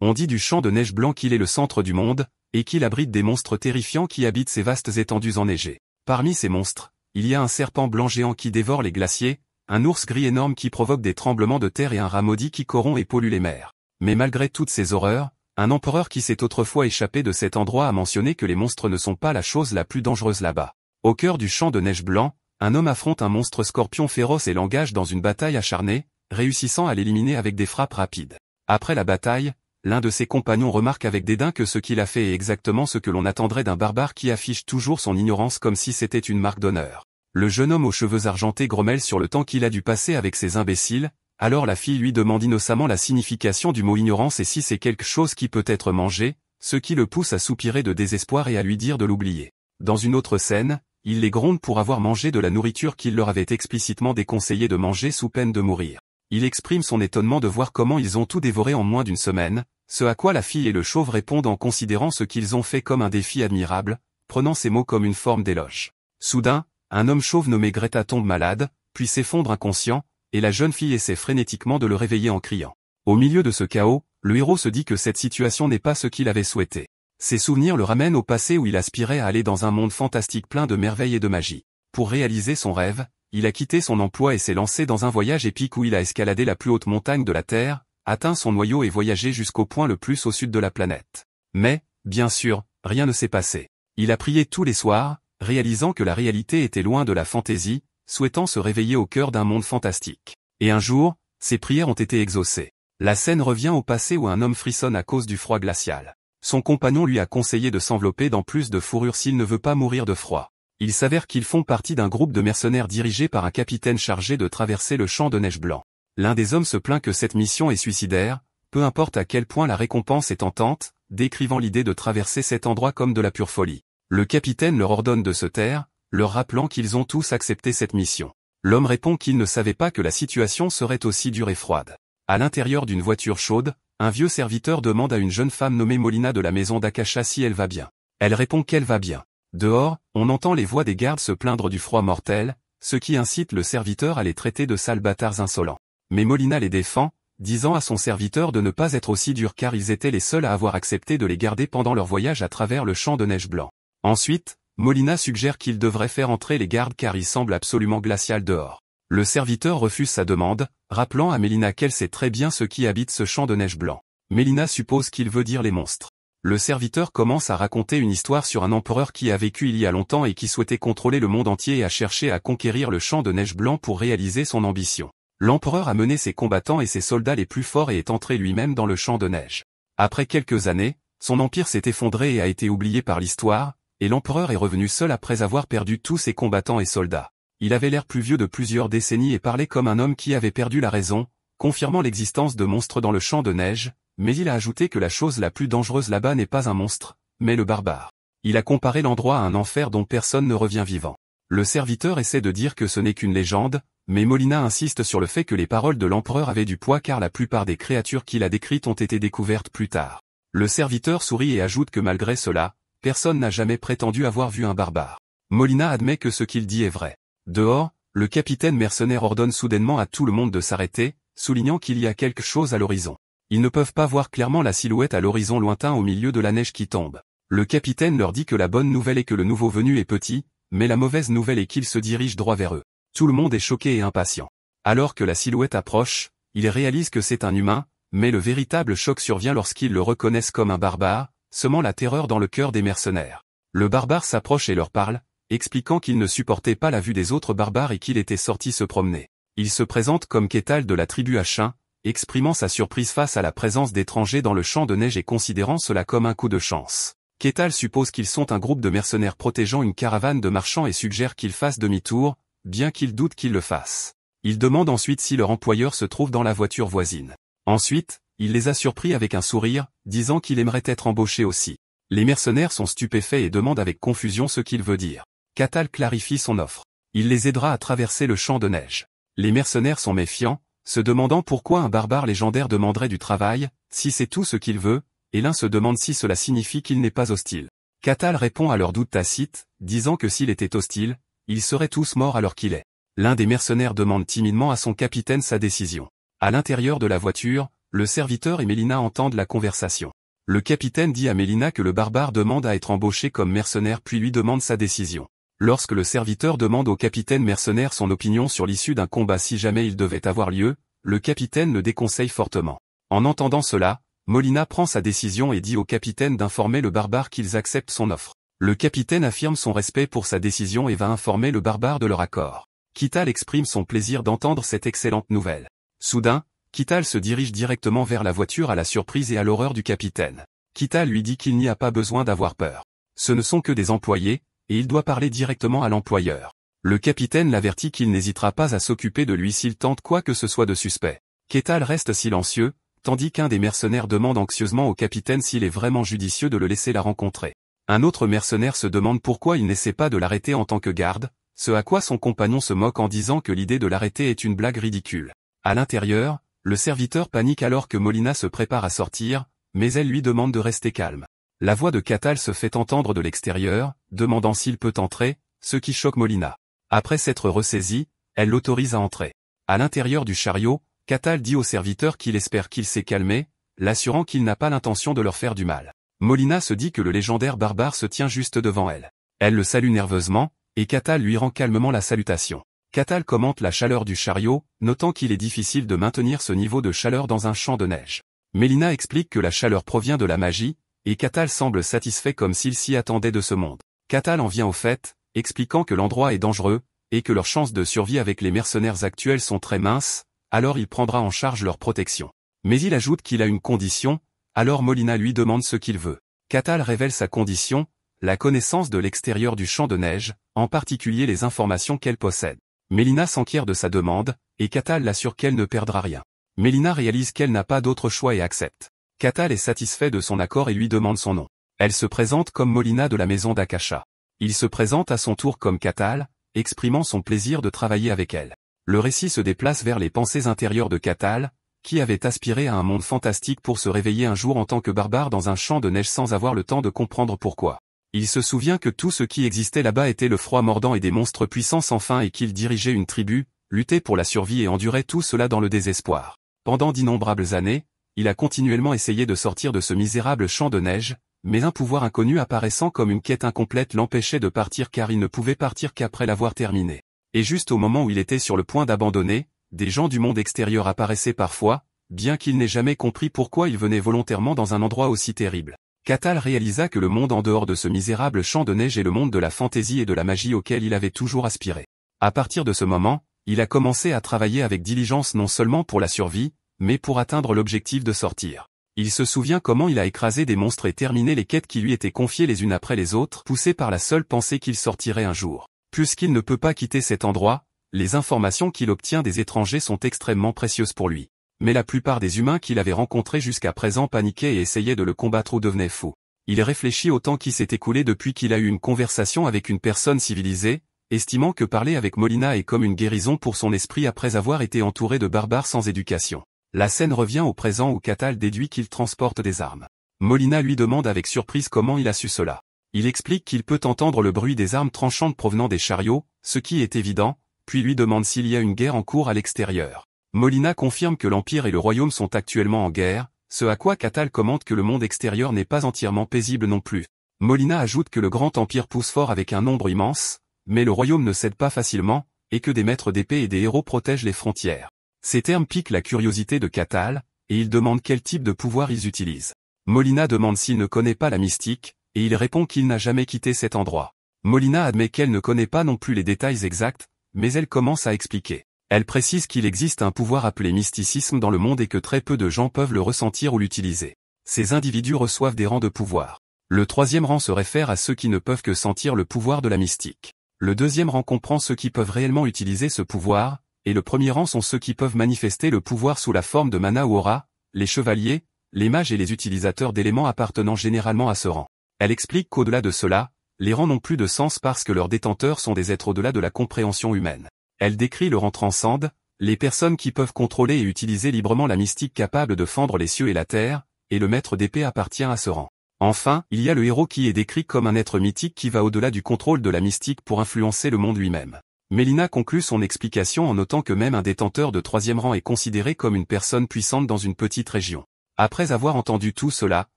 On dit du champ de neige blanc qu'il est le centre du monde, et qu'il abrite des monstres terrifiants qui habitent ces vastes étendues enneigées. Parmi ces monstres, il y a un serpent blanc géant qui dévore les glaciers, un ours gris énorme qui provoque des tremblements de terre et un rat maudit qui corrompt et pollue les mers. Mais malgré toutes ces horreurs, un empereur qui s'est autrefois échappé de cet endroit a mentionné que les monstres ne sont pas la chose la plus dangereuse là-bas. Au cœur du champ de neige blanc, un homme affronte un monstre scorpion féroce et l'engage dans une bataille acharnée, réussissant à l'éliminer avec des frappes rapides. Après la bataille, l'un de ses compagnons remarque avec dédain que ce qu'il a fait est exactement ce que l'on attendrait d'un barbare qui affiche toujours son ignorance comme si c'était une marque d'honneur. Le jeune homme aux cheveux argentés grommelle sur le temps qu'il a dû passer avec ces imbéciles, alors la fille lui demande innocemment la signification du mot ignorance et si c'est quelque chose qui peut être mangé, ce qui le pousse à soupirer de désespoir et à lui dire de l'oublier. Dans une autre scène, il les gronde pour avoir mangé de la nourriture qu'il leur avait explicitement déconseillé de manger sous peine de mourir. Il exprime son étonnement de voir comment ils ont tout dévoré en moins d'une semaine, ce à quoi la fille et le chauve répondent en considérant ce qu'ils ont fait comme un défi admirable, prenant ces mots comme une forme d'éloge. Soudain, un homme chauve nommé Greta tombe malade, puis s'effondre inconscient, et la jeune fille essaie frénétiquement de le réveiller en criant. Au milieu de ce chaos, le héros se dit que cette situation n'est pas ce qu'il avait souhaité. Ses souvenirs le ramènent au passé où il aspirait à aller dans un monde fantastique plein de merveilles et de magie. Pour réaliser son rêve, il a quitté son emploi et s'est lancé dans un voyage épique où il a escaladé la plus haute montagne de la Terre, atteint son noyau et voyagé jusqu'au point le plus au sud de la planète. Mais, bien sûr, rien ne s'est passé. Il a prié tous les soirs, réalisant que la réalité était loin de la fantaisie, souhaitant se réveiller au cœur d'un monde fantastique. Et un jour, ses prières ont été exaucées. La scène revient au passé où un homme frissonne à cause du froid glacial. Son compagnon lui a conseillé de s'envelopper dans plus de fourrure s'il ne veut pas mourir de froid. Il s'avère qu'ils font partie d'un groupe de mercenaires dirigé par un capitaine chargé de traverser le champ de neige blanc. L'un des hommes se plaint que cette mission est suicidaire, peu importe à quel point la récompense est tentante, décrivant l'idée de traverser cet endroit comme de la pure folie. Le capitaine leur ordonne de se taire, leur rappelant qu'ils ont tous accepté cette mission. L'homme répond qu'il ne savait pas que la situation serait aussi dure et froide. À l'intérieur d'une voiture chaude, un vieux serviteur demande à une jeune femme nommée Molina de la maison d'Akasha si elle va bien. Elle répond qu'elle va bien. Dehors, on entend les voix des gardes se plaindre du froid mortel, ce qui incite le serviteur à les traiter de sales bâtards insolents. Mais Molina les défend, disant à son serviteur de ne pas être aussi dur car ils étaient les seuls à avoir accepté de les garder pendant leur voyage à travers le champ de neige blanc. Ensuite, Molina suggère qu'il devrait faire entrer les gardes car il semble absolument glacial dehors. Le serviteur refuse sa demande, rappelant à Mélina qu'elle sait très bien ce qui habite ce champ de neige blanc. Mélina suppose qu'il veut dire les monstres. Le serviteur commence à raconter une histoire sur un empereur qui a vécu il y a longtemps et qui souhaitait contrôler le monde entier et a cherché à conquérir le champ de neige blanc pour réaliser son ambition. L'empereur a mené ses combattants et ses soldats les plus forts et est entré lui-même dans le champ de neige. Après quelques années, son empire s'est effondré et a été oublié par l'histoire, et l'empereur est revenu seul après avoir perdu tous ses combattants et soldats. Il avait l'air plus vieux de plusieurs décennies et parlait comme un homme qui avait perdu la raison, confirmant l'existence de monstres dans le champ de neige, mais il a ajouté que la chose la plus dangereuse là-bas n'est pas un monstre, mais le barbare. Il a comparé l'endroit à un enfer dont personne ne revient vivant. Le serviteur essaie de dire que ce n'est qu'une légende, mais Molina insiste sur le fait que les paroles de l'empereur avaient du poids car la plupart des créatures qu'il a décrites ont été découvertes plus tard. Le serviteur sourit et ajoute que malgré cela, personne n'a jamais prétendu avoir vu un barbare. Molina admet que ce qu'il dit est vrai. Dehors, le capitaine mercenaire ordonne soudainement à tout le monde de s'arrêter, soulignant qu'il y a quelque chose à l'horizon. Ils ne peuvent pas voir clairement la silhouette à l'horizon lointain au milieu de la neige qui tombe. Le capitaine leur dit que la bonne nouvelle est que le nouveau venu est petit, mais la mauvaise nouvelle est qu'il se dirige droit vers eux. Tout le monde est choqué et impatient. Alors que la silhouette approche, ils réalisent que c'est un humain, mais le véritable choc survient lorsqu'ils le reconnaissent comme un barbare, semant la terreur dans le cœur des mercenaires. Le barbare s'approche et leur parle, expliquant qu'il ne supportait pas la vue des autres barbares et qu'il était sorti se promener. Il se présente comme Kétal de la tribu Achin, exprimant sa surprise face à la présence d'étrangers dans le champ de neige et considérant cela comme un coup de chance. Kétal suppose qu'ils sont un groupe de mercenaires protégeant une caravane de marchands et suggère qu'ils fassent demi-tour, bien qu'il doute qu'ils le fassent. Il demande ensuite si leur employeur se trouve dans la voiture voisine. Ensuite, il les a surpris avec un sourire, disant qu'il aimerait être embauché aussi. Les mercenaires sont stupéfaits et demandent avec confusion ce qu'il veut dire. Kétal clarifie son offre. Il les aidera à traverser le champ de neige. Les mercenaires sont méfiants, se demandant pourquoi un barbare légendaire demanderait du travail, si c'est tout ce qu'il veut, et l'un se demande si cela signifie qu'il n'est pas hostile. Kétal répond à leurs doutes tacites, disant que s'il était hostile, ils seraient tous morts alors qu'il est. L'un des mercenaires demande timidement à son capitaine sa décision. À l'intérieur de la voiture, Le serviteur et Mélina entendent la conversation. Le capitaine dit à Mélina que le barbare demande à être embauché comme mercenaire puis lui demande sa décision. Lorsque le serviteur demande au capitaine mercenaire son opinion sur l'issue d'un combat si jamais il devait avoir lieu, le capitaine le déconseille fortement. En entendant cela, Molina prend sa décision et dit au capitaine d'informer le barbare qu'ils acceptent son offre. Le capitaine affirme son respect pour sa décision et va informer le barbare de leur accord. Kital exprime son plaisir d'entendre cette excellente nouvelle. Soudain, Kital se dirige directement vers la voiture à la surprise et à l'horreur du capitaine. Kital lui dit qu'il n'y a pas besoin d'avoir peur. Ce ne sont que des employés, et il doit parler directement à l'employeur. Le capitaine l'avertit qu'il n'hésitera pas à s'occuper de lui s'il tente quoi que ce soit de suspect. Kital reste silencieux, tandis qu'un des mercenaires demande anxieusement au capitaine s'il est vraiment judicieux de le laisser la rencontrer. Un autre mercenaire se demande pourquoi il n'essaie pas de l'arrêter en tant que garde, ce à quoi son compagnon se moque en disant que l'idée de l'arrêter est une blague ridicule. À l'intérieur, le serviteur panique alors que Molina se prépare à sortir, mais elle lui demande de rester calme. La voix de Kital se fait entendre de l'extérieur, demandant s'il peut entrer, ce qui choque Molina. Après s'être ressaisie, elle l'autorise à entrer. À l'intérieur du chariot, Kital dit au serviteur qu'il espère qu'il s'est calmé, l'assurant qu'il n'a pas l'intention de leur faire du mal. Molina se dit que le légendaire barbare se tient juste devant elle. Elle le salue nerveusement, et Kital lui rend calmement la salutation. Kital commente la chaleur du chariot, notant qu'il est difficile de maintenir ce niveau de chaleur dans un champ de neige. Mélina explique que la chaleur provient de la magie, et Kital semble satisfait comme s'il s'y attendait de ce monde. Kital en vient au fait, expliquant que l'endroit est dangereux, et que leurs chances de survie avec les mercenaires actuels sont très minces, alors il prendra en charge leur protection. Mais il ajoute qu'il a une condition, alors Molina lui demande ce qu'il veut. Kital révèle sa condition, la connaissance de l'extérieur du champ de neige, en particulier les informations qu'elle possède. Mélina s'enquiert de sa demande, et Kital l'assure qu'elle ne perdra rien. Mélina réalise qu'elle n'a pas d'autre choix et accepte. Kital est satisfait de son accord et lui demande son nom. Elle se présente comme Molina de la maison d'Akasha. Il se présente à son tour comme Kital, exprimant son plaisir de travailler avec elle. Le récit se déplace vers les pensées intérieures de Kital, qui avait aspiré à un monde fantastique pour se réveiller un jour en tant que barbare dans un champ de neige sans avoir le temps de comprendre pourquoi. Il se souvient que tout ce qui existait là-bas était le froid mordant et des monstres puissants sans fin et qu'il dirigeait une tribu, luttait pour la survie et endurait tout cela dans le désespoir. Pendant d'innombrables années, il a continuellement essayé de sortir de ce misérable champ de neige, mais un pouvoir inconnu apparaissant comme une quête incomplète l'empêchait de partir car il ne pouvait partir qu'après l'avoir terminé. Et juste au moment où il était sur le point d'abandonner, des gens du monde extérieur apparaissaient parfois, bien qu'il n'ait jamais compris pourquoi ils venaient volontairement dans un endroit aussi terrible. Kital réalisa que le monde en dehors de ce misérable champ de neige est le monde de la fantaisie et de la magie auquel il avait toujours aspiré. À partir de ce moment, il a commencé à travailler avec diligence non seulement pour la survie, mais pour atteindre l'objectif de sortir. Il se souvient comment il a écrasé des monstres et terminé les quêtes qui lui étaient confiées les unes après les autres, poussé par la seule pensée qu'il sortirait un jour. Puisqu'il ne peut pas quitter cet endroit, les informations qu'il obtient des étrangers sont extrêmement précieuses pour lui. Mais la plupart des humains qu'il avait rencontrés jusqu'à présent paniquaient et essayaient de le combattre ou devenaient fous. Il réfléchit au temps qui s'est écoulé depuis qu'il a eu une conversation avec une personne civilisée, estimant que parler avec Molina est comme une guérison pour son esprit après avoir été entouré de barbares sans éducation. La scène revient au présent où Kital déduit qu'il transporte des armes. Molina lui demande avec surprise comment il a su cela. Il explique qu'il peut entendre le bruit des armes tranchantes provenant des chariots, ce qui est évident, puis lui demande s'il y a une guerre en cours à l'extérieur. Molina confirme que l'Empire et le Royaume sont actuellement en guerre, ce à quoi Kital commente que le monde extérieur n'est pas entièrement paisible non plus. Molina ajoute que le Grand Empire pousse fort avec un nombre immense, mais le Royaume ne cède pas facilement, et que des maîtres d'épée et des héros protègent les frontières. Ces termes piquent la curiosité de Kital, et il demande quel type de pouvoir ils utilisent. Molina demande s'il ne connaît pas la mystique, et il répond qu'il n'a jamais quitté cet endroit. Molina admet qu'elle ne connaît pas non plus les détails exacts, mais elle commence à expliquer. Elle précise qu'il existe un pouvoir appelé mysticisme dans le monde et que très peu de gens peuvent le ressentir ou l'utiliser. Ces individus reçoivent des rangs de pouvoir. Le troisième rang se réfère à ceux qui ne peuvent que sentir le pouvoir de la mystique. Le deuxième rang comprend ceux qui peuvent réellement utiliser ce pouvoir, et le premier rang sont ceux qui peuvent manifester le pouvoir sous la forme de mana ou aura, les chevaliers, les mages et les utilisateurs d'éléments appartenant généralement à ce rang. Elle explique qu'au-delà de cela, les rangs n'ont plus de sens parce que leurs détenteurs sont des êtres au-delà de la compréhension humaine. Elle décrit le rang transcende, les personnes qui peuvent contrôler et utiliser librement la mystique capable de fendre les cieux et la terre, et le maître d'épée appartient à ce rang. Enfin, il y a le héros qui est décrit comme un être mythique qui va au-delà du contrôle de la mystique pour influencer le monde lui-même. Mélina conclut son explication en notant que même un détenteur de 3e rang est considéré comme une personne puissante dans une petite région. Après avoir entendu tout cela,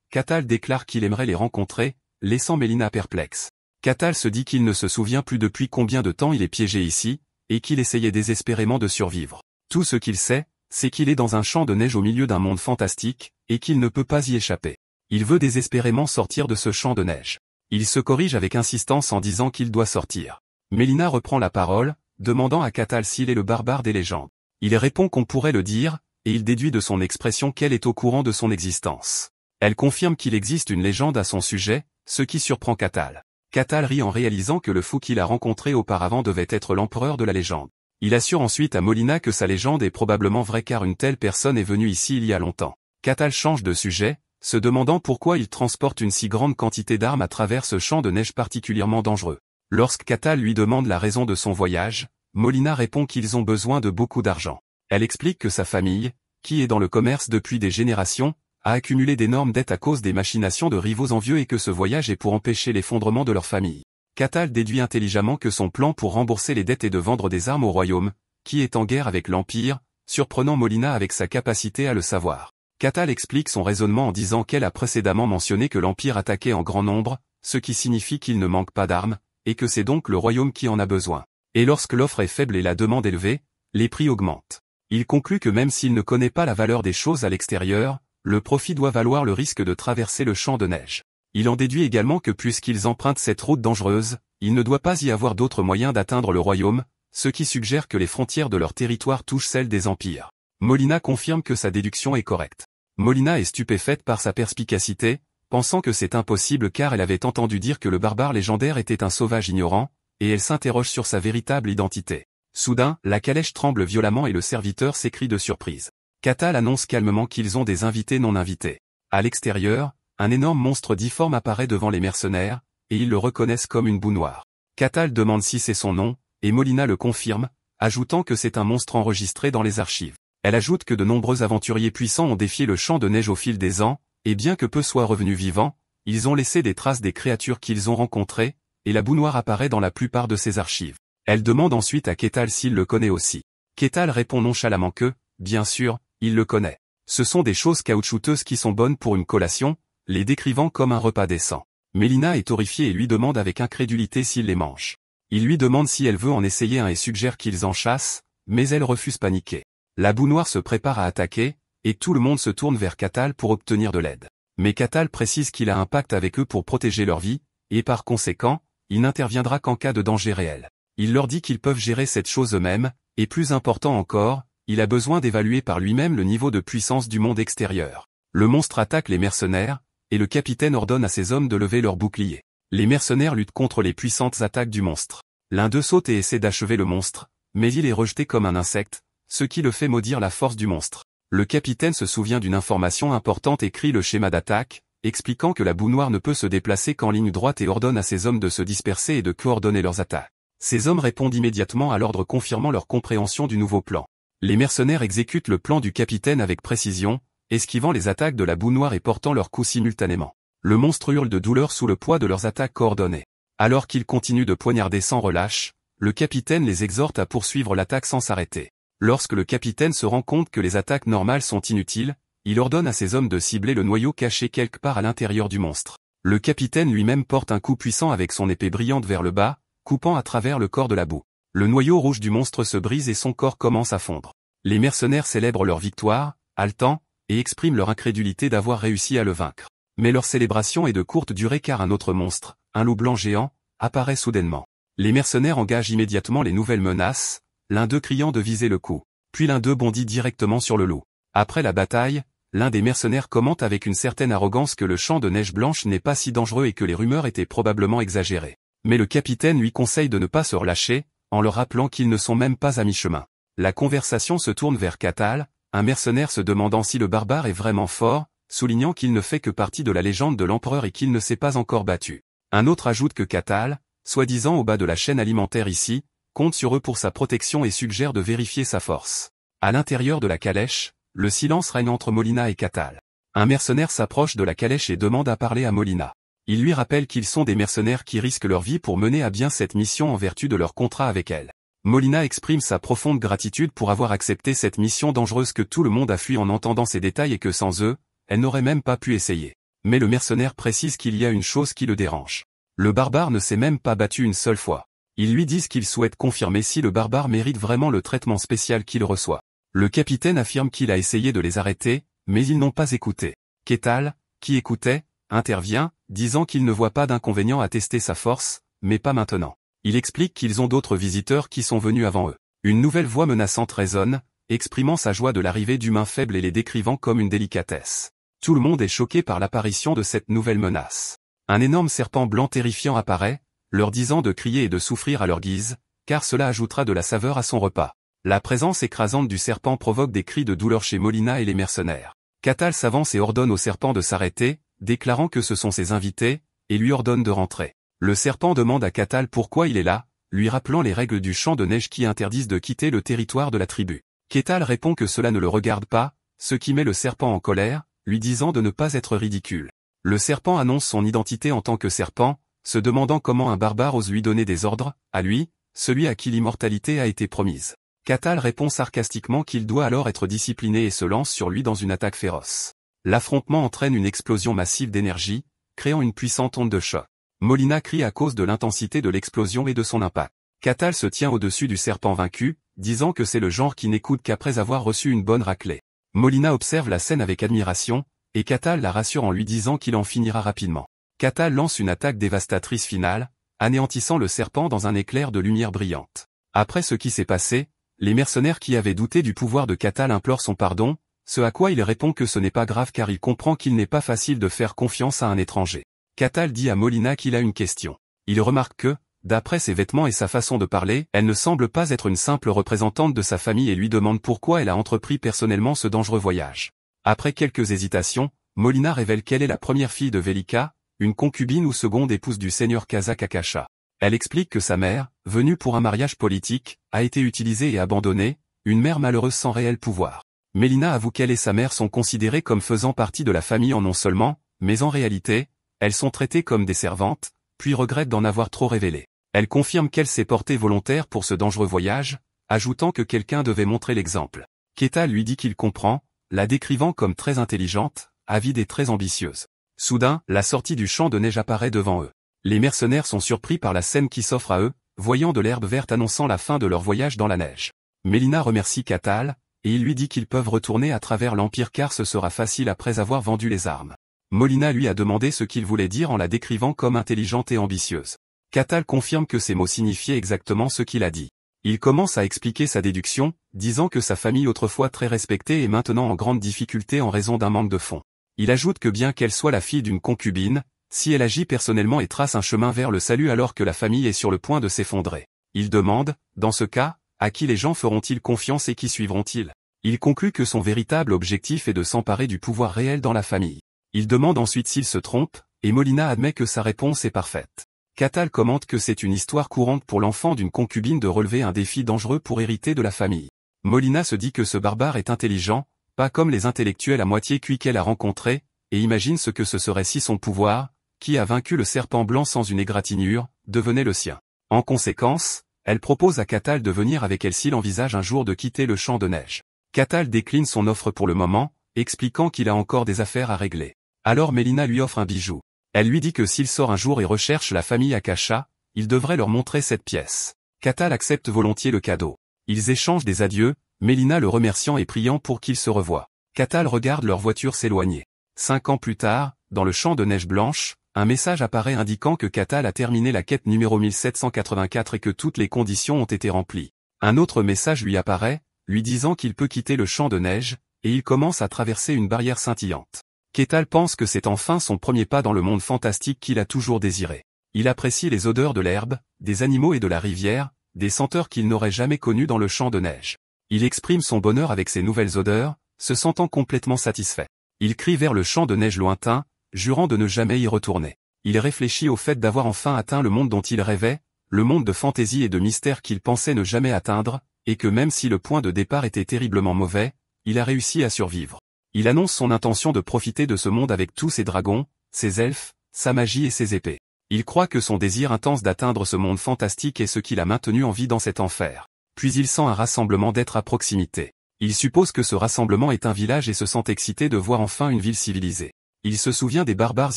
Catal déclare qu'il aimerait les rencontrer, laissant Mélina perplexe. Catal se dit qu'il ne se souvient plus depuis combien de temps il est piégé ici, et qu'il essayait désespérément de survivre. Tout ce qu'il sait, c'est qu'il est dans un champ de neige au milieu d'un monde fantastique, et qu'il ne peut pas y échapper. Il veut désespérément sortir de ce champ de neige. Il se corrige avec insistance en disant qu'il doit sortir. Mélina reprend la parole, demandant à Catal s'il est le barbare des légendes. Il répond qu'on pourrait le dire, et il déduit de son expression qu'elle est au courant de son existence. Elle confirme qu'il existe une légende à son sujet, ce qui surprend Catal. Catal rit en réalisant que le fou qu'il a rencontré auparavant devait être l'empereur de la légende. Il assure ensuite à Molina que sa légende est probablement vraie car une telle personne est venue ici il y a longtemps. Catal change de sujet, se demandant pourquoi il transporte une si grande quantité d'armes à travers ce champ de neige particulièrement dangereux. Lorsque Catal lui demande la raison de son voyage, Molina répond qu'ils ont besoin de beaucoup d'argent. Elle explique que sa famille, qui est dans le commerce depuis des générations, a accumulé d'énormes dettes à cause des machinations de rivaux envieux et que ce voyage est pour empêcher l'effondrement de leur famille. Catal déduit intelligemment que son plan pour rembourser les dettes est de vendre des armes au royaume, qui est en guerre avec l'Empire, surprenant Molina avec sa capacité à le savoir. Catal explique son raisonnement en disant qu'elle a précédemment mentionné que l'Empire attaquait en grand nombre, ce qui signifie qu'il ne manque pas d'armes, et que c'est donc le royaume qui en a besoin. Et lorsque l'offre est faible et la demande élevée, les prix augmentent. Il conclut que même s'il ne connaît pas la valeur des choses à l'extérieur, le profit doit valoir le risque de traverser le champ de neige. Il en déduit également que puisqu'ils empruntent cette route dangereuse, il ne doit pas y avoir d'autre moyen d'atteindre le royaume, ce qui suggère que les frontières de leur territoire touchent celles des empires. Molina confirme que sa déduction est correcte. Molina est stupéfaite par sa perspicacité, pensant que c'est impossible car elle avait entendu dire que le barbare légendaire était un sauvage ignorant, et elle s'interroge sur sa véritable identité. Soudain, la calèche tremble violemment et le serviteur s'écrie de surprise. Catal annonce calmement qu'ils ont des invités non invités. À l'extérieur, un énorme monstre difforme apparaît devant les mercenaires, et ils le reconnaissent comme une boue noire. Catal demande si c'est son nom, et Molina le confirme, ajoutant que c'est un monstre enregistré dans les archives. Elle ajoute que de nombreux aventuriers puissants ont défié le champ de neige au fil des ans, et bien que peu soient revenus vivants, ils ont laissé des traces des créatures qu'ils ont rencontrées, et la boue noire apparaît dans la plupart de ces archives. Elle demande ensuite à Catal s'il le connaît aussi. Catal répond nonchalamment que, bien sûr, il le connaît. Ce sont des choses caoutchouteuses qui sont bonnes pour une collation, les décrivant comme un repas décent. Mélina est horrifiée et lui demande avec incrédulité s'il les mange. Il lui demande si elle veut en essayer un et suggère qu'ils en chassent, mais elle refuse paniquée. La boue noire se prépare à attaquer, et tout le monde se tourne vers Catal pour obtenir de l'aide. Mais Catal précise qu'il a un pacte avec eux pour protéger leur vie, et par conséquent, il n'interviendra qu'en cas de danger réel. Il leur dit qu'ils peuvent gérer cette chose eux-mêmes, et plus important encore, il a besoin d'évaluer par lui-même le niveau de puissance du monde extérieur. Le monstre attaque les mercenaires, et le capitaine ordonne à ses hommes de lever leurs boucliers. Les mercenaires luttent contre les puissantes attaques du monstre. L'un d'eux saute et essaie d'achever le monstre, mais il est rejeté comme un insecte, ce qui le fait maudire la force du monstre. Le capitaine se souvient d'une information importante et écrit le schéma d'attaque, expliquant que la boue noire ne peut se déplacer qu'en ligne droite et ordonne à ses hommes de se disperser et de coordonner leurs attaques. Ses hommes répondent immédiatement à l'ordre confirmant leur compréhension du nouveau plan. Les mercenaires exécutent le plan du capitaine avec précision, esquivant les attaques de la boue noire et portant leurs coups simultanément. Le monstre hurle de douleur sous le poids de leurs attaques coordonnées. Alors qu'ils continuent de poignarder sans relâche, le capitaine les exhorte à poursuivre l'attaque sans s'arrêter. Lorsque le capitaine se rend compte que les attaques normales sont inutiles, il ordonne à ses hommes de cibler le noyau caché quelque part à l'intérieur du monstre. Le capitaine lui-même porte un coup puissant avec son épée brillante vers le bas, coupant à travers le corps de la boue. Le noyau rouge du monstre se brise et son corps commence à fondre. Les mercenaires célèbrent leur victoire, haletant, et expriment leur incrédulité d'avoir réussi à le vaincre. Mais leur célébration est de courte durée car un autre monstre, un loup blanc géant, apparaît soudainement. Les mercenaires engagent immédiatement les nouvelles menaces, l'un d'eux criant de viser le coup. Puis l'un d'eux bondit directement sur le loup. Après la bataille, l'un des mercenaires commente avec une certaine arrogance que le champ de neige blanche n'est pas si dangereux et que les rumeurs étaient probablement exagérées. Mais le capitaine lui conseille de ne pas se relâcher, en leur rappelant qu'ils ne sont même pas à mi-chemin. La conversation se tourne vers Catal, un mercenaire se demandant si le barbare est vraiment fort, soulignant qu'il ne fait que partie de la légende de l'empereur et qu'il ne s'est pas encore battu. Un autre ajoute que Catal, soi-disant au bas de la chaîne alimentaire ici, compte sur eux pour sa protection et suggère de vérifier sa force. À l'intérieur de la calèche, le silence règne entre Molina et Catal. Un mercenaire s'approche de la calèche et demande à parler à Molina. Il lui rappelle qu'ils sont des mercenaires qui risquent leur vie pour mener à bien cette mission en vertu de leur contrat avec elle. Molina exprime sa profonde gratitude pour avoir accepté cette mission dangereuse que tout le monde a fui en entendant ces détails et que sans eux, elle n'aurait même pas pu essayer. Mais le mercenaire précise qu'il y a une chose qui le dérange. Le barbare ne s'est même pas battu une seule fois. Ils lui disent qu'ils souhaitent confirmer si le barbare mérite vraiment le traitement spécial qu'il reçoit. Le capitaine affirme qu'il a essayé de les arrêter, mais ils n'ont pas écouté. Ketal, qui écoutait, intervient, disant qu'il ne voit pas d'inconvénient à tester sa force, mais pas maintenant. Il explique qu'ils ont d'autres visiteurs qui sont venus avant eux. Une nouvelle voix menaçante résonne, exprimant sa joie de l'arrivée d'humains faibles et les décrivant comme une délicatesse. Tout le monde est choqué par l'apparition de cette nouvelle menace. Un énorme serpent blanc terrifiant apparaît, leur disant de crier et de souffrir à leur guise, car cela ajoutera de la saveur à son repas. La présence écrasante du serpent provoque des cris de douleur chez Molina et les mercenaires. Ketal s'avance et ordonne au serpent de s'arrêter, déclarant que ce sont ses invités, et lui ordonne de rentrer. Le serpent demande à Ketal pourquoi il est là, lui rappelant les règles du champ de neige qui interdisent de quitter le territoire de la tribu. Ketal répond que cela ne le regarde pas, ce qui met le serpent en colère, lui disant de ne pas être ridicule. Le serpent annonce son identité en tant que serpent, se demandant comment un barbare ose lui donner des ordres, à lui, celui à qui l'immortalité a été promise. Ketal répond sarcastiquement qu'il doit alors être discipliné et se lance sur lui dans une attaque féroce. L'affrontement entraîne une explosion massive d'énergie, créant une puissante onde de choc. Molina crie à cause de l'intensité de l'explosion et de son impact. Ketal se tient au-dessus du serpent vaincu, disant que c'est le genre qui n'écoute qu'après avoir reçu une bonne raclée. Molina observe la scène avec admiration, et Ketal la rassure en lui disant qu'il en finira rapidement. Ketal lance une attaque dévastatrice finale, anéantissant le serpent dans un éclair de lumière brillante. Après ce qui s'est passé, les mercenaires qui avaient douté du pouvoir de Ketal implorent son pardon, ce à quoi il répond que ce n'est pas grave car il comprend qu'il n'est pas facile de faire confiance à un étranger. Ketal dit à Molina qu'il a une question. Il remarque que, d'après ses vêtements et sa façon de parler, elle ne semble pas être une simple représentante de sa famille et lui demande pourquoi elle a entrepris personnellement ce dangereux voyage. Après quelques hésitations, Molina révèle qu'elle est la première fille de Velika, une concubine ou seconde épouse du seigneur kazakh Akasha. Elle explique que sa mère, venue pour un mariage politique, a été utilisée et abandonnée, une mère malheureuse sans réel pouvoir. Melina avoue qu'elle et sa mère sont considérées comme faisant partie de la famille en non seulement, mais en réalité, elles sont traitées comme des servantes, puis regrette d'en avoir trop révélé. Elle confirme qu'elle s'est portée volontaire pour ce dangereux voyage, ajoutant que quelqu'un devait montrer l'exemple. Ketal lui dit qu'il comprend, la décrivant comme très intelligente, avide et très ambitieuse. Soudain, la sortie du champ de neige apparaît devant eux. Les mercenaires sont surpris par la scène qui s'offre à eux, voyant de l'herbe verte annonçant la fin de leur voyage dans la neige. Melina remercie Ketal, et il lui dit qu'ils peuvent retourner à travers l'Empire car ce sera facile après avoir vendu les armes. Molina lui a demandé ce qu'il voulait dire en la décrivant comme intelligente et ambitieuse. Ketal confirme que ces mots signifiaient exactement ce qu'il a dit. Il commence à expliquer sa déduction, disant que sa famille autrefois très respectée est maintenant en grande difficulté en raison d'un manque de fonds. Il ajoute que bien qu'elle soit la fille d'une concubine, si elle agit personnellement et trace un chemin vers le salut alors que la famille est sur le point de s'effondrer. Il demande, dans ce cas, à qui les gens feront-ils confiance et qui suivront-ils? Il conclut que son véritable objectif est de s'emparer du pouvoir réel dans la famille. Il demande ensuite s'il se trompe, et Molina admet que sa réponse est parfaite. Ketal commente que c'est une histoire courante pour l'enfant d'une concubine de relever un défi dangereux pour hériter de la famille. Molina se dit que ce barbare est intelligent, pas comme les intellectuels à moitié cuits qu'elle a rencontrés, et imagine ce que ce serait si son pouvoir, qui a vaincu le serpent blanc sans une égratignure, devenait le sien. En conséquence, elle propose à Ketal de venir avec elle s'il envisage un jour de quitter le champ de neige. Ketal décline son offre pour le moment, expliquant qu'il a encore des affaires à régler. Alors Melina lui offre un bijou. Elle lui dit que s'il sort un jour et recherche la famille Akasha, il devrait leur montrer cette pièce. Ketal accepte volontiers le cadeau. Ils échangent des adieux, Melina le remerciant et priant pour qu'ils se revoient. Ketal regarde leur voiture s'éloigner. 5 ans plus tard, dans le champ de neige blanche, un message apparaît indiquant que Ketal a terminé la quête numéro 1784 et que toutes les conditions ont été remplies. Un autre message lui apparaît, lui disant qu'il peut quitter le champ de neige, et il commence à traverser une barrière scintillante. Ketal pense que c'est enfin son premier pas dans le monde fantastique qu'il a toujours désiré. Il apprécie les odeurs de l'herbe, des animaux et de la rivière, des senteurs qu'il n'aurait jamais connues dans le champ de neige. Il exprime son bonheur avec ces nouvelles odeurs, se sentant complètement satisfait. Il crie vers le champ de neige lointain, jurant de ne jamais y retourner. Il réfléchit au fait d'avoir enfin atteint le monde dont il rêvait, le monde de fantaisie et de mystère qu'il pensait ne jamais atteindre, et que même si le point de départ était terriblement mauvais, il a réussi à survivre. Il annonce son intention de profiter de ce monde avec tous ses dragons, ses elfes, sa magie et ses épées. Il croit que son désir intense d'atteindre ce monde fantastique est ce qui l'a maintenu en vie dans cet enfer. Puis il sent un rassemblement d'êtres à proximité. Il suppose que ce rassemblement est un village et se sent excité de voir enfin une ville civilisée. Il se souvient des barbares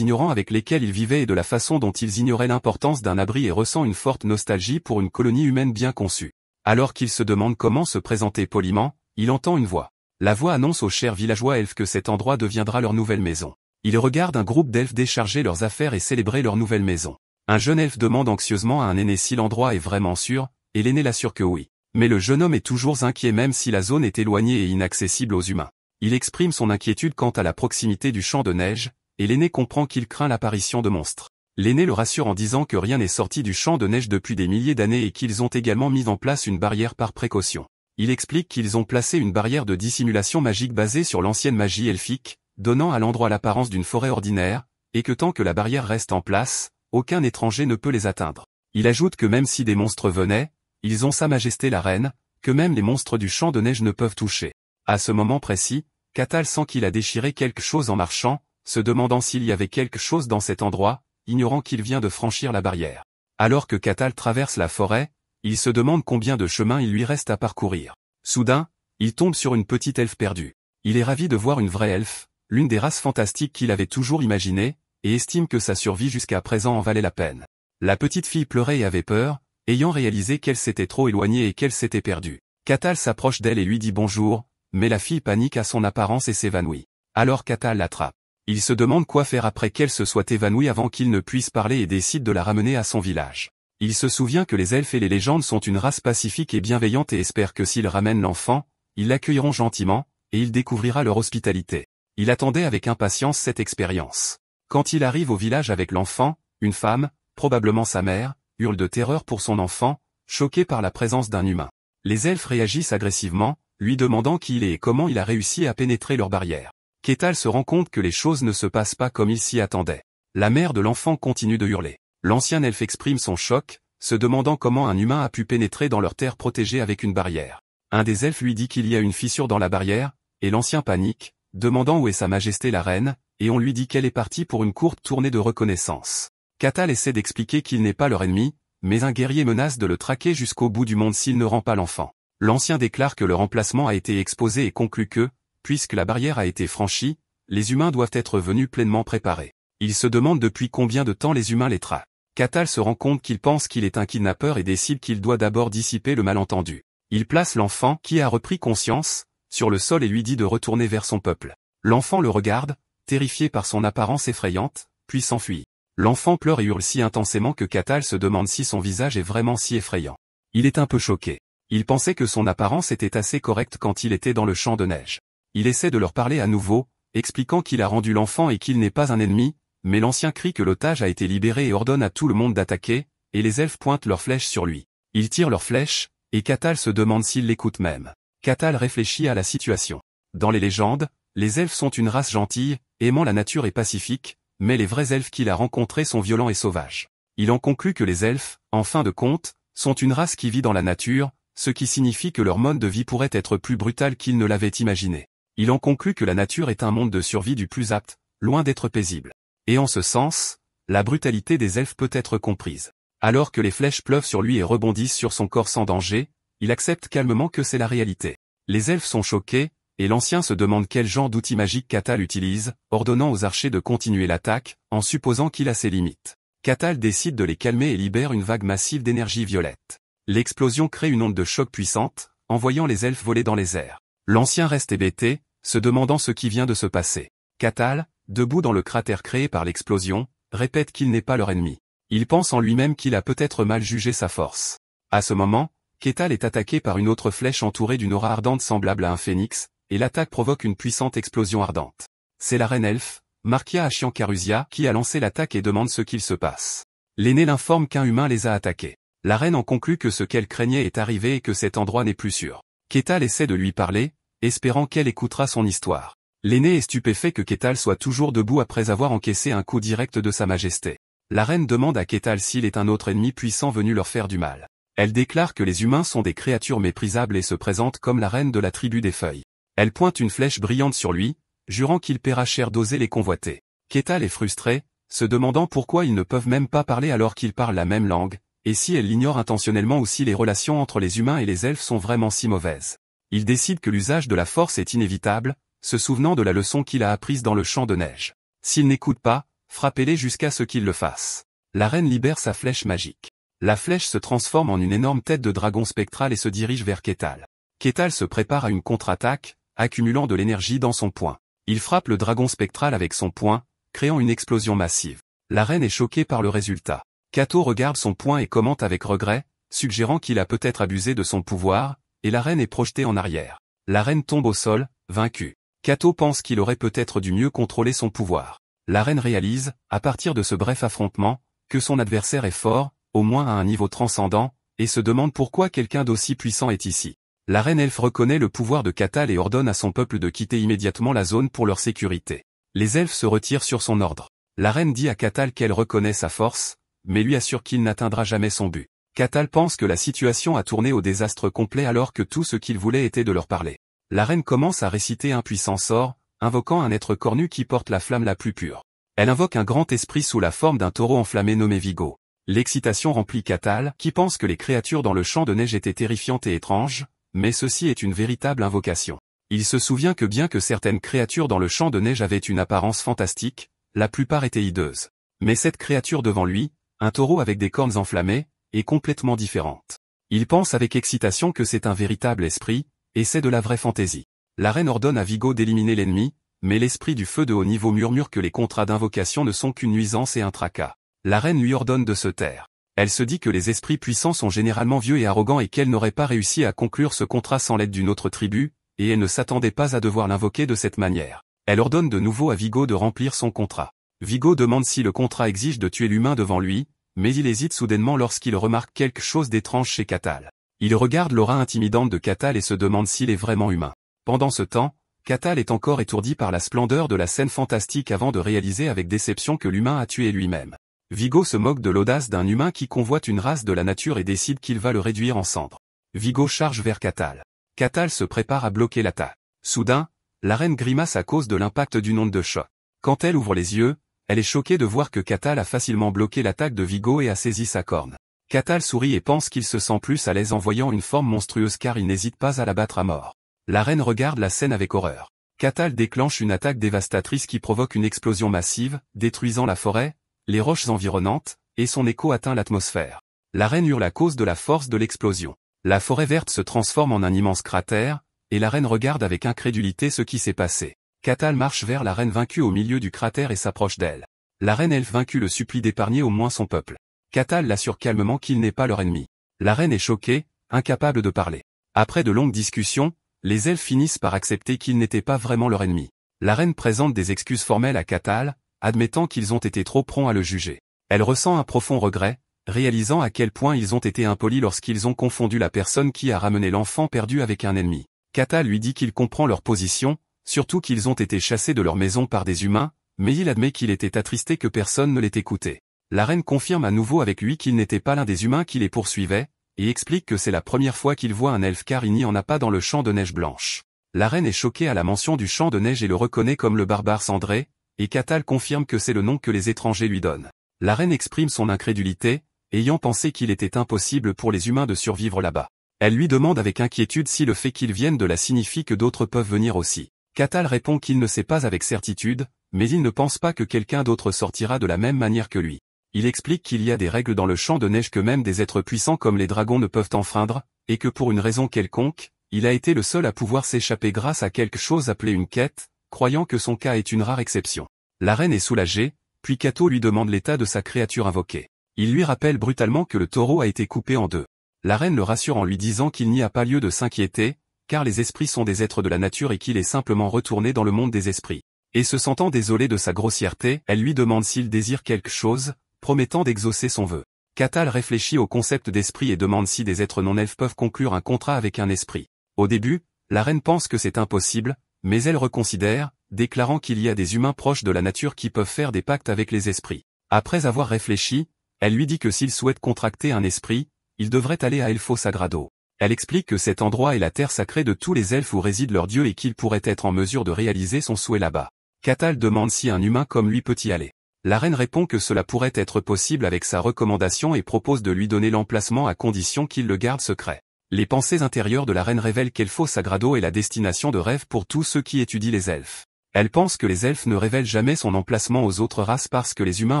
ignorants avec lesquels il vivait et de la façon dont ils ignoraient l'importance d'un abri et ressent une forte nostalgie pour une colonie humaine bien conçue. Alors qu'il se demande comment se présenter poliment, il entend une voix. La voix annonce aux chers villageois elfes que cet endroit deviendra leur nouvelle maison. Il regarde un groupe d'elfes décharger leurs affaires et célébrer leur nouvelle maison. Un jeune elfe demande anxieusement à un aîné si l'endroit est vraiment sûr, et l'aîné l'assure que oui. Mais le jeune homme est toujours inquiet même si la zone est éloignée et inaccessible aux humains. Il exprime son inquiétude quant à la proximité du champ de neige, et l'aîné comprend qu'il craint l'apparition de monstres. L'aîné le rassure en disant que rien n'est sorti du champ de neige depuis des milliers d'années et qu'ils ont également mis en place une barrière par précaution. Il explique qu'ils ont placé une barrière de dissimulation magique basée sur l'ancienne magie elfique, donnant à l'endroit l'apparence d'une forêt ordinaire, et que tant que la barrière reste en place, aucun étranger ne peut les atteindre. Il ajoute que même si des monstres venaient, ils ont Sa Majesté la Reine, que même les monstres du champ de neige ne peuvent toucher. À ce moment précis, Cathal sent qu'il a déchiré quelque chose en marchant, se demandant s'il y avait quelque chose dans cet endroit, ignorant qu'il vient de franchir la barrière. Alors que Cathal traverse la forêt, il se demande combien de chemin il lui reste à parcourir. Soudain, il tombe sur une petite elfe perdue. Il est ravi de voir une vraie elfe, l'une des races fantastiques qu'il avait toujours imaginées, et estime que sa survie jusqu'à présent en valait la peine. La petite fille pleurait et avait peur, ayant réalisé qu'elle s'était trop éloignée et qu'elle s'était perdue. Cathal s'approche d'elle et lui dit bonjour, mais la fille panique à son apparence et s'évanouit. Alors Cathal l'attrape. Il se demande quoi faire après qu'elle se soit évanouie avant qu'il ne puisse parler et décide de la ramener à son village. Il se souvient que les elfes et les légendes sont une race pacifique et bienveillante et espère que s'il ramène l'enfant, ils l'accueilleront gentiment, et il découvrira leur hospitalité. Il attendait avec impatience cette expérience. Quand il arrive au village avec l'enfant, une femme, probablement sa mère, hurle de terreur pour son enfant, choquée par la présence d'un humain. Les elfes réagissent agressivement, lui demandant qui il est et comment il a réussi à pénétrer leur barrière. Cathal se rend compte que les choses ne se passent pas comme il s'y attendait. La mère de l'enfant continue de hurler. L'ancien elfe exprime son choc, se demandant comment un humain a pu pénétrer dans leur terre protégée avec une barrière. Un des elfes lui dit qu'il y a une fissure dans la barrière, et l'ancien panique, demandant où est Sa Majesté la Reine, et on lui dit qu'elle est partie pour une courte tournée de reconnaissance. Cathal essaie d'expliquer qu'il n'est pas leur ennemi, mais un guerrier menace de le traquer jusqu'au bout du monde s'il ne rend pas l'enfant. L'ancien déclare que leur emplacement a été exposé et conclut que, puisque la barrière a été franchie, les humains doivent être venus pleinement préparés. Il se demande depuis combien de temps les humains les traquent. Cathal se rend compte qu'il pense qu'il est un kidnappeur et décide qu'il doit d'abord dissiper le malentendu. Il place l'enfant, qui a repris conscience, sur le sol et lui dit de retourner vers son peuple. L'enfant le regarde, terrifié par son apparence effrayante, puis s'enfuit. L'enfant pleure et hurle si intensément que Cathal se demande si son visage est vraiment si effrayant. Il est un peu choqué. Il pensait que son apparence était assez correcte quand il était dans le champ de neige. Il essaie de leur parler à nouveau, expliquant qu'il a rendu l'enfant et qu'il n'est pas un ennemi, mais l'ancien crie que l'otage a été libéré et ordonne à tout le monde d'attaquer, et les elfes pointent leurs flèches sur lui. Ils tirent leurs flèches, et Cathal se demande s'il l'écoute même. Cathal réfléchit à la situation. Dans les légendes, les elfes sont une race gentille, aimant la nature et pacifique, mais les vrais elfes qu'il a rencontrés sont violents et sauvages. Il en conclut que les elfes, en fin de compte, sont une race qui vit dans la nature, ce qui signifie que leur mode de vie pourrait être plus brutal qu'il ne l'avait imaginé. Il en conclut que la nature est un monde de survie du plus apte, loin d'être paisible. Et en ce sens, la brutalité des elfes peut être comprise. Alors que les flèches pleuvent sur lui et rebondissent sur son corps sans danger, il accepte calmement que c'est la réalité. Les elfes sont choqués, et l'ancien se demande quel genre d'outil magique Cathal utilise, ordonnant aux archers de continuer l'attaque, en supposant qu'il a ses limites. Cathal décide de les calmer et libère une vague massive d'énergie violette. L'explosion crée une onde de choc puissante, envoyant les elfes voler dans les airs. L'ancien reste hébété, se demandant ce qui vient de se passer. Cathal, debout dans le cratère créé par l'explosion, répète qu'il n'est pas leur ennemi. Il pense en lui-même qu'il a peut-être mal jugé sa force. À ce moment, Cathal est attaqué par une autre flèche entourée d'une aura ardente semblable à un phénix, et l'attaque provoque une puissante explosion ardente. C'est la reine elfe, Markia Ashiankarusia, qui a lancé l'attaque et demande ce qu'il se passe. L'aîné l'informe qu'un humain les a attaqués. La reine en conclut que ce qu'elle craignait est arrivé et que cet endroit n'est plus sûr. Cathal essaie de lui parler, espérant qu'elle écoutera son histoire. L'aîné est stupéfait que Cathal soit toujours debout après avoir encaissé un coup direct de Sa Majesté. La reine demande à Cathal s'il est un autre ennemi puissant venu leur faire du mal. Elle déclare que les humains sont des créatures méprisables et se présente comme la reine de la tribu des feuilles. Elle pointe une flèche brillante sur lui, jurant qu'il paiera cher d'oser les convoiter. Cathal est frustré, se demandant pourquoi ils ne peuvent même pas parler alors qu'ils parlent la même langue, et si elle l'ignore intentionnellement ou si les relations entre les humains et les elfes sont vraiment si mauvaises. Il décide que l'usage de la force est inévitable, se souvenant de la leçon qu'il a apprise dans le champ de neige. S'il n'écoute pas, frappez-les jusqu'à ce qu'il le fasse. La reine libère sa flèche magique. La flèche se transforme en une énorme tête de dragon spectral et se dirige vers Kétal. Kétal se prépare à une contre-attaque, accumulant de l'énergie dans son poing. Il frappe le dragon spectral avec son poing, créant une explosion massive. La reine est choquée par le résultat. Kato regarde son poing et commente avec regret, suggérant qu'il a peut-être abusé de son pouvoir, et la reine est projetée en arrière. La reine tombe au sol, vaincue. Kato pense qu'il aurait peut-être dû mieux contrôler son pouvoir. La reine réalise, à partir de ce bref affrontement, que son adversaire est fort, au moins à un niveau transcendant, et se demande pourquoi quelqu'un d'aussi puissant est ici. La reine elfe reconnaît le pouvoir de Kétal et ordonne à son peuple de quitter immédiatement la zone pour leur sécurité. Les elfes se retirent sur son ordre. La reine dit à Kétal qu'elle reconnaît sa force, mais lui assure qu'il n'atteindra jamais son but. Kétal pense que la situation a tourné au désastre complet alors que tout ce qu'il voulait était de leur parler. La reine commence à réciter un puissant sort, invoquant un être cornu qui porte la flamme la plus pure. Elle invoque un grand esprit sous la forme d'un taureau enflammé nommé Vigo. L'excitation remplit Kétal, qui pense que les créatures dans le champ de neige étaient terrifiantes et étranges, mais ceci est une véritable invocation. Il se souvient que bien que certaines créatures dans le champ de neige avaient une apparence fantastique, la plupart étaient hideuses. Mais cette créature devant lui, un taureau avec des cornes enflammées, est complètement différente. Il pense avec excitation que c'est un véritable esprit, et c'est de la vraie fantaisie. La reine ordonne à Vigo d'éliminer l'ennemi, mais l'esprit du feu de haut niveau murmure que les contrats d'invocation ne sont qu'une nuisance et un tracas. La reine lui ordonne de se taire. Elle se dit que les esprits puissants sont généralement vieux et arrogants et qu'elle n'aurait pas réussi à conclure ce contrat sans l'aide d'une autre tribu, et elle ne s'attendait pas à devoir l'invoquer de cette manière. Elle ordonne de nouveau à Vigo de remplir son contrat. Vigo demande si le contrat exige de tuer l'humain devant lui, mais il hésite soudainement lorsqu'il remarque quelque chose d'étrange chez Kétal. Il regarde l'aura intimidante de Kétal et se demande s'il est vraiment humain. Pendant ce temps, Kétal est encore étourdi par la splendeur de la scène fantastique avant de réaliser avec déception que l'humain a tué lui-même. Vigo se moque de l'audace d'un humain qui convoite une race de la nature et décide qu'il va le réduire en cendres. Vigo charge vers Kétal. Kétal se prépare à bloquer l'attaque. Soudain, la reine grimace à cause de l'impact d'une onde de choc. Quand elle ouvre les yeux, elle est choquée de voir que Kétal a facilement bloqué l'attaque de Vigo et a saisi sa corne. Kétal sourit et pense qu'il se sent plus à l'aise en voyant une forme monstrueuse car il n'hésite pas à la battre à mort. La reine regarde la scène avec horreur. Kétal déclenche une attaque dévastatrice qui provoque une explosion massive, détruisant la forêt, les roches environnantes, et son écho atteint l'atmosphère. La reine hurle à cause de la force de l'explosion. La forêt verte se transforme en un immense cratère, et la reine regarde avec incrédulité ce qui s'est passé. Kétal marche vers la reine vaincue au milieu du cratère et s'approche d'elle. La reine elfe vaincue le supplie d'épargner au moins son peuple. Kétal l'assure calmement qu'il n'est pas leur ennemi. La reine est choquée, incapable de parler. Après de longues discussions, les elfes finissent par accepter qu'ils n'étaient pas vraiment leur ennemi. La reine présente des excuses formelles à Kétal, admettant qu'ils ont été trop prompts à le juger. Elle ressent un profond regret, réalisant à quel point ils ont été impolis lorsqu'ils ont confondu la personne qui a ramené l'enfant perdu avec un ennemi. Kétal lui dit qu'il comprend leur position, surtout qu'ils ont été chassés de leur maison par des humains, mais il admet qu'il était attristé que personne ne l'ait écouté. La reine confirme à nouveau avec lui qu'il n'était pas l'un des humains qui les poursuivait, et explique que c'est la première fois qu'il voit un elfe car il n'y en a pas dans le champ de neige blanche. La reine est choquée à la mention du champ de neige et le reconnaît comme le barbare cendré, et Kétal confirme que c'est le nom que les étrangers lui donnent. La reine exprime son incrédulité, ayant pensé qu'il était impossible pour les humains de survivre là-bas. Elle lui demande avec inquiétude si le fait qu'ils viennent de là signifie que d'autres peuvent venir aussi. Kétal répond qu'il ne sait pas avec certitude, mais il ne pense pas que quelqu'un d'autre sortira de la même manière que lui. Il explique qu'il y a des règles dans le champ de neige que même des êtres puissants comme les dragons ne peuvent enfreindre, et que pour une raison quelconque, il a été le seul à pouvoir s'échapper grâce à quelque chose appelé une quête, croyant que son cas est une rare exception. La reine est soulagée, puis Kato lui demande l'état de sa créature invoquée. Il lui rappelle brutalement que le taureau a été coupé en deux. La reine le rassure en lui disant qu'il n'y a pas lieu de s'inquiéter, car les esprits sont des êtres de la nature et qu'il est simplement retourné dans le monde des esprits. Et se sentant désolée de sa grossièreté, elle lui demande s'il désire quelque chose, promettant d'exaucer son vœu. Kétal réfléchit au concept d'esprit et demande si des êtres non-elfes peuvent conclure un contrat avec un esprit. Au début, la reine pense que c'est impossible, mais elle reconsidère, déclarant qu'il y a des humains proches de la nature qui peuvent faire des pactes avec les esprits. Après avoir réfléchi, elle lui dit que s'il souhaite contracter un esprit, il devrait aller à Elfo Sagrado. Elle explique que cet endroit est la terre sacrée de tous les elfes où réside leur dieu et qu'il pourrait être en mesure de réaliser son souhait là-bas. Kétal demande si un humain comme lui peut y aller. La reine répond que cela pourrait être possible avec sa recommandation et propose de lui donner l'emplacement à condition qu'il le garde secret. Les pensées intérieures de la reine révèlent qu'Elfo Sagrado est la destination de rêve pour tous ceux qui étudient les elfes. Elle pense que les elfes ne révèlent jamais son emplacement aux autres races parce que les humains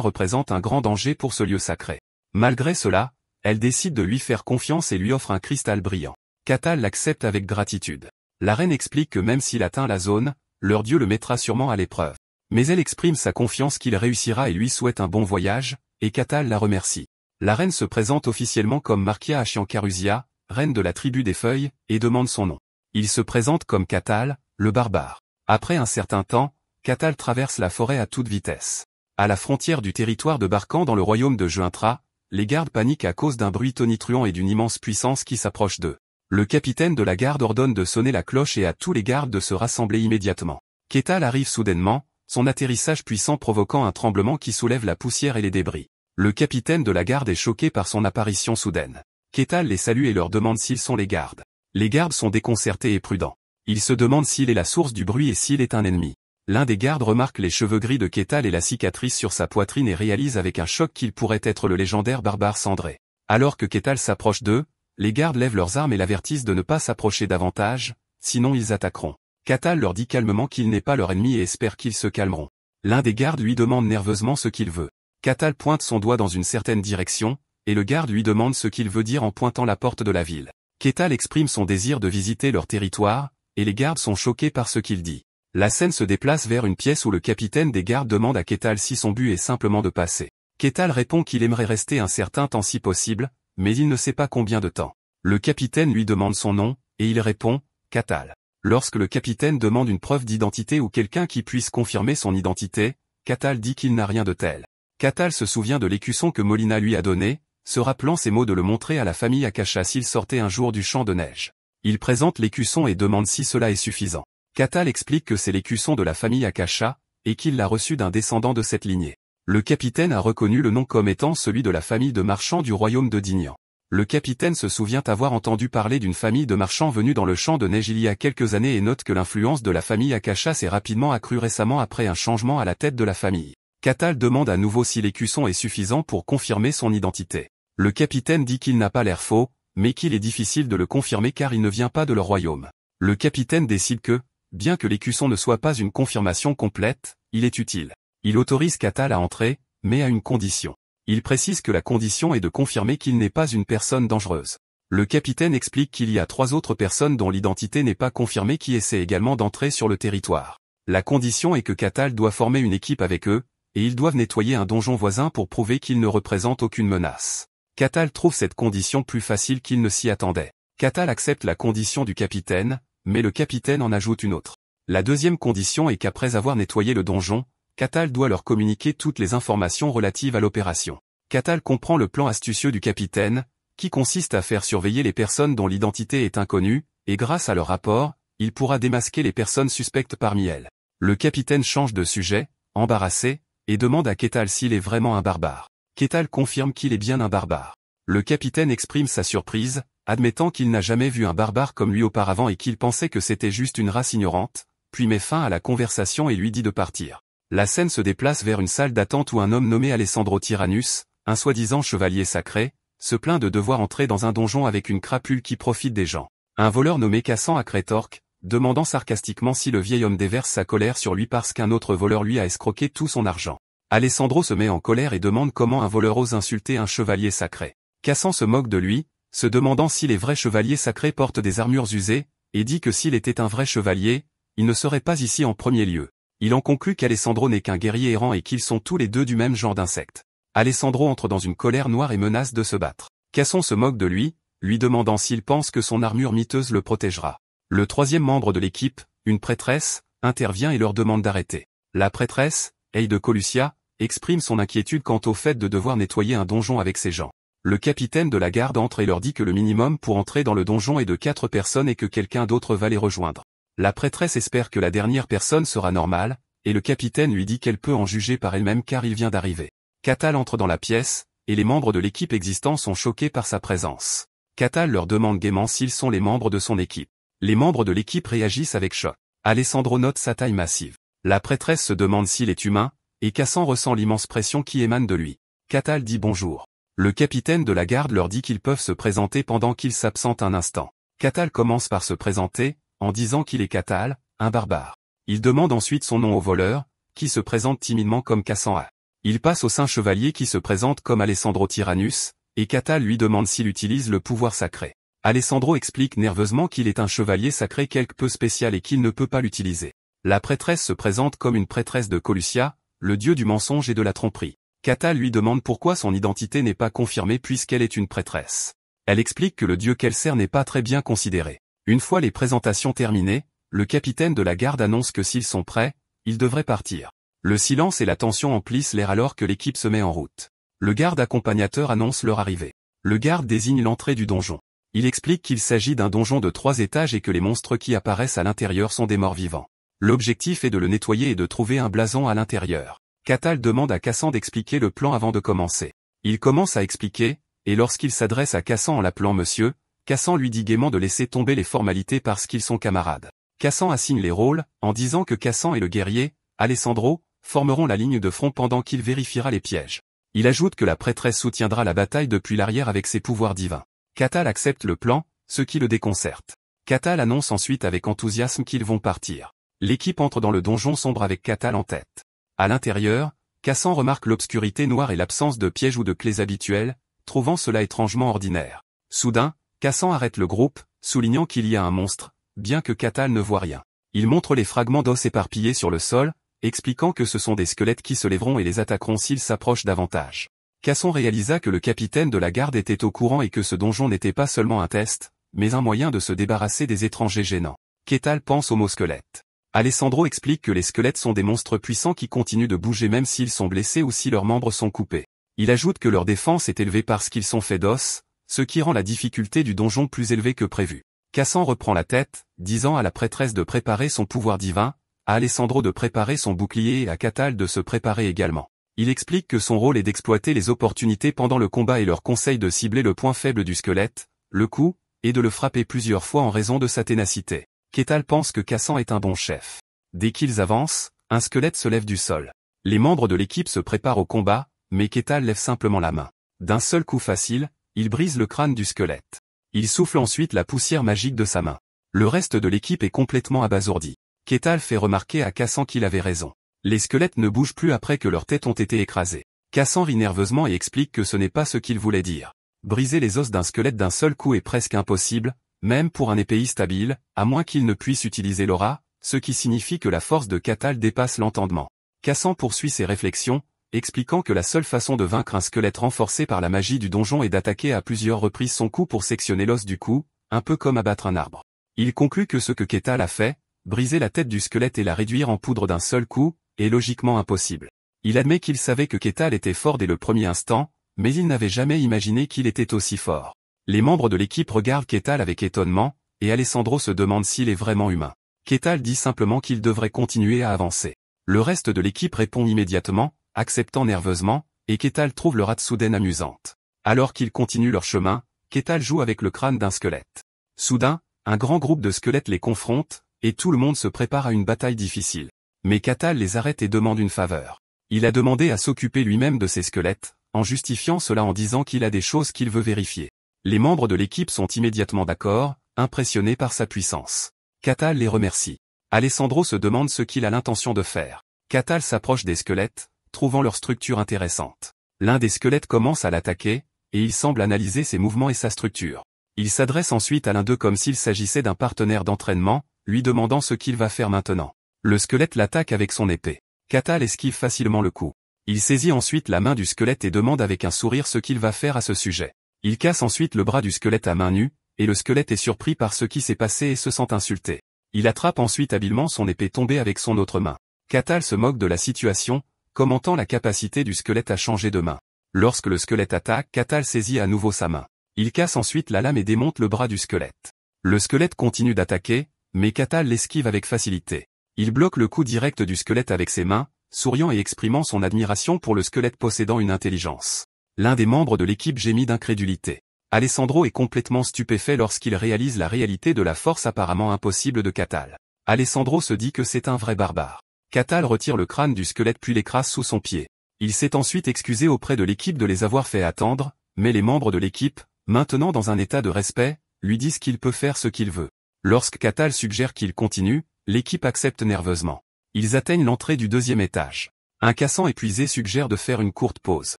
représentent un grand danger pour ce lieu sacré. Malgré cela, elle décide de lui faire confiance et lui offre un cristal brillant. Cathal l'accepte avec gratitude. La reine explique que même s'il atteint la zone, leur dieu le mettra sûrement à l'épreuve. Mais elle exprime sa confiance qu'il réussira et lui souhaite un bon voyage, et Cathal la remercie. La reine se présente officiellement comme Markia Ashiankarusia, reine de la tribu des feuilles, et demande son nom. Il se présente comme Cathal, le barbare. Après un certain temps, Cathal traverse la forêt à toute vitesse. À la frontière du territoire de Barkan dans le royaume de Juintra, les gardes paniquent à cause d'un bruit tonitruant et d'une immense puissance qui s'approche d'eux. Le capitaine de la garde ordonne de sonner la cloche et à tous les gardes de se rassembler immédiatement. Cathal arrive soudainement, son atterrissage puissant provoquant un tremblement qui soulève la poussière et les débris. Le capitaine de la garde est choqué par son apparition soudaine. Cathal les salue et leur demande s'ils sont les gardes. Les gardes sont déconcertés et prudents. Ils se demandent s'il est la source du bruit et s'il est un ennemi. L'un des gardes remarque les cheveux gris de Cathal et la cicatrice sur sa poitrine et réalise avec un choc qu'il pourrait être le légendaire barbare cendré. Alors que Cathal s'approche d'eux, les gardes lèvent leurs armes et l'avertissent de ne pas s'approcher davantage, sinon ils attaqueront. Cathal leur dit calmement qu'il n'est pas leur ennemi et espère qu'ils se calmeront. L'un des gardes lui demande nerveusement ce qu'il veut. Cathal pointe son doigt dans une certaine direction, et le garde lui demande ce qu'il veut dire en pointant la porte de la ville. Cathal exprime son désir de visiter leur territoire, et les gardes sont choqués par ce qu'il dit. La scène se déplace vers une pièce où le capitaine des gardes demande à Cathal si son but est simplement de passer. Cathal répond qu'il aimerait rester un certain temps si possible, mais il ne sait pas combien de temps. Le capitaine lui demande son nom, et il répond, Cathal. Lorsque le capitaine demande une preuve d'identité ou quelqu'un qui puisse confirmer son identité, Cathal dit qu'il n'a rien de tel. Cathal se souvient de l'écusson que Molina lui a donné, se rappelant ces mots de le montrer à la famille Akasha s'il sortait un jour du champ de neige. Il présente l'écusson et demande si cela est suffisant. Cathal explique que c'est l'écusson de la famille Akasha, et qu'il l'a reçu d'un descendant de cette lignée. Le capitaine a reconnu le nom comme étant celui de la famille de marchands du royaume de Dignan. Le capitaine se souvient avoir entendu parler d'une famille de marchands venus dans le champ de neige il y a quelques années et note que l'influence de la famille Akasha s'est rapidement accrue récemment après un changement à la tête de la famille. Cathal demande à nouveau si l'écusson est suffisant pour confirmer son identité. Le capitaine dit qu'il n'a pas l'air faux, mais qu'il est difficile de le confirmer car il ne vient pas de leur royaume. Le capitaine décide que, bien que l'écusson ne soit pas une confirmation complète, il est utile. Il autorise Cathal à entrer, mais à une condition. Il précise que la condition est de confirmer qu'il n'est pas une personne dangereuse. Le capitaine explique qu'il y a 3 autres personnes dont l'identité n'est pas confirmée qui essaient également d'entrer sur le territoire. La condition est que Cathal doit former une équipe avec eux, et ils doivent nettoyer un donjon voisin pour prouver qu'ils ne représentent aucune menace. Cathal trouve cette condition plus facile qu'il ne s'y attendait. Cathal accepte la condition du capitaine, mais le capitaine en ajoute une autre. La deuxième condition est qu'après avoir nettoyé le donjon, Cathal doit leur communiquer toutes les informations relatives à l'opération. Cathal comprend le plan astucieux du capitaine, qui consiste à faire surveiller les personnes dont l'identité est inconnue, et grâce à leur rapport, il pourra démasquer les personnes suspectes parmi elles. Le capitaine change de sujet, embarrassé, et demande à Cathal s'il est vraiment un barbare. Cathal confirme qu'il est bien un barbare. Le capitaine exprime sa surprise, admettant qu'il n'a jamais vu un barbare comme lui auparavant et qu'il pensait que c'était juste une race ignorante, puis met fin à la conversation et lui dit de partir. La scène se déplace vers une salle d'attente où un homme nommé Alessandro Tyrannus, un soi-disant chevalier sacré, se plaint de devoir entrer dans un donjon avec une crapule qui profite des gens. Un voleur nommé Cassan Akretork, demandant sarcastiquement si le vieil homme déverse sa colère sur lui parce qu'un autre voleur lui a escroqué tout son argent. Alessandro se met en colère et demande comment un voleur ose insulter un chevalier sacré. Cassan se moque de lui, se demandant si les vrais chevaliers sacrés portent des armures usées, et dit que s'il était un vrai chevalier, il ne serait pas ici en premier lieu. Il en conclut qu'Alessandro n'est qu'un guerrier errant et qu'ils sont tous les deux du même genre d'insectes. Alessandro entre dans une colère noire et menace de se battre. Cassan se moque de lui demandant s'il pense que son armure miteuse le protégera. Le troisième membre de l'équipe, une prêtresse, intervient et leur demande d'arrêter. La prêtresse, Eide Colusia, exprime son inquiétude quant au fait de devoir nettoyer un donjon avec ses gens. Le capitaine de la garde entre et leur dit que le minimum pour entrer dans le donjon est de 4 personnes et que quelqu'un d'autre va les rejoindre. La prêtresse espère que la dernière personne sera normale, et le capitaine lui dit qu'elle peut en juger par elle-même car il vient d'arriver. Cathal entre dans la pièce, et les membres de l'équipe existants sont choqués par sa présence. Cathal leur demande gaiement s'ils sont les membres de son équipe. Les membres de l'équipe réagissent avec choc. Alessandro note sa taille massive. La prêtresse se demande s'il est humain, et Cassant ressent l'immense pression qui émane de lui. Catal dit bonjour. Le capitaine de la garde leur dit qu'ils peuvent se présenter pendant qu'ils s'absentent un instant. Catal commence par se présenter, en disant qu'il est Catal, un barbare. Il demande ensuite son nom au voleur, qui se présente timidement comme Cassant A. Il passe au saint chevalier qui se présente comme Alessandro Tyrannus, et Catal lui demande s'il utilise le pouvoir sacré. Alessandro explique nerveusement qu'il est un chevalier sacré quelque peu spécial et qu'il ne peut pas l'utiliser. La prêtresse se présente comme une prêtresse de Colucia, le dieu du mensonge et de la tromperie. Catal lui demande pourquoi son identité n'est pas confirmée puisqu'elle est une prêtresse. Elle explique que le dieu qu'elle sert n'est pas très bien considéré. Une fois les présentations terminées, le capitaine de la garde annonce que s'ils sont prêts, ils devraient partir. Le silence et la tension emplissent l'air alors que l'équipe se met en route. Le garde accompagnateur annonce leur arrivée. Le garde désigne l'entrée du donjon. Il explique qu'il s'agit d'un donjon de 3 étages et que les monstres qui apparaissent à l'intérieur sont des morts vivants. L'objectif est de le nettoyer et de trouver un blason à l'intérieur. Catal demande à Cassant d'expliquer le plan avant de commencer. Il commence à expliquer, et lorsqu'il s'adresse à Cassant en l'appelant monsieur, Cassant lui dit gaiement de laisser tomber les formalités parce qu'ils sont camarades. Cassant assigne les rôles, en disant que Cassant et le guerrier, Alessandro, formeront la ligne de front pendant qu'il vérifiera les pièges. Il ajoute que la prêtresse soutiendra la bataille depuis l'arrière avec ses pouvoirs divins. Catal accepte le plan, ce qui le déconcerte. Catal annonce ensuite avec enthousiasme qu'ils vont partir. L'équipe entre dans le donjon sombre avec Catal en tête. À l'intérieur, Cassant remarque l'obscurité noire et l'absence de pièges ou de clés habituelles, trouvant cela étrangement ordinaire. Soudain, Cassant arrête le groupe, soulignant qu'il y a un monstre, bien que Catal ne voit rien. Il montre les fragments d'os éparpillés sur le sol, expliquant que ce sont des squelettes qui se lèveront et les attaqueront s'ils s'approchent davantage. Cassant réalisa que le capitaine de la garde était au courant et que ce donjon n'était pas seulement un test, mais un moyen de se débarrasser des étrangers gênants. Catal pense aux mots squelettes. Alessandro explique que les squelettes sont des monstres puissants qui continuent de bouger même s'ils sont blessés ou si leurs membres sont coupés. Il ajoute que leur défense est élevée parce qu'ils sont faits d'os, ce qui rend la difficulté du donjon plus élevée que prévu. Cassant reprend la tête, disant à la prêtresse de préparer son pouvoir divin, à Alessandro de préparer son bouclier et à Catal de se préparer également. Il explique que son rôle est d'exploiter les opportunités pendant le combat et leur conseille de cibler le point faible du squelette, le cou, et de le frapper plusieurs fois en raison de sa ténacité. Catal pense que Cassant est un bon chef. Dès qu'ils avancent, un squelette se lève du sol. Les membres de l'équipe se préparent au combat, mais Catal lève simplement la main. D'un seul coup facile, il brise le crâne du squelette. Il souffle ensuite la poussière magique de sa main. Le reste de l'équipe est complètement abasourdi. Catal fait remarquer à Cassant qu'il avait raison. Les squelettes ne bougent plus après que leurs têtes ont été écrasées. Cassant rit nerveusement et explique que ce n'est pas ce qu'il voulait dire. Briser les os d'un squelette d'un seul coup est presque impossible, même pour un épéiste habile, à moins qu'il ne puisse utiliser l'aura, ce qui signifie que la force de Catal dépasse l'entendement. Cassant poursuit ses réflexions, expliquant que la seule façon de vaincre un squelette renforcé par la magie du donjon est d'attaquer à plusieurs reprises son cou pour sectionner l'os du cou, un peu comme abattre un arbre. Il conclut que ce que Catal a fait, briser la tête du squelette et la réduire en poudre d'un seul coup, est logiquement impossible. Il admet qu'il savait que Catal était fort dès le premier instant, mais il n'avait jamais imaginé qu'il était aussi fort. Les membres de l'équipe regardent Catal avec étonnement, et Alessandro se demande s'il est vraiment humain. Catal dit simplement qu'il devrait continuer à avancer. Le reste de l'équipe répond immédiatement, acceptant nerveusement, et Catal trouve leur hâte soudaine amusante. Alors qu'ils continuent leur chemin, Catal joue avec le crâne d'un squelette. Soudain, un grand groupe de squelettes les confronte, et tout le monde se prépare à une bataille difficile. Mais Catal les arrête et demande une faveur. Il a demandé à s'occuper lui-même de ces squelettes, en justifiant cela en disant qu'il a des choses qu'il veut vérifier. Les membres de l'équipe sont immédiatement d'accord, impressionnés par sa puissance. Catal les remercie. Alessandro se demande ce qu'il a l'intention de faire. Catal s'approche des squelettes, trouvant leur structure intéressante. L'un des squelettes commence à l'attaquer, et il semble analyser ses mouvements et sa structure. Il s'adresse ensuite à l'un d'eux comme s'il s'agissait d'un partenaire d'entraînement, lui demandant ce qu'il va faire maintenant. Le squelette l'attaque avec son épée. Catal esquive facilement le coup. Il saisit ensuite la main du squelette et demande avec un sourire ce qu'il va faire à ce sujet. Il casse ensuite le bras du squelette à main nue, et le squelette est surpris par ce qui s'est passé et se sent insulté. Il attrape ensuite habilement son épée tombée avec son autre main. Catal se moque de la situation, commentant la capacité du squelette à changer de main. Lorsque le squelette attaque, Catal saisit à nouveau sa main. Il casse ensuite la lame et démonte le bras du squelette. Le squelette continue d'attaquer, mais Catal l'esquive avec facilité. Il bloque le coup direct du squelette avec ses mains, souriant et exprimant son admiration pour le squelette possédant une intelligence. L'un des membres de l'équipe gémit d'incrédulité. Alessandro est complètement stupéfait lorsqu'il réalise la réalité de la force apparemment impossible de Catal. Alessandro se dit que c'est un vrai barbare. Catal retire le crâne du squelette puis l'écrase sous son pied. Il s'est ensuite excusé auprès de l'équipe de les avoir fait attendre, mais les membres de l'équipe, maintenant dans un état de respect, lui disent qu'il peut faire ce qu'il veut. Lorsque Catal suggère qu'il continue, l'équipe accepte nerveusement. Ils atteignent l'entrée du deuxième étage. Un Cassant épuisé suggère de faire une courte pause.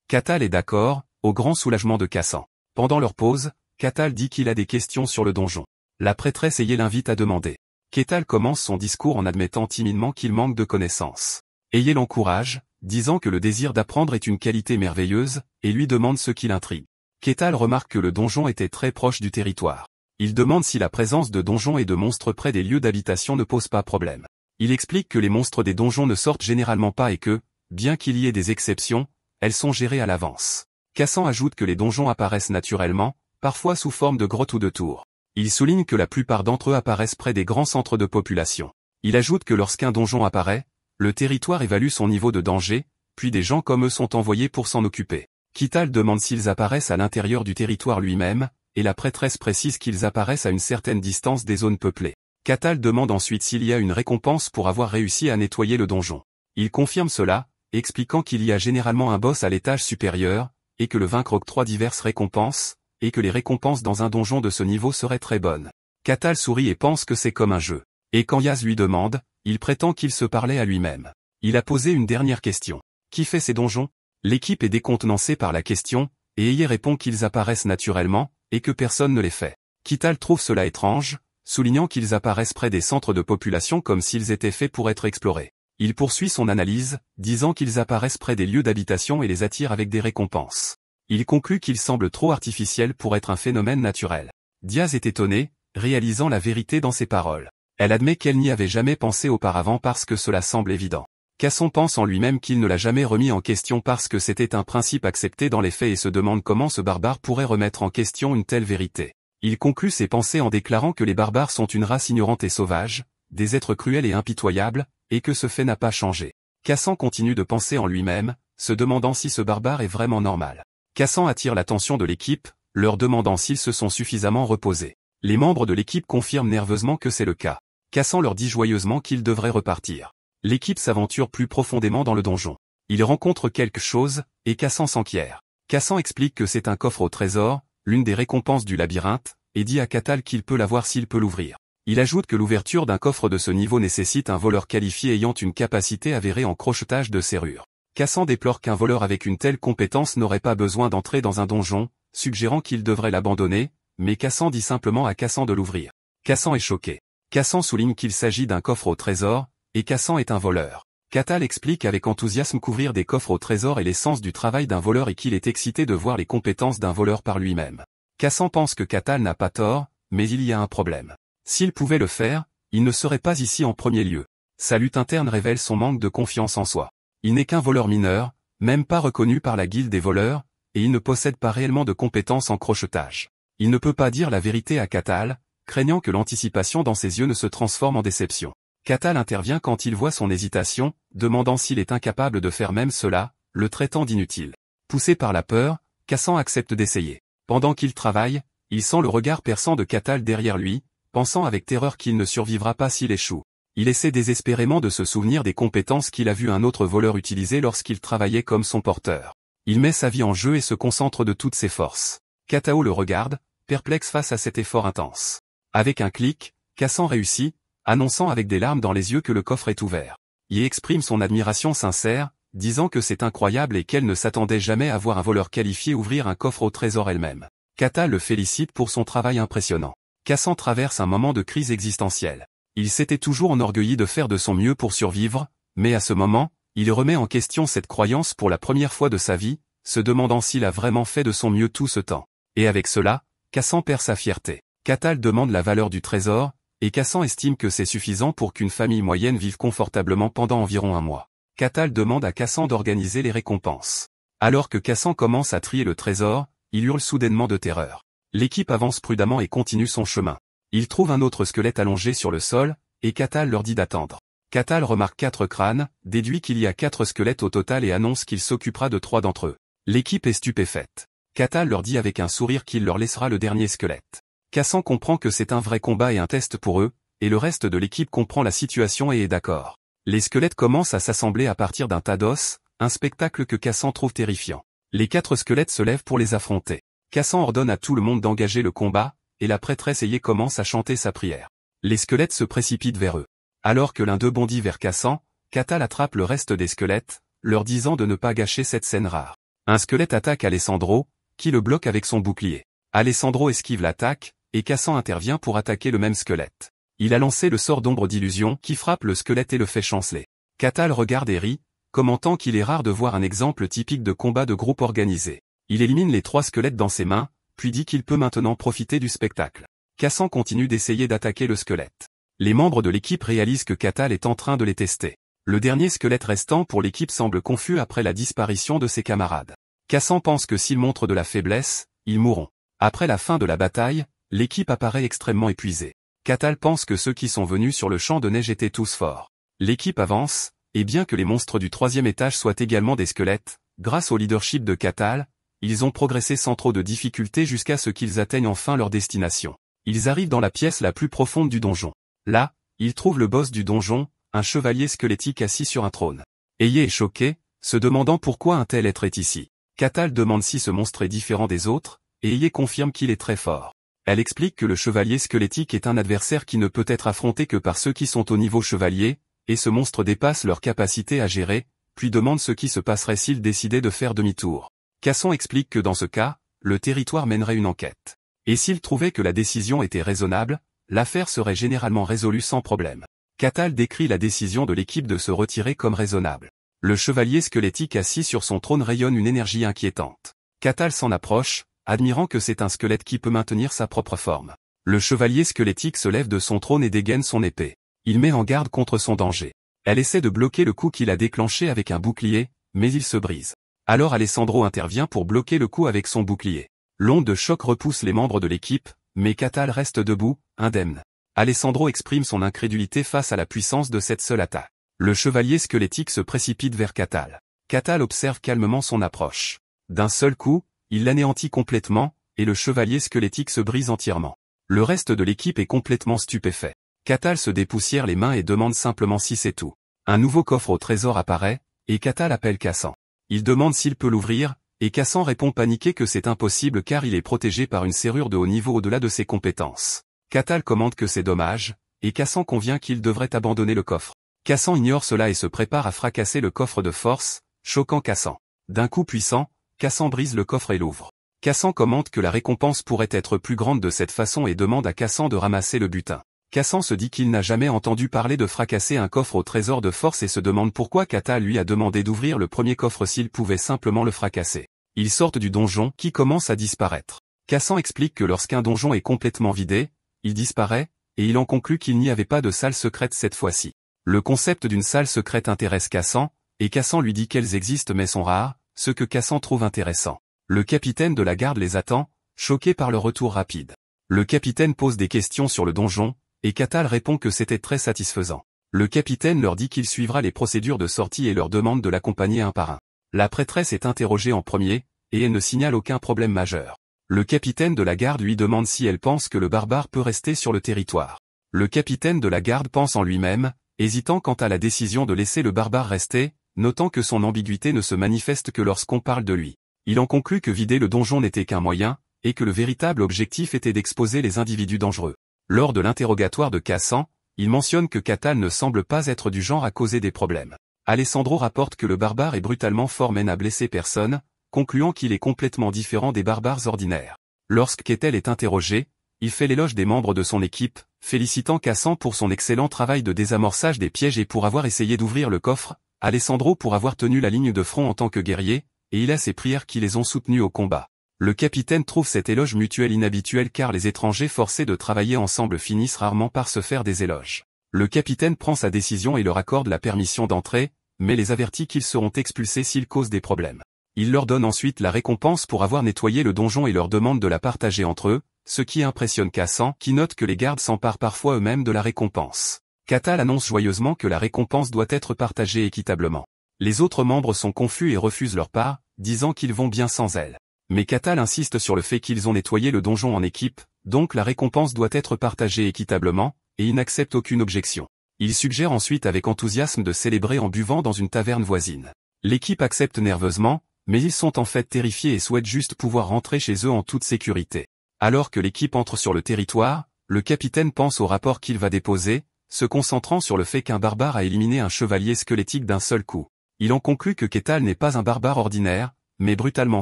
Catal est d'accord, au grand soulagement de Cassant. Pendant leur pause, Catal dit qu'il a des questions sur le donjon. La prêtresse Aye l'invite à demander. Catal commence son discours en admettant timidement qu'il manque de connaissances. Aye l'encourage, disant que le désir d'apprendre est une qualité merveilleuse, et lui demande ce qui l'intrigue. Catal remarque que le donjon était très proche du territoire. Il demande si la présence de donjons et de monstres près des lieux d'habitation ne pose pas problème. Il explique que les monstres des donjons ne sortent généralement pas et que, bien qu'il y ait des exceptions, elles sont gérées à l'avance. Cassant ajoute que les donjons apparaissent naturellement, parfois sous forme de grottes ou de tours. Il souligne que la plupart d'entre eux apparaissent près des grands centres de population. Il ajoute que lorsqu'un donjon apparaît, le territoire évalue son niveau de danger, puis des gens comme eux sont envoyés pour s'en occuper. Catal demande s'ils apparaissent à l'intérieur du territoire lui-même, et la prêtresse précise qu'ils apparaissent à une certaine distance des zones peuplées. Catal demande ensuite s'il y a une récompense pour avoir réussi à nettoyer le donjon. Il confirme cela, expliquant qu'il y a généralement un boss à l'étage supérieur, et que le vaincre octroie diverses récompenses, et que les récompenses dans un donjon de ce niveau seraient très bonnes. Catal sourit et pense que c'est comme un jeu. Et quand Yaz lui demande, il prétend qu'il se parlait à lui-même. Il a posé une dernière question. Qui fait ces donjons? L'équipe est décontenancée par la question, et Aye répond qu'ils apparaissent naturellement, et que personne ne les fait. Catal trouve cela étrange, soulignant qu'ils apparaissent près des centres de population comme s'ils étaient faits pour être explorés. Il poursuit son analyse, disant qu'ils apparaissent près des lieux d'habitation et les attirent avec des récompenses. Il conclut qu'ils semblent trop artificiels pour être un phénomène naturel. Diaz est étonnée, réalisant la vérité dans ses paroles. Elle admet qu'elle n'y avait jamais pensé auparavant parce que cela semble évident. Casson pense en lui-même qu'il ne l'a jamais remis en question parce que c'était un principe accepté dans les faits et se demande comment ce barbare pourrait remettre en question une telle vérité. Il conclut ses pensées en déclarant que les barbares sont une race ignorante et sauvage, des êtres cruels et impitoyables, et que ce fait n'a pas changé. Cassan continue de penser en lui-même, se demandant si ce barbare est vraiment normal. Cassan attire l'attention de l'équipe, leur demandant s'ils se sont suffisamment reposés. Les membres de l'équipe confirment nerveusement que c'est le cas. Cassan leur dit joyeusement qu'ils devraient repartir. L'équipe s'aventure plus profondément dans le donjon. Ils rencontrent quelque chose, et Cassan s'enquiert. Cassan explique que c'est un coffre au trésor, l'une des récompenses du labyrinthe, et dit à Catal qu'il peut l'avoir s'il peut l'ouvrir. Il ajoute que l'ouverture d'un coffre de ce niveau nécessite un voleur qualifié ayant une capacité avérée en crochetage de serrure. Cassan déplore qu'un voleur avec une telle compétence n'aurait pas besoin d'entrer dans un donjon, suggérant qu'il devrait l'abandonner, mais Cassan dit simplement à Cassan de l'ouvrir. Cassan est choqué. Cassan souligne qu'il s'agit d'un coffre au trésor, et Cassan est un voleur. Catal explique avec enthousiasme qu'ouvrir des coffres au trésor est l'essence du travail d'un voleur et qu'il est excité de voir les compétences d'un voleur par lui-même. Cassan pense que Catal n'a pas tort, mais il y a un problème. S'il pouvait le faire, il ne serait pas ici en premier lieu. Sa lutte interne révèle son manque de confiance en soi. Il n'est qu'un voleur mineur, même pas reconnu par la guilde des voleurs, et il ne possède pas réellement de compétences en crochetage. Il ne peut pas dire la vérité à Catal, craignant que l'anticipation dans ses yeux ne se transforme en déception. Catal intervient quand il voit son hésitation, demandant s'il est incapable de faire même cela, le traitant d'inutile. Poussé par la peur, Cassan accepte d'essayer. Pendant qu'il travaille, il sent le regard perçant de Catal derrière lui, pensant avec terreur qu'il ne survivra pas s'il échoue. Il essaie désespérément de se souvenir des compétences qu'il a vu un autre voleur utiliser lorsqu'il travaillait comme son porteur. Il met sa vie en jeu et se concentre de toutes ses forces. Katao le regarde, perplexe face à cet effort intense. Avec un clic, Cassan réussit, annonçant avec des larmes dans les yeux que le coffre est ouvert. Il exprime son admiration sincère, disant que c'est incroyable et qu'elle ne s'attendait jamais à voir un voleur qualifié ouvrir un coffre au trésor elle-même. Kata le félicite pour son travail impressionnant. Cassan traverse un moment de crise existentielle. Il s'était toujours enorgueilli de faire de son mieux pour survivre, mais à ce moment, il remet en question cette croyance pour la première fois de sa vie, se demandant s'il a vraiment fait de son mieux tout ce temps. Et avec cela, Cassan perd sa fierté. Catal demande la valeur du trésor, et Cassan estime que c'est suffisant pour qu'une famille moyenne vive confortablement pendant environ un mois. Catal demande à Cassan d'organiser les récompenses. Alors que Cassan commence à trier le trésor, il hurle soudainement de terreur. L'équipe avance prudemment et continue son chemin. Il trouve un autre squelette allongé sur le sol, et Catal leur dit d'attendre. Catal remarque 4 crânes, déduit qu'il y a 4 squelettes au total et annonce qu'il s'occupera de 3 d'entre eux. L'équipe est stupéfaite. Catal leur dit avec un sourire qu'il leur laissera le dernier squelette. Cassan comprend que c'est un vrai combat et un test pour eux, et le reste de l'équipe comprend la situation et est d'accord. Les squelettes commencent à s'assembler à partir d'un tas d'os, un spectacle que Cassant trouve terrifiant. Les 4 squelettes se lèvent pour les affronter. Cassant ordonne à tout le monde d'engager le combat, et la prêtresse Aie commence à chanter sa prière. Les squelettes se précipitent vers eux. Alors que l'un d'eux bondit vers Cassant, Catal attrape le reste des squelettes, leur disant de ne pas gâcher cette scène rare. Un squelette attaque Alessandro, qui le bloque avec son bouclier. Alessandro esquive l'attaque, et Cassant intervient pour attaquer le même squelette. Il a lancé le sort d'ombre d'illusion qui frappe le squelette et le fait chanceler. Catal regarde et rit, commentant qu'il est rare de voir un exemple typique de combat de groupe organisé. Il élimine les 3 squelettes dans ses mains, puis dit qu'il peut maintenant profiter du spectacle. Cassant continue d'essayer d'attaquer le squelette. Les membres de l'équipe réalisent que Catal est en train de les tester. Le dernier squelette restant pour l'équipe semble confus après la disparition de ses camarades. Cassant pense que s'ils montrent de la faiblesse, ils mourront. Après la fin de la bataille, l'équipe apparaît extrêmement épuisée. Catal pense que ceux qui sont venus sur le champ de neige étaient tous forts. L'équipe avance, et bien que les monstres du 3e étage soient également des squelettes, grâce au leadership de Catal, ils ont progressé sans trop de difficultés jusqu'à ce qu'ils atteignent enfin leur destination. Ils arrivent dans la pièce la plus profonde du donjon. Là, ils trouvent le boss du donjon, un chevalier squelettique assis sur un trône. Aie est choqué, se demandant pourquoi un tel être est ici. Catal demande si ce monstre est différent des autres, et Aie confirme qu'il est très fort. Elle explique que le chevalier squelettique est un adversaire qui ne peut être affronté que par ceux qui sont au niveau chevalier, et ce monstre dépasse leur capacité à gérer, puis demande ce qui se passerait s'il décidait de faire demi-tour. Cassant explique que dans ce cas, le territoire mènerait une enquête. Et s'il trouvait que la décision était raisonnable, l'affaire serait généralement résolue sans problème. Catal décrit la décision de l'équipe de se retirer comme raisonnable. Le chevalier squelettique assis sur son trône rayonne une énergie inquiétante. Catal s'en approche, admirant que c'est un squelette qui peut maintenir sa propre forme. Le chevalier squelettique se lève de son trône et dégaine son épée. Il met en garde contre son danger. Elle essaie de bloquer le coup qu'il a déclenché avec un bouclier, mais il se brise. Alors Alessandro intervient pour bloquer le coup avec son bouclier. L'onde de choc repousse les membres de l'équipe, mais Catal reste debout, indemne. Alessandro exprime son incrédulité face à la puissance de cette seule attaque. Le chevalier squelettique se précipite vers Catal. Catal observe calmement son approche. D'un seul coup, il l'anéantit complètement, et le chevalier squelettique se brise entièrement. Le reste de l'équipe est complètement stupéfait. Catal se dépoussière les mains et demande simplement si c'est tout. Un nouveau coffre au trésor apparaît, et Catal appelle Cassant. Il demande s'il peut l'ouvrir, et Cassant répond paniqué que c'est impossible car il est protégé par une serrure de haut niveau au-delà de ses compétences. Catal commente que c'est dommage, et Cassant convient qu'il devrait abandonner le coffre. Cassant ignore cela et se prépare à fracasser le coffre de force, choquant Cassant. D'un coup puissant, Cassant brise le coffre et l'ouvre. Cassant commente que la récompense pourrait être plus grande de cette façon et demande à Cassant de ramasser le butin. Cassant se dit qu'il n'a jamais entendu parler de fracasser un coffre au trésor de force et se demande pourquoi Catal lui a demandé d'ouvrir le premier coffre s'il pouvait simplement le fracasser. Ils sortent du donjon qui commence à disparaître. Cassant explique que lorsqu'un donjon est complètement vidé, il disparaît, et il en conclut qu'il n'y avait pas de salle secrète cette fois-ci. Le concept d'une salle secrète intéresse Cassant, et Cassant lui dit qu'elles existent mais sont rares, ce que Cassant trouve intéressant. Le capitaine de la garde les attend, choqué par le retour rapide. Le capitaine pose des questions sur le donjon, et Catal répond que c'était très satisfaisant. Le capitaine leur dit qu'il suivra les procédures de sortie et leur demande de l'accompagner un par un. La prêtresse est interrogée en premier, et elle ne signale aucun problème majeur. Le capitaine de la garde lui demande si elle pense que le barbare peut rester sur le territoire. Le capitaine de la garde pense en lui-même, hésitant quant à la décision de laisser le barbare rester, notant que son ambiguïté ne se manifeste que lorsqu'on parle de lui. Il en conclut que vider le donjon n'était qu'un moyen, et que le véritable objectif était d'exposer les individus dangereux. Lors de l'interrogatoire de Cassant, il mentionne que Catal ne semble pas être du genre à causer des problèmes. Alessandro rapporte que le barbare est brutalement fort mais n'a blessé personne, concluant qu'il est complètement différent des barbares ordinaires. Lorsque Catal est interrogé, il fait l'éloge des membres de son équipe, félicitant Cassant pour son excellent travail de désamorçage des pièges et pour avoir essayé d'ouvrir le coffre, Alessandro pour avoir tenu la ligne de front en tant que guerrier, et il a ses prières qui les ont soutenus au combat. Le capitaine trouve cet éloge mutuel inhabituel car les étrangers forcés de travailler ensemble finissent rarement par se faire des éloges. Le capitaine prend sa décision et leur accorde la permission d'entrer, mais les avertit qu'ils seront expulsés s'ils causent des problèmes. Il leur donne ensuite la récompense pour avoir nettoyé le donjon et leur demande de la partager entre eux, ce qui impressionne Cassant qui note que les gardes s'emparent parfois eux-mêmes de la récompense. Catal annonce joyeusement que la récompense doit être partagée équitablement. Les autres membres sont confus et refusent leur part, disant qu'ils vont bien sans elle. Mais Catal insiste sur le fait qu'ils ont nettoyé le donjon en équipe, donc la récompense doit être partagée équitablement, et il n'accepte aucune objection. Il suggère ensuite avec enthousiasme de célébrer en buvant dans une taverne voisine. L'équipe accepte nerveusement, mais ils sont en fait terrifiés et souhaitent juste pouvoir rentrer chez eux en toute sécurité. Alors que l'équipe entre sur le territoire, le capitaine pense au rapport qu'il va déposer, se concentrant sur le fait qu'un barbare a éliminé un chevalier squelettique d'un seul coup. Il en conclut que Ketal n'est pas un barbare ordinaire, mais brutalement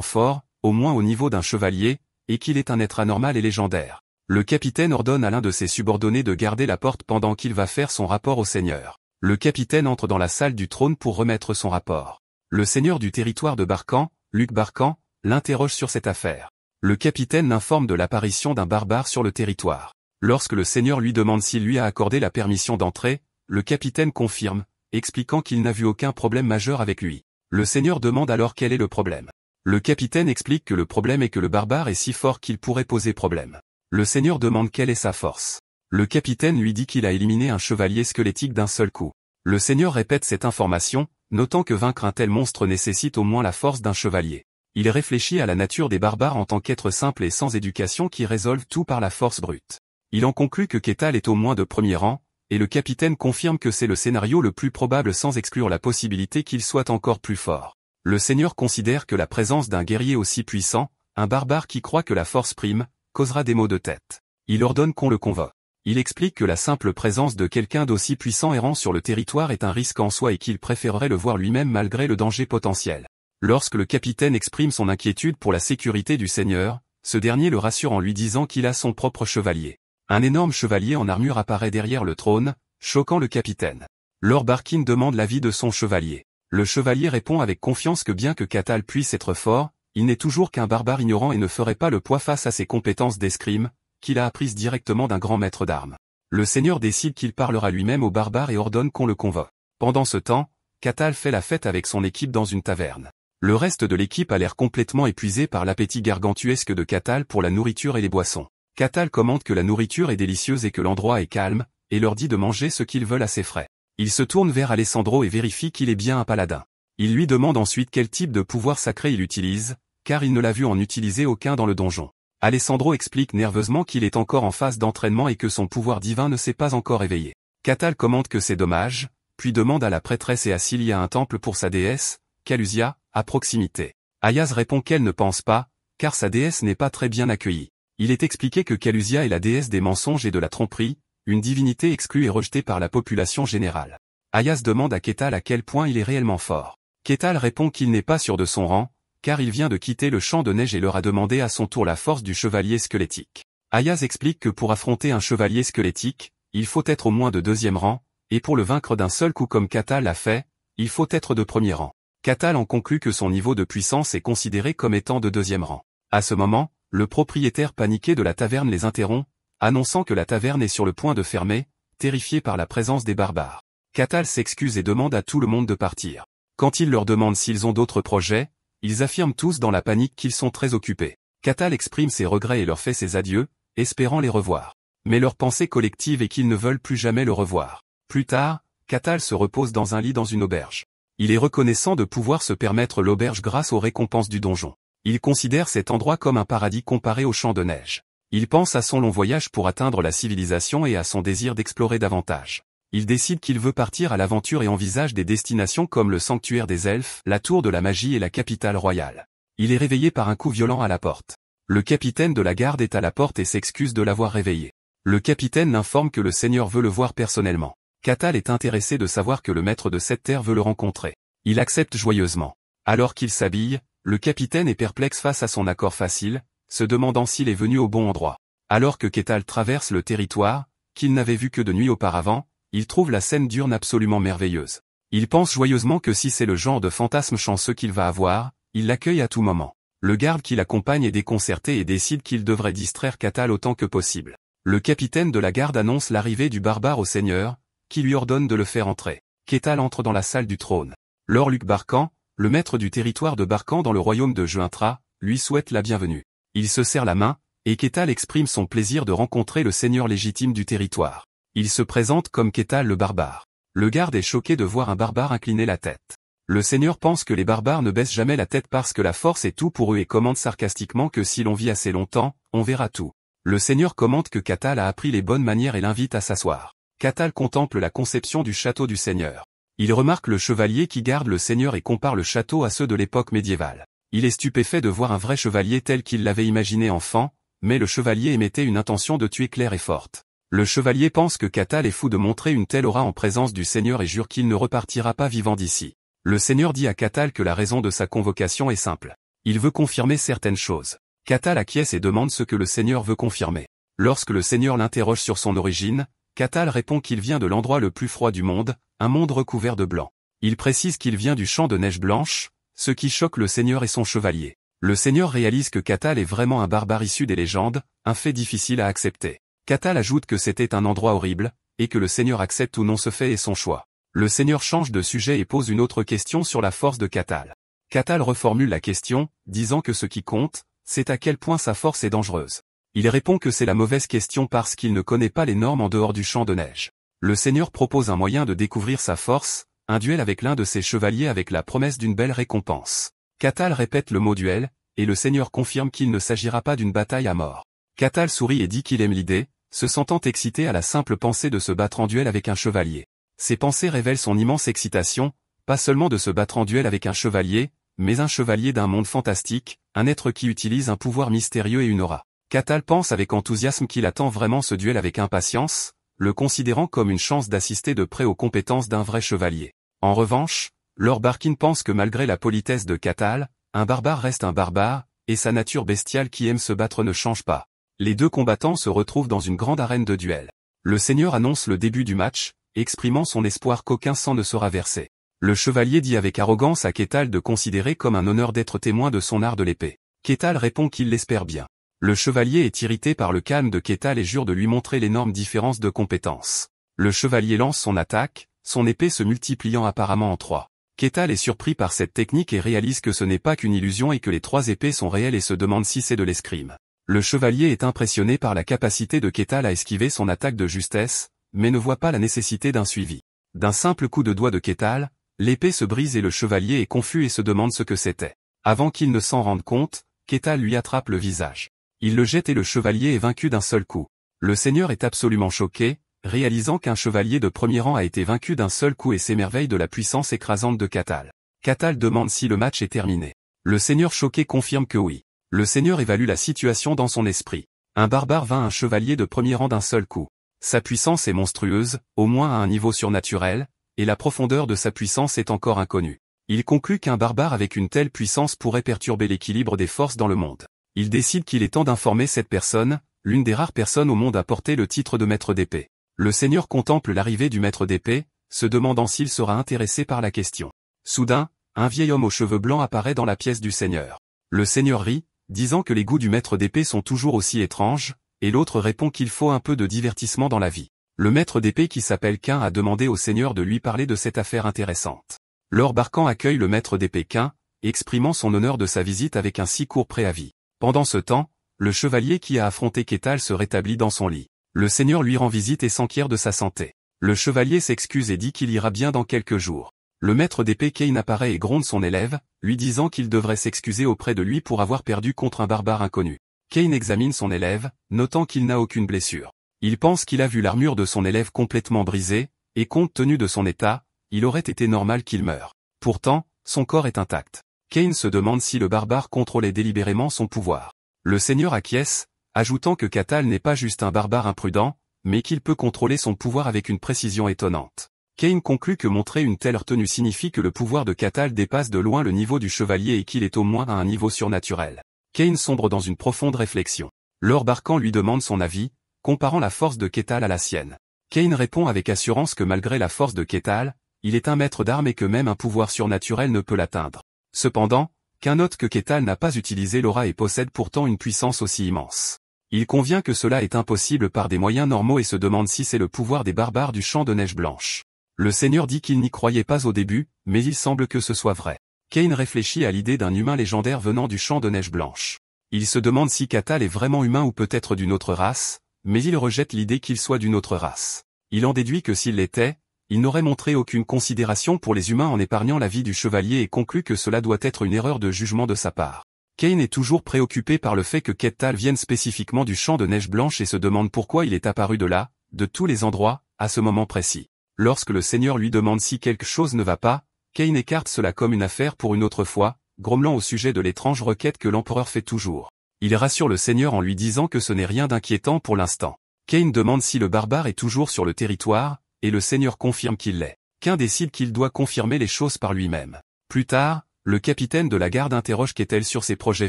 fort, au moins au niveau d'un chevalier, et qu'il est un être anormal et légendaire. Le capitaine ordonne à l'un de ses subordonnés de garder la porte pendant qu'il va faire son rapport au seigneur. Le capitaine entre dans la salle du trône pour remettre son rapport. Le seigneur du territoire de Barkan, Luc Barkan, l'interroge sur cette affaire. Le capitaine l'informe de l'apparition d'un barbare sur le territoire. Lorsque le seigneur lui demande s'il lui a accordé la permission d'entrer, le capitaine confirme, expliquant qu'il n'a vu aucun problème majeur avec lui. Le seigneur demande alors quel est le problème. Le capitaine explique que le problème est que le barbare est si fort qu'il pourrait poser problème. Le seigneur demande quelle est sa force. Le capitaine lui dit qu'il a éliminé un chevalier squelettique d'un seul coup. Le seigneur répète cette information, notant que vaincre un tel monstre nécessite au moins la force d'un chevalier. Il réfléchit à la nature des barbares en tant qu'êtres simples et sans éducation qui résolvent tout par la force brute. Il en conclut que Ketal est au moins de premier rang, et le capitaine confirme que c'est le scénario le plus probable sans exclure la possibilité qu'il soit encore plus fort. Le seigneur considère que la présence d'un guerrier aussi puissant, un barbare qui croit que la force prime, causera des maux de tête. Il ordonne qu'on le convoque. Il explique que la simple présence de quelqu'un d'aussi puissant errant sur le territoire est un risque en soi et qu'il préférerait le voir lui-même malgré le danger potentiel. Lorsque le capitaine exprime son inquiétude pour la sécurité du seigneur, ce dernier le rassure en lui disant qu'il a son propre chevalier. Un énorme chevalier en armure apparaît derrière le trône, choquant le capitaine. Lord Barkin demande l'avis de son chevalier. Le chevalier répond avec confiance que bien que Ketal puisse être fort, il n'est toujours qu'un barbare ignorant et ne ferait pas le poids face à ses compétences d'escrime, qu'il a apprises directement d'un grand maître d'armes. Le seigneur décide qu'il parlera lui-même au barbare et ordonne qu'on le convoque. Pendant ce temps, Ketal fait la fête avec son équipe dans une taverne. Le reste de l'équipe a l'air complètement épuisé par l'appétit gargantuesque de Ketal pour la nourriture et les boissons. Ketal commente que la nourriture est délicieuse et que l'endroit est calme, et leur dit de manger ce qu'ils veulent à ses frais. Il se tourne vers Alessandro et vérifie qu'il est bien un paladin. Il lui demande ensuite quel type de pouvoir sacré il utilise, car il ne l'a vu en utiliser aucun dans le donjon. Alessandro explique nerveusement qu'il est encore en phase d'entraînement et que son pouvoir divin ne s'est pas encore éveillé. Ketal commente que c'est dommage, puis demande à la prêtresse et à s'il y a un temple pour sa déesse, Kalusia, à proximité. Ayaz répond qu'elle ne pense pas, car sa déesse n'est pas très bien accueillie. Il est expliqué que Kalusia est la déesse des mensonges et de la tromperie, une divinité exclue et rejetée par la population générale. Ayaz demande à Ketal à quel point il est réellement fort. Ketal répond qu'il n'est pas sûr de son rang, car il vient de quitter le champ de neige et leur a demandé à son tour la force du chevalier squelettique. Ayaz explique que pour affronter un chevalier squelettique, il faut être au moins de deuxième rang, et pour le vaincre d'un seul coup comme Ketal l'a fait, il faut être de premier rang. Ketal en conclut que son niveau de puissance est considéré comme étant de deuxième rang. À ce moment, le propriétaire paniqué de la taverne les interrompt, annonçant que la taverne est sur le point de fermer, terrifié par la présence des barbares. Ketal s'excuse et demande à tout le monde de partir. Quand il leur demande s'ils ont d'autres projets, ils affirment tous dans la panique qu'ils sont très occupés. Ketal exprime ses regrets et leur fait ses adieux, espérant les revoir. Mais leur pensée collective est qu'ils ne veulent plus jamais le revoir. Plus tard, Ketal se repose dans un lit dans une auberge. Il est reconnaissant de pouvoir se permettre l'auberge grâce aux récompenses du donjon. Il considère cet endroit comme un paradis comparé au champ de neige. Il pense à son long voyage pour atteindre la civilisation et à son désir d'explorer davantage. Il décide qu'il veut partir à l'aventure et envisage des destinations comme le sanctuaire des elfes, la tour de la magie et la capitale royale. Il est réveillé par un coup violent à la porte. Le capitaine de la garde est à la porte et s'excuse de l'avoir réveillé. Le capitaine l'informe que le seigneur veut le voir personnellement. Ketal est intéressé de savoir que le maître de cette terre veut le rencontrer. Il accepte joyeusement. Alors qu'il s'habille, le capitaine est perplexe face à son accord facile, se demandant s'il est venu au bon endroit. Alors que Ketal traverse le territoire, qu'il n'avait vu que de nuit auparavant, il trouve la scène diurne absolument merveilleuse. Il pense joyeusement que si c'est le genre de fantasme chanceux qu'il va avoir, il l'accueille à tout moment. Le garde qui l'accompagne est déconcerté et décide qu'il devrait distraire Ketal autant que possible. Le capitaine de la garde annonce l'arrivée du barbare au seigneur, qui lui ordonne de le faire entrer. Ketal entre dans la salle du trône. Lord Luc Barkan, le maître du territoire de Barkan dans le royaume de Juintra, lui souhaite la bienvenue. Il se serre la main, et Ketal exprime son plaisir de rencontrer le seigneur légitime du territoire. Il se présente comme Ketal le barbare. Le garde est choqué de voir un barbare incliner la tête. Le seigneur pense que les barbares ne baissent jamais la tête parce que la force est tout pour eux et commente sarcastiquement que si l'on vit assez longtemps, on verra tout. Le seigneur commente que Ketal a appris les bonnes manières et l'invite à s'asseoir. Catal contemple la conception du château du Seigneur. Il remarque le chevalier qui garde le Seigneur et compare le château à ceux de l'époque médiévale. Il est stupéfait de voir un vrai chevalier tel qu'il l'avait imaginé enfant, mais le chevalier émettait une intention de tuer claire et forte. Le chevalier pense que Catal est fou de montrer une telle aura en présence du Seigneur et jure qu'il ne repartira pas vivant d'ici. Le Seigneur dit à Catal que la raison de sa convocation est simple. Il veut confirmer certaines choses. Catal acquiesce et demande ce que le Seigneur veut confirmer. Lorsque le Seigneur l'interroge sur son origine, Catal répond qu'il vient de l'endroit le plus froid du monde, un monde recouvert de blanc. Il précise qu'il vient du champ de neige blanche, ce qui choque le Seigneur et son chevalier. Le Seigneur réalise que Catal est vraiment un barbare issu des légendes, un fait difficile à accepter. Catal ajoute que c'était un endroit horrible, et que le Seigneur accepte ou non ce fait et son choix. Le Seigneur change de sujet et pose une autre question sur la force de Catal. Catal reformule la question, disant que ce qui compte, c'est à quel point sa force est dangereuse. Il répond que c'est la mauvaise question parce qu'il ne connaît pas les normes en dehors du champ de neige. Le Seigneur propose un moyen de découvrir sa force, un duel avec l'un de ses chevaliers avec la promesse d'une belle récompense. Catal répète le mot duel, et le Seigneur confirme qu'il ne s'agira pas d'une bataille à mort. Catal sourit et dit qu'il aime l'idée, se sentant excité à la simple pensée de se battre en duel avec un chevalier. Ses pensées révèlent son immense excitation, pas seulement de se battre en duel avec un chevalier, mais un chevalier d'un monde fantastique, un être qui utilise un pouvoir mystérieux et une aura. Catal pense avec enthousiasme qu'il attend vraiment ce duel avec impatience, le considérant comme une chance d'assister de près aux compétences d'un vrai chevalier. En revanche, Lord Barkin pense que malgré la politesse de Catal, un barbare reste un barbare, et sa nature bestiale qui aime se battre ne change pas. Les deux combattants se retrouvent dans une grande arène de duel. Le Seigneur annonce le début du match, exprimant son espoir qu'aucun sang ne sera versé. Le chevalier dit avec arrogance à Catal de considérer comme un honneur d'être témoin de son art de l'épée. Catal répond qu'il l'espère bien. Le chevalier est irrité par le calme de Catal et jure de lui montrer l'énorme différence de compétences. Le chevalier lance son attaque, son épée se multipliant apparemment en 3. Catal est surpris par cette technique et réalise que ce n'est pas qu'une illusion et que les 3 épées sont réelles et se demande si c'est de l'escrime. Le chevalier est impressionné par la capacité de Catal à esquiver son attaque de justesse, mais ne voit pas la nécessité d'un suivi. D'un simple coup de doigt de Catal, l'épée se brise et le chevalier est confus et se demande ce que c'était. Avant qu'il ne s'en rende compte, Catal lui attrape le visage. Il le jette et le chevalier est vaincu d'un seul coup. Le Seigneur est absolument choqué, réalisant qu'un chevalier de premier rang a été vaincu d'un seul coup et s'émerveille de la puissance écrasante de Catal. Catal demande si le match est terminé. Le Seigneur choqué confirme que oui. Le Seigneur évalue la situation dans son esprit. Un barbare vainc un chevalier de premier rang d'un seul coup. Sa puissance est monstrueuse, au moins à un niveau surnaturel, et la profondeur de sa puissance est encore inconnue. Il conclut qu'un barbare avec une telle puissance pourrait perturber l'équilibre des forces dans le monde. Il décide qu'il est temps d'informer cette personne, l'une des rares personnes au monde à porter le titre de maître d'épée. Le Seigneur contemple l'arrivée du maître d'épée, se demandant s'il sera intéressé par la question. Soudain, un vieil homme aux cheveux blancs apparaît dans la pièce du Seigneur. Le Seigneur rit, disant que les goûts du maître d'épée sont toujours aussi étranges, et l'autre répond qu'il faut un peu de divertissement dans la vie. Le maître d'épée qui s'appelle Cain a demandé au Seigneur de lui parler de cette affaire intéressante. Lord Barkan accueille le maître d'épée Cain, exprimant son honneur de sa visite avec un si court préavis. Pendant ce temps, le chevalier qui a affronté Catal se rétablit dans son lit. Le Seigneur lui rend visite et s'enquiert de sa santé. Le chevalier s'excuse et dit qu'il ira bien dans quelques jours. Le maître d'épée Cain apparaît et gronde son élève, lui disant qu'il devrait s'excuser auprès de lui pour avoir perdu contre un barbare inconnu. Cain examine son élève, notant qu'il n'a aucune blessure. Il pense qu'il a vu l'armure de son élève complètement brisée, et compte tenu de son état, il aurait été normal qu'il meure. Pourtant, son corps est intact. Cain se demande si le barbare contrôlait délibérément son pouvoir. Le Seigneur acquiesce, ajoutant que Catal n'est pas juste un barbare imprudent, mais qu'il peut contrôler son pouvoir avec une précision étonnante. Cain conclut que montrer une telle retenue signifie que le pouvoir de Catal dépasse de loin le niveau du chevalier et qu'il est au moins à un niveau surnaturel. Cain sombre dans une profonde réflexion. Lord Barkan lui demande son avis, comparant la force de Catal à la sienne. Cain répond avec assurance que malgré la force de Catal, il est un maître d'armes et que même un pouvoir surnaturel ne peut l'atteindre. Cependant, Cain note que Catal n'a pas utilisé l'aura et possède pourtant une puissance aussi immense. Il convient que cela est impossible par des moyens normaux et se demande si c'est le pouvoir des barbares du champ de neige blanche. Le Seigneur dit qu'il n'y croyait pas au début, mais il semble que ce soit vrai. Cain réfléchit à l'idée d'un humain légendaire venant du champ de neige blanche. Il se demande si Catal est vraiment humain ou peut-être d'une autre race, mais il rejette l'idée qu'il soit d'une autre race. Il en déduit que s'il l'était, il n'aurait montré aucune considération pour les humains en épargnant la vie du chevalier et conclut que cela doit être une erreur de jugement de sa part. Cain est toujours préoccupé par le fait que Catal vienne spécifiquement du champ de neige blanche et se demande pourquoi il est apparu de là, de tous les endroits, à ce moment précis. Lorsque le Seigneur lui demande si quelque chose ne va pas, Cain écarte cela comme une affaire pour une autre fois, grommelant au sujet de l'étrange requête que l'empereur fait toujours. Il rassure le Seigneur en lui disant que ce n'est rien d'inquiétant pour l'instant. Cain demande si le barbare est toujours sur le territoire, et le Seigneur confirme qu'il l'est. Cain décide qu'il doit confirmer les choses par lui-même. Plus tard, le capitaine de la garde interroge Kétel sur ses projets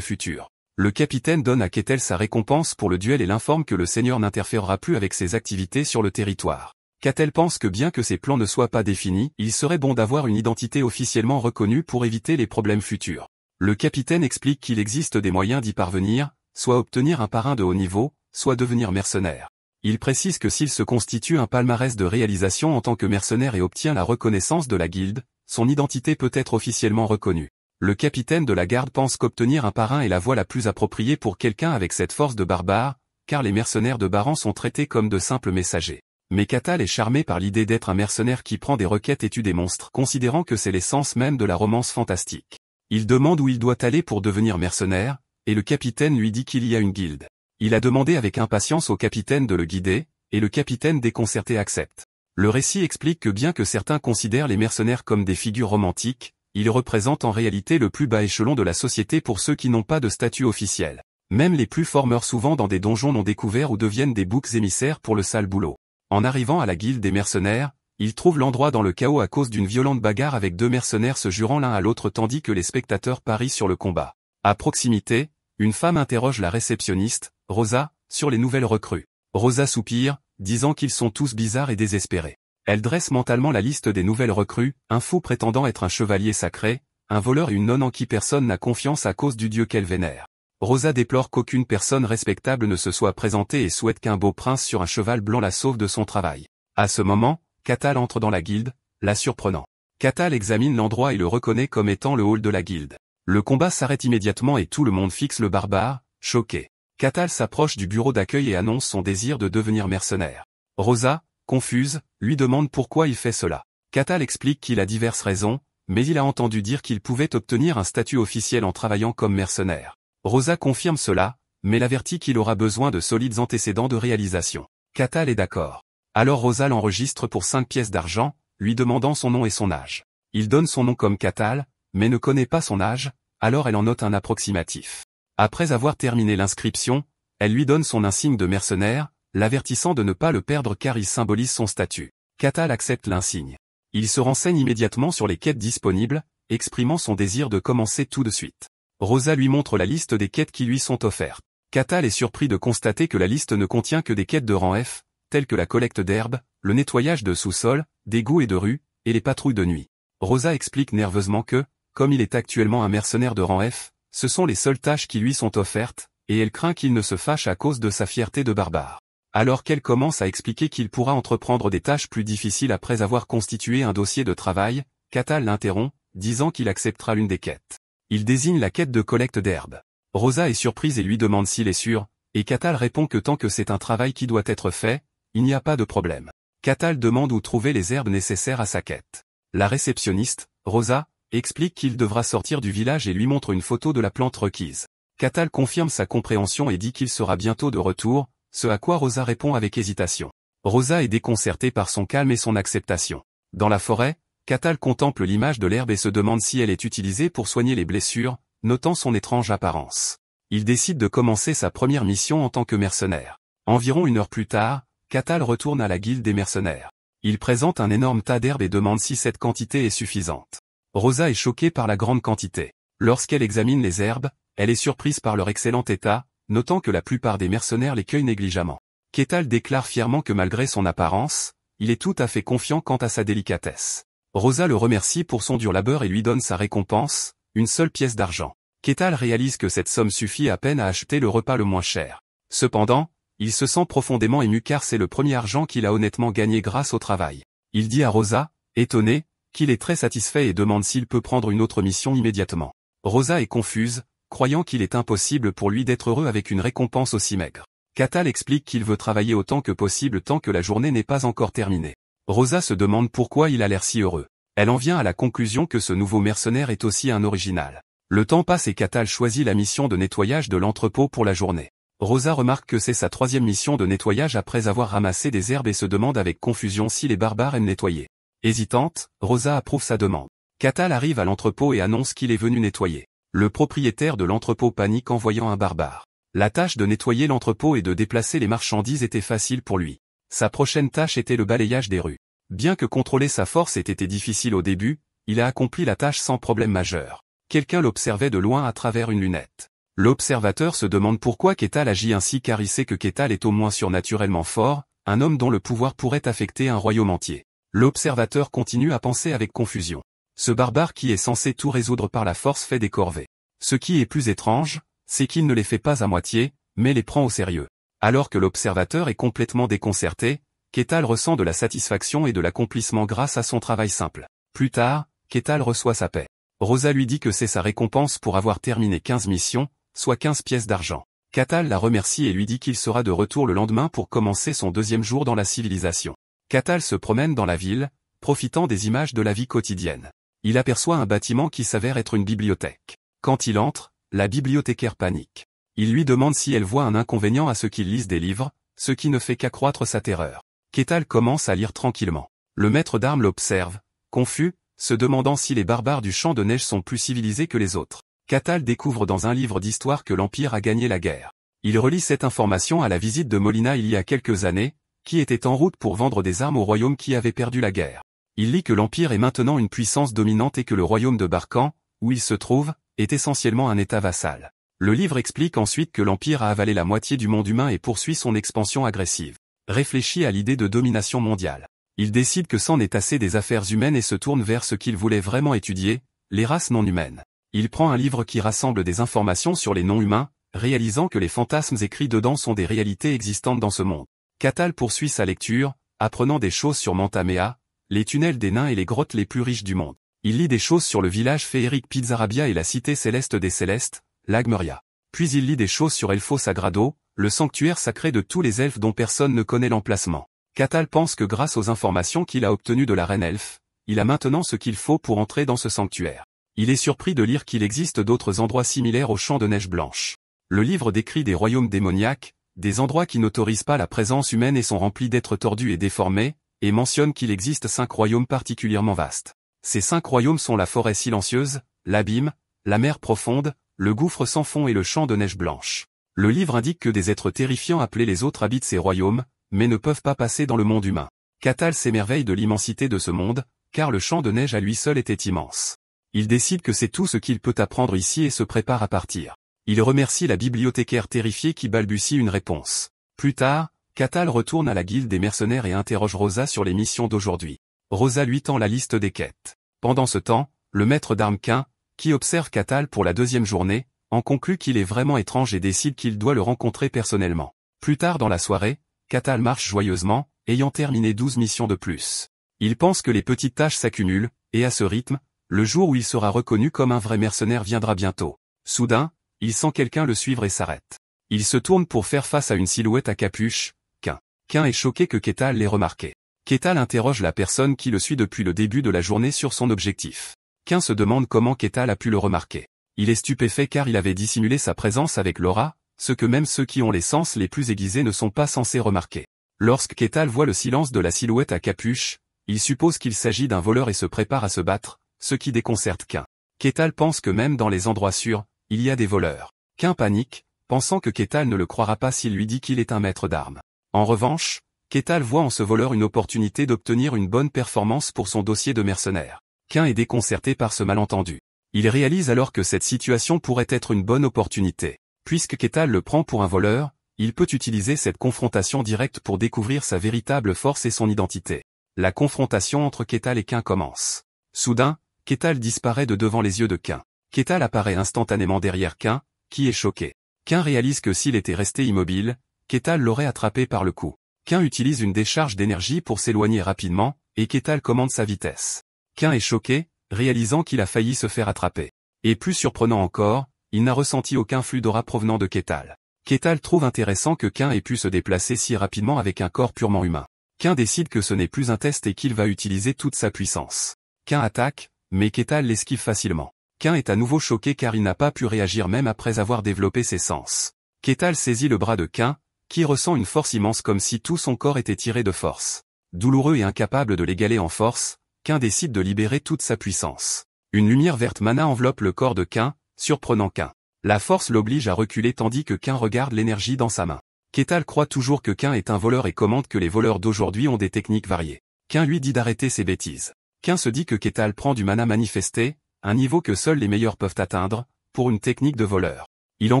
futurs. Le capitaine donne à Kétel sa récompense pour le duel et l'informe que le Seigneur n'interférera plus avec ses activités sur le territoire. Kétel pense que bien que ses plans ne soient pas définis, il serait bon d'avoir une identité officiellement reconnue pour éviter les problèmes futurs. Le capitaine explique qu'il existe des moyens d'y parvenir, soit obtenir un parrain de haut niveau, soit devenir mercenaire. Il précise que s'il se constitue un palmarès de réalisation en tant que mercenaire et obtient la reconnaissance de la guilde, son identité peut être officiellement reconnue. Le capitaine de la garde pense qu'obtenir un parrain est la voie la plus appropriée pour quelqu'un avec cette force de barbare, car les mercenaires de Baran sont traités comme de simples messagers. Mais Kétel est charmé par l'idée d'être un mercenaire qui prend des requêtes et tue des monstres, considérant que c'est l'essence même de la romance fantastique. Il demande où il doit aller pour devenir mercenaire, et le capitaine lui dit qu'il y a une guilde. Il a demandé avec impatience au capitaine de le guider, et le capitaine déconcerté accepte. Le récit explique que bien que certains considèrent les mercenaires comme des figures romantiques, ils représentent en réalité le plus bas échelon de la société pour ceux qui n'ont pas de statut officiel. Même les plus forts meurent souvent dans des donjons non découverts ou deviennent des boucs émissaires pour le sale boulot. En arrivant à la guilde des mercenaires, ils trouvent l'endroit dans le chaos à cause d'une violente bagarre avec deux mercenaires se jurant l'un à l'autre tandis que les spectateurs parient sur le combat. À proximité, une femme interroge la réceptionniste, Rosa, sur les nouvelles recrues. Rosa soupire, disant qu'ils sont tous bizarres et désespérés. Elle dresse mentalement la liste des nouvelles recrues, un fou prétendant être un chevalier sacré, un voleur et une nonne en qui personne n'a confiance à cause du dieu qu'elle vénère. Rosa déplore qu'aucune personne respectable ne se soit présentée et souhaite qu'un beau prince sur un cheval blanc la sauve de son travail. À ce moment, Kétel entre dans la guilde, la surprenant. Kétel examine l'endroit et le reconnaît comme étant le hall de la guilde. Le combat s'arrête immédiatement et tout le monde fixe le barbare, choqué. Kétel s'approche du bureau d'accueil et annonce son désir de devenir mercenaire. Rosa, confuse, lui demande pourquoi il fait cela. Kétel explique qu'il a diverses raisons, mais il a entendu dire qu'il pouvait obtenir un statut officiel en travaillant comme mercenaire. Rosa confirme cela, mais l'avertit qu'il aura besoin de solides antécédents de réalisation. Kétel est d'accord. Alors Rosa l'enregistre pour 5 pièces d'argent, lui demandant son nom et son âge. Il donne son nom comme Kétel, mais ne connaît pas son âge, alors elle en note un approximatif. Après avoir terminé l'inscription, elle lui donne son insigne de mercenaire, l'avertissant de ne pas le perdre car il symbolise son statut. Kétel accepte l'insigne. Il se renseigne immédiatement sur les quêtes disponibles, exprimant son désir de commencer tout de suite. Rosa lui montre la liste des quêtes qui lui sont offertes. Kétel est surpris de constater que la liste ne contient que des quêtes de rang F, telles que la collecte d'herbes, le nettoyage de sous-sol, d'égouts et de rues, et les patrouilles de nuit. Rosa explique nerveusement que, comme il est actuellement un mercenaire de rang F, ce sont les seules tâches qui lui sont offertes, et elle craint qu'il ne se fâche à cause de sa fierté de barbare. Alors qu'elle commence à expliquer qu'il pourra entreprendre des tâches plus difficiles après avoir constitué un dossier de travail, Kétel l'interrompt, disant qu'il acceptera l'une des quêtes. Il désigne la quête de collecte d'herbes. Rosa est surprise et lui demande s'il est sûr, et Kétel répond que tant que c'est un travail qui doit être fait, il n'y a pas de problème. Kétel demande où trouver les herbes nécessaires à sa quête. La réceptionniste, Rosa, explique qu'il devra sortir du village et lui montre une photo de la plante requise. Kétel confirme sa compréhension et dit qu'il sera bientôt de retour, ce à quoi Rosa répond avec hésitation. Rosa est déconcertée par son calme et son acceptation. Dans la forêt, Kétel contemple l'image de l'herbe et se demande si elle est utilisée pour soigner les blessures, notant son étrange apparence. Il décide de commencer sa première mission en tant que mercenaire. Environ 1 heure plus tard, Kétel retourne à la guilde des mercenaires. Il présente un énorme tas d'herbes et demande si cette quantité est suffisante. Rosa est choquée par la grande quantité. Lorsqu'elle examine les herbes, elle est surprise par leur excellent état, notant que la plupart des mercenaires les cueillent négligemment. Kétel déclare fièrement que malgré son apparence, il est tout à fait confiant quant à sa délicatesse. Rosa le remercie pour son dur labeur et lui donne sa récompense, une seule pièce d'argent. Kétel réalise que cette somme suffit à peine à acheter le repas le moins cher. Cependant, il se sent profondément ému car c'est le premier argent qu'il a honnêtement gagné grâce au travail. Il dit à Rosa, étonné, qu'il est très satisfait et demande s'il peut prendre une autre mission immédiatement. Rosa est confuse, croyant qu'il est impossible pour lui d'être heureux avec une récompense aussi maigre. Kétel explique qu'il veut travailler autant que possible tant que la journée n'est pas encore terminée. Rosa se demande pourquoi il a l'air si heureux. Elle en vient à la conclusion que ce nouveau mercenaire est aussi un original. Le temps passe et Kétel choisit la mission de nettoyage de l'entrepôt pour la journée. Rosa remarque que c'est sa troisième mission de nettoyage après avoir ramassé des herbes et se demande avec confusion si les barbares aiment nettoyer. Hésitante, Rosa approuve sa demande. Catal arrive à l'entrepôt et annonce qu'il est venu nettoyer. Le propriétaire de l'entrepôt panique en voyant un barbare. La tâche de nettoyer l'entrepôt et de déplacer les marchandises était facile pour lui. Sa prochaine tâche était le balayage des rues. Bien que contrôler sa force ait été difficile au début, il a accompli la tâche sans problème majeur. Quelqu'un l'observait de loin à travers une lunette. L'observateur se demande pourquoi Ketal agit ainsi car il sait que Ketal est au moins surnaturellement fort, un homme dont le pouvoir pourrait affecter un royaume entier. L'observateur continue à penser avec confusion. Ce barbare qui est censé tout résoudre par la force fait des corvées. Ce qui est plus étrange, c'est qu'il ne les fait pas à moitié, mais les prend au sérieux. Alors que l'observateur est complètement déconcerté, Ketal ressent de la satisfaction et de l'accomplissement grâce à son travail simple. Plus tard, Ketal reçoit sa paie. Rosa lui dit que c'est sa récompense pour avoir terminé 15 missions, soit 15 pièces d'argent. Ketal la remercie et lui dit qu'il sera de retour le lendemain pour commencer son deuxième jour dans la civilisation. Ketal se promène dans la ville, profitant des images de la vie quotidienne. Il aperçoit un bâtiment qui s'avère être une bibliothèque. Quand il entre, la bibliothécaire panique. Il lui demande si elle voit un inconvénient à ce qu'il lise des livres, ce qui ne fait qu'accroître sa terreur. Ketal commence à lire tranquillement. Le maître d'armes l'observe, confus, se demandant si les barbares du champ de neige sont plus civilisés que les autres. Ketal découvre dans un livre d'histoire que l'Empire a gagné la guerre. Il relie cette information à la visite de Molina il y a quelques années, qui était en route pour vendre des armes au royaume qui avait perdu la guerre. Il lit que l'Empire est maintenant une puissance dominante et que le royaume de Barkan, où il se trouve, est essentiellement un état vassal. Le livre explique ensuite que l'Empire a avalé la moitié du monde humain et poursuit son expansion agressive. Réfléchit à l'idée de domination mondiale. Il décide que c'en est assez des affaires humaines et se tourne vers ce qu'il voulait vraiment étudier, les races non humaines. Il prend un livre qui rassemble des informations sur les non-humains, réalisant que les fantasmes écrits dedans sont des réalités existantes dans ce monde. Ketal poursuit sa lecture, apprenant des choses sur Mantamea, les tunnels des nains et les grottes les plus riches du monde. Il lit des choses sur le village féerique Pizzarabia et la cité céleste des Célestes, l'Agmeria. Puis il lit des choses sur Elfo Sagrado, le sanctuaire sacré de tous les elfes dont personne ne connaît l'emplacement. Ketal pense que grâce aux informations qu'il a obtenues de la reine elfe, il a maintenant ce qu'il faut pour entrer dans ce sanctuaire. Il est surpris de lire qu'il existe d'autres endroits similaires au champ de neige blanche. Le livre décrit des royaumes démoniaques, des endroits qui n'autorisent pas la présence humaine et sont remplis d'êtres tordus et déformés, et mentionne qu'il existe 5 royaumes particulièrement vastes. Ces 5 royaumes sont la forêt silencieuse, l'abîme, la mer profonde, le gouffre sans fond et le champ de neige blanche. Le livre indique que des êtres terrifiants appelés les autres habitent ces royaumes, mais ne peuvent pas passer dans le monde humain. Ketal s'émerveille de l'immensité de ce monde, car le champ de neige à lui seul était immense. Il décide que c'est tout ce qu'il peut apprendre ici et se prépare à partir. Il remercie la bibliothécaire terrifiée qui balbutie une réponse. Plus tard, Ketal retourne à la guilde des mercenaires et interroge Rosa sur les missions d'aujourd'hui. Rosa lui tend la liste des quêtes. Pendant ce temps, le maître d'armes Quin, qui observe Ketal pour la deuxième journée, en conclut qu'il est vraiment étrange et décide qu'il doit le rencontrer personnellement. Plus tard dans la soirée, Ketal marche joyeusement, ayant terminé 12 missions de plus. Il pense que les petites tâches s'accumulent, et à ce rythme, le jour où il sera reconnu comme un vrai mercenaire viendra bientôt. Soudain, il sent quelqu'un le suivre et s'arrête. Il se tourne pour faire face à une silhouette à capuche, Quin. Quin est choqué que Ketal l'ait remarqué. Ketal interroge la personne qui le suit depuis le début de la journée sur son objectif. Quin se demande comment Ketal a pu le remarquer. Il est stupéfait car il avait dissimulé sa présence avec Laura, ce que même ceux qui ont les sens les plus aiguisés ne sont pas censés remarquer. Lorsque Ketal voit le silence de la silhouette à capuche, il suppose qu'il s'agit d'un voleur et se prépare à se battre, ce qui déconcerte Quin. Ketal pense que même dans les endroits sûrs, il y a des voleurs. Quin panique, pensant que Ketal ne le croira pas s'il lui dit qu'il est un maître d'armes. En revanche, Ketal voit en ce voleur une opportunité d'obtenir une bonne performance pour son dossier de mercenaire. Quin est déconcerté par ce malentendu. Il réalise alors que cette situation pourrait être une bonne opportunité. Puisque Ketal le prend pour un voleur, il peut utiliser cette confrontation directe pour découvrir sa véritable force et son identité. La confrontation entre Ketal et Quin commence. Soudain, Ketal disparaît de devant les yeux de Quin. Ketal apparaît instantanément derrière Quin, qui est choqué. Quin réalise que s'il était resté immobile, Ketal l'aurait attrapé par le cou. Quin utilise une décharge d'énergie pour s'éloigner rapidement, et Ketal commande sa vitesse. Quin est choqué, réalisant qu'il a failli se faire attraper. Et plus surprenant encore, il n'a ressenti aucun flux d'aura provenant de Ketal. Ketal trouve intéressant que Quin ait pu se déplacer si rapidement avec un corps purement humain. Quin décide que ce n'est plus un test et qu'il va utiliser toute sa puissance. Quin attaque, mais Ketal l'esquive facilement. Quin est à nouveau choqué car il n'a pas pu réagir même après avoir développé ses sens. Ketal saisit le bras de Kain, qui ressent une force immense comme si tout son corps était tiré de force. Douloureux et incapable de l'égaler en force, Kain décide de libérer toute sa puissance. Une lumière verte mana enveloppe le corps de Kain, surprenant Kain. La force l'oblige à reculer tandis que Kain regarde l'énergie dans sa main. Ketal croit toujours que Kain est un voleur et commente que les voleurs d'aujourd'hui ont des techniques variées. Kain lui dit d'arrêter ses bêtises. Kain se dit que Ketal prend du mana manifesté, un niveau que seuls les meilleurs peuvent atteindre, pour une technique de voleur. Il en